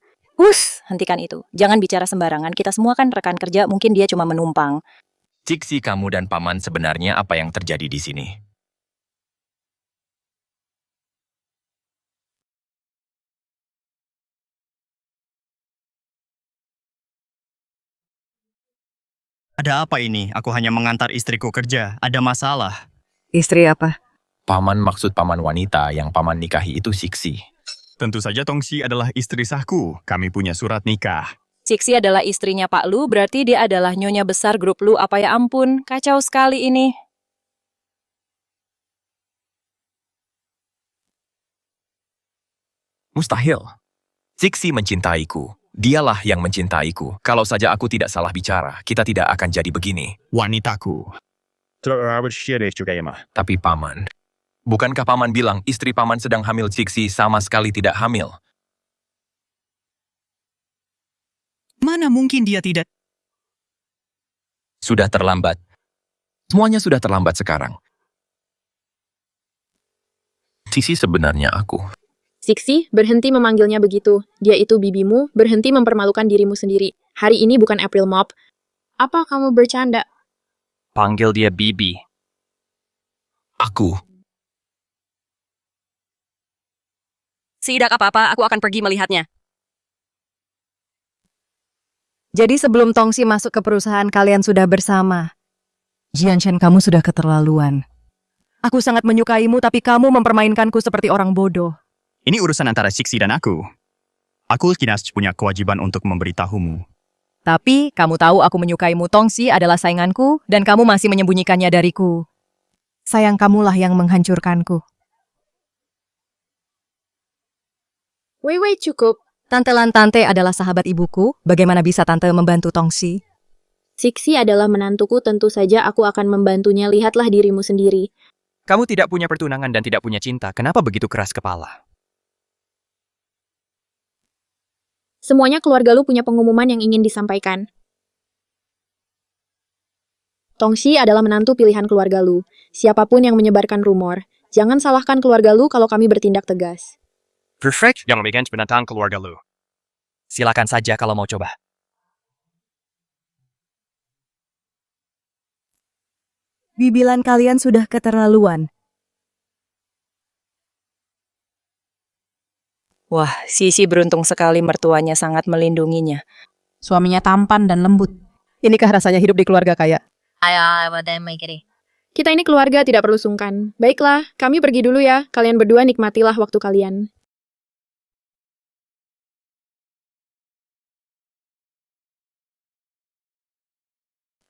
Hentikan itu. Jangan bicara sembarangan, kita semua kan rekan kerja, mungkin dia cuma menumpang. Ciksi, kamu dan Paman sebenarnya apa yang terjadi di sini? Ada apa ini? Aku hanya mengantar istriku kerja. Ada masalah. Istri apa? Paman maksud paman wanita yang paman nikahi itu Siksi. Tentu saja Tongsi adalah istri sahku. Kami punya surat nikah. Siksi adalah istrinya Pak Lu, berarti dia adalah nyonya besar grup Lu. Apa ya ampun, kacau sekali ini. Mustahil. Siksi mencintaiku. Dialah yang mencintaiku. Kalau saja aku tidak salah bicara, kita tidak akan jadi begini. Wanitaku. Tapi Paman, bukankah Paman bilang istri Paman sedang hamil? Siksi sama sekali tidak hamil. Mana mungkin dia tidak? Sudah terlambat. Semuanya sudah terlambat sekarang. Siksi sebenarnya aku. Siksi, berhenti memanggilnya begitu. Dia itu bibimu, berhenti mempermalukan dirimu sendiri. Hari ini bukan April Mop. Apa kamu bercanda? Panggil dia Bibi. Aku. Tidak apa-apa, aku akan pergi melihatnya. Jadi sebelum Tongsi masuk ke perusahaan, kalian sudah bersama. Jianshen, kamu sudah keterlaluan. Aku sangat menyukaimu, tapi kamu mempermainkanku seperti orang bodoh. Ini urusan antara Siksi dan aku. Aku kinas punya kewajiban untuk memberitahumu. Tapi, kamu tahu aku menyukaimu. Tongsi adalah sainganku, dan kamu masih menyembunyikannya dariku. Sayang kamulah yang menghancurkanku. Wei, cukup. Tante Lantante adalah sahabat ibuku. Bagaimana bisa tante membantu Tongsi? Siksi adalah menantuku, tentu saja aku akan membantunya. Lihatlah dirimu sendiri. Kamu tidak punya pertunangan dan tidak punya cinta. Kenapa begitu keras kepala? Semuanya keluarga lu punya pengumuman yang ingin disampaikan. Tongsi adalah menantu pilihan keluarga lu. Siapapun yang menyebarkan rumor, jangan salahkan keluarga lu kalau kami bertindak tegas. Perfect. Yang memegang binatang keluarga lu. Silakan saja kalau mau coba. Bibilan kalian sudah keterlaluan. Wah, Sisi beruntung sekali mertuanya sangat melindunginya. Suaminya tampan dan lembut. Inikah rasanya hidup di keluarga kaya? Kita ini keluarga, tidak perlu sungkan. Baiklah, kami pergi dulu ya. Kalian berdua nikmatilah waktu kalian.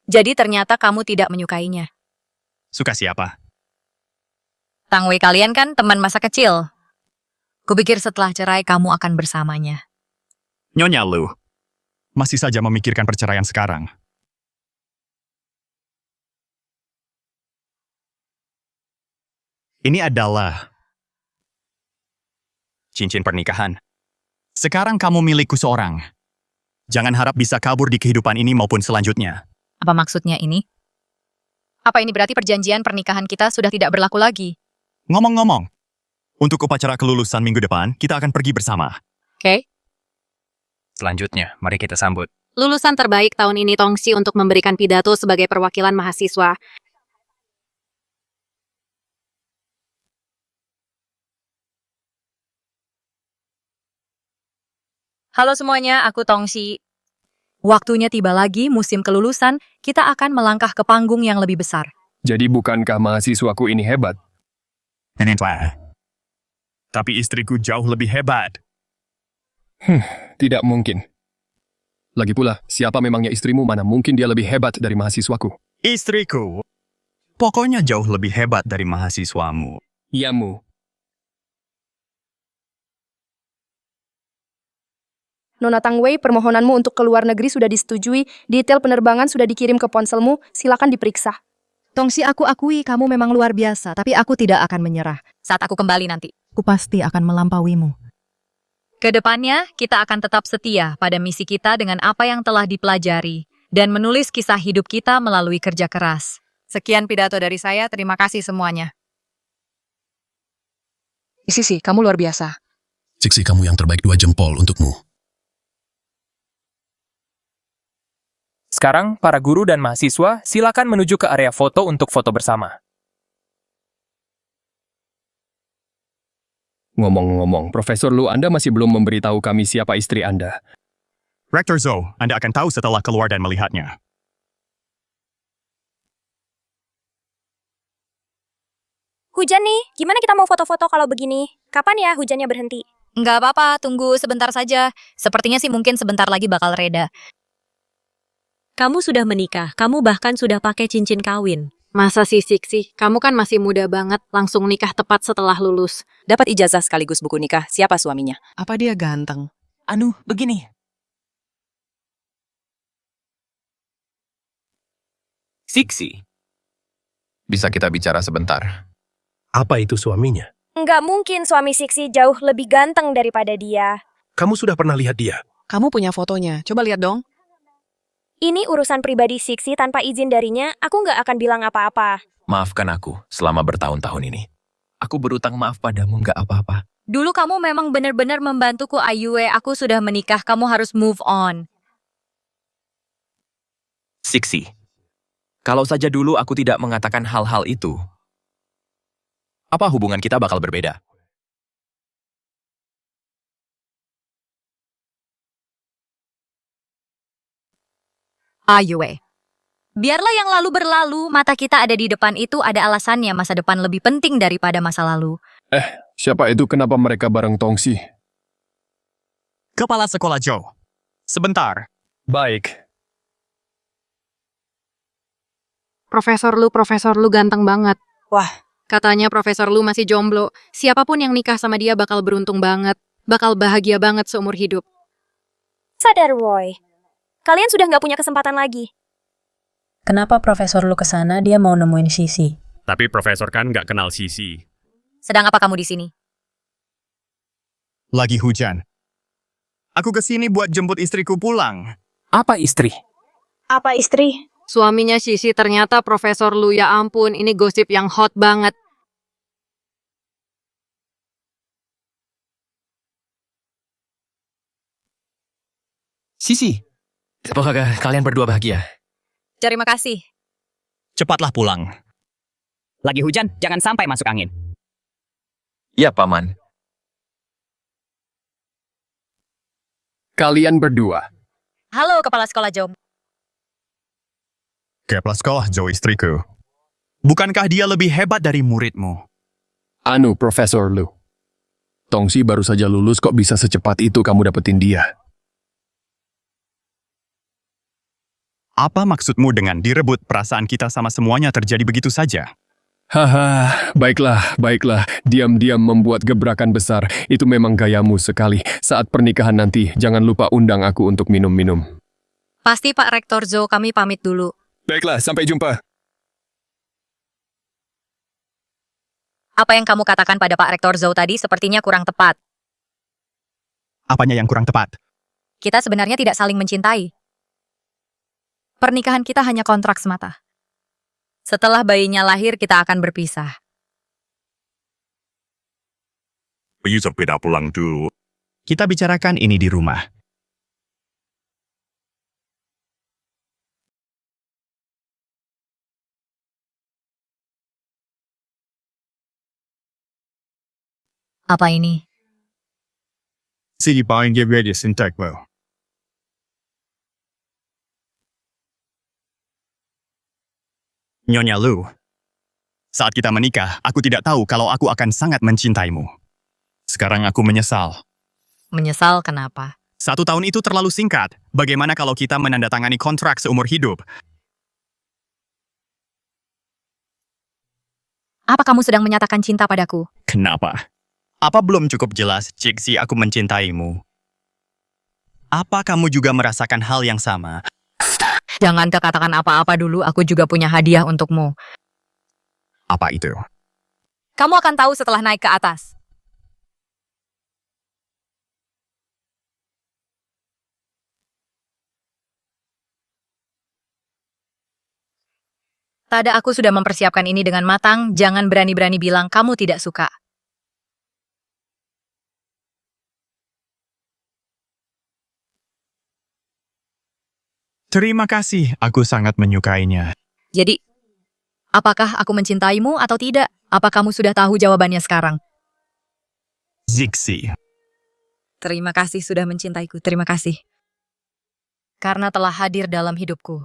Jadi ternyata kamu tidak menyukainya. Suka siapa? Tang Wei kalian kan teman masa kecil. Kupikir setelah cerai kamu akan bersamanya. Nyonya Lu, masih saja memikirkan perceraian sekarang. Ini adalah cincin pernikahan. Sekarang kamu milikku seorang. Jangan harap bisa kabur di kehidupan ini maupun selanjutnya. Apa maksudnya ini? Apa ini berarti perjanjian pernikahan kita sudah tidak berlaku lagi? Ngomong-ngomong, untuk upacara kelulusan minggu depan, kita akan pergi bersama. Oke. Selanjutnya, mari kita sambut. Lulusan terbaik tahun ini Tongsi untuk memberikan pidato sebagai perwakilan mahasiswa. Halo semuanya, aku Tongsi. Waktunya tiba lagi musim kelulusan, kita akan melangkah ke panggung yang lebih besar. Jadi bukankah mahasiswaku ini hebat? Tapi istriku jauh lebih hebat. Tidak mungkin. Lagi pula, siapa memangnya istrimu, mana mungkin dia lebih hebat dari mahasiswaku? Istriku, pokoknya jauh lebih hebat dari mahasiswamu. Yamu. Nona Tang Wei, permohonanmu untuk ke luar negeri sudah disetujui. Detail penerbangan sudah dikirim ke ponselmu. Silakan diperiksa. Tongsi, aku akui kamu memang luar biasa, tapi aku tidak akan menyerah. Saat aku kembali nanti. Aku pasti akan melampauimu. Kedepannya, kita akan tetap setia pada misi kita dengan apa yang telah dipelajari dan menulis kisah hidup kita melalui kerja keras. Sekian pidato dari saya, terima kasih semuanya. Sisi, kamu luar biasa. Ciksi, kamu yang terbaik, 2 jempol untukmu. Sekarang, para guru dan mahasiswa silakan menuju ke area foto untuk foto bersama. Ngomong-ngomong, Profesor Lu, Anda masih belum memberitahu kami siapa istri Anda. Rektor Zhou, Anda akan tahu setelah keluar dan melihatnya. Hujan nih, gimana kita mau foto-foto kalau begini? Kapan ya hujannya berhenti? Nggak apa-apa, tunggu sebentar saja. Sepertinya sih mungkin sebentar lagi bakal reda. Kamu sudah menikah, kamu bahkan sudah pakai cincin kawin. Masa sih, Siksi? Kamu kan masih muda banget, langsung nikah tepat setelah lulus. Dapat ijazah sekaligus buku nikah, siapa suaminya? Apa dia ganteng? Anu, begini. Siksi. Bisa kita bicara sebentar? Apa itu suaminya? Nggak mungkin suami Siksi jauh lebih ganteng daripada dia. Kamu sudah pernah lihat dia? Kamu punya fotonya, coba lihat dong. Ini urusan pribadi Siksi, tanpa izin darinya, aku nggak akan bilang apa-apa. Maafkan aku selama bertahun-tahun ini. Aku berutang maaf padamu, nggak apa-apa. Dulu kamu memang benar-benar membantuku, Ayue. Aku sudah menikah, kamu harus move on. Siksi. Kalau saja dulu aku tidak mengatakan hal-hal itu, apa hubungan kita bakal berbeda? Ayue. Biarlah yang lalu berlalu, mata kita ada di depan itu ada alasannya, masa depan lebih penting daripada masa lalu. Siapa itu? Kenapa mereka bareng Tongsi? Kepala Sekolah Zhou. Sebentar. Baik. Profesor lu ganteng banget. Wah, katanya Profesor Lu masih jomblo. Siapapun yang nikah sama dia bakal beruntung banget. Bakal bahagia banget seumur hidup. Sadar, Roy. Kalian sudah nggak punya kesempatan lagi. Kenapa Profesor Lu kesana dia mau nemuin Sisi? Tapi Profesor kan nggak kenal Sisi. Sedang apa kamu di sini? Lagi hujan. Aku kesini buat jemput istriku pulang. Apa istri? Apa istri? Suaminya Sisi ternyata Profesor Lu. Ya ampun, ini gosip yang hot banget. Sisi, apakah kalian berdua bahagia? Terima kasih. Cepatlah pulang. Lagi hujan, jangan sampai masuk angin. Ya, Paman. Kalian berdua. Halo, Kepala Sekolah Joe. Kepala sekolah Joe istriku. Bukankah dia lebih hebat dari muridmu? Anu, Profesor Lu. Tongsi baru saja lulus, kok bisa secepat itu kamu dapetin dia? Apa maksudmu dengan direbut perasaan kita sama semuanya terjadi begitu saja? Haha, baiklah. Diam-diam membuat gebrakan besar. Itu memang gayamu sekali. Saat pernikahan nanti, jangan lupa undang aku untuk minum-minum. Pasti Pak Rektor Zo, kami pamit dulu. Baiklah, sampai jumpa. Apa yang kamu katakan pada Pak Rektor Zo tadi sepertinya kurang tepat. Apanya yang kurang tepat? Kita sebenarnya tidak saling mencintai. Pernikahan kita hanya kontrak semata. Setelah bayinya lahir, kita akan berpisah. Bisa pindah pulang dulu. Kita bicarakan ini di rumah. Apa ini? Sige bare give ready sintakmo. Nyonya Lu, saat kita menikah, aku tidak tahu kalau aku akan sangat mencintaimu. Sekarang aku menyesal. Menyesal kenapa? 1 tahun itu terlalu singkat. Bagaimana kalau kita menandatangani kontrak seumur hidup? Apa kamu sedang menyatakan cinta padaku? Kenapa? Apa belum cukup jelas, Ciksi, aku mencintaimu? Apa kamu juga merasakan hal yang sama? Jangan katakan apa-apa dulu, aku juga punya hadiah untukmu. Apa itu? Kamu akan tahu setelah naik ke atas. Tada, aku sudah mempersiapkan ini dengan matang, jangan berani-berani bilang kamu tidak suka. Terima kasih, aku sangat menyukainya. Jadi, apakah aku mencintaimu atau tidak? Apa kamu sudah tahu jawabannya sekarang? Zixi. Terima kasih sudah mencintaiku, terima kasih. Karena telah hadir dalam hidupku.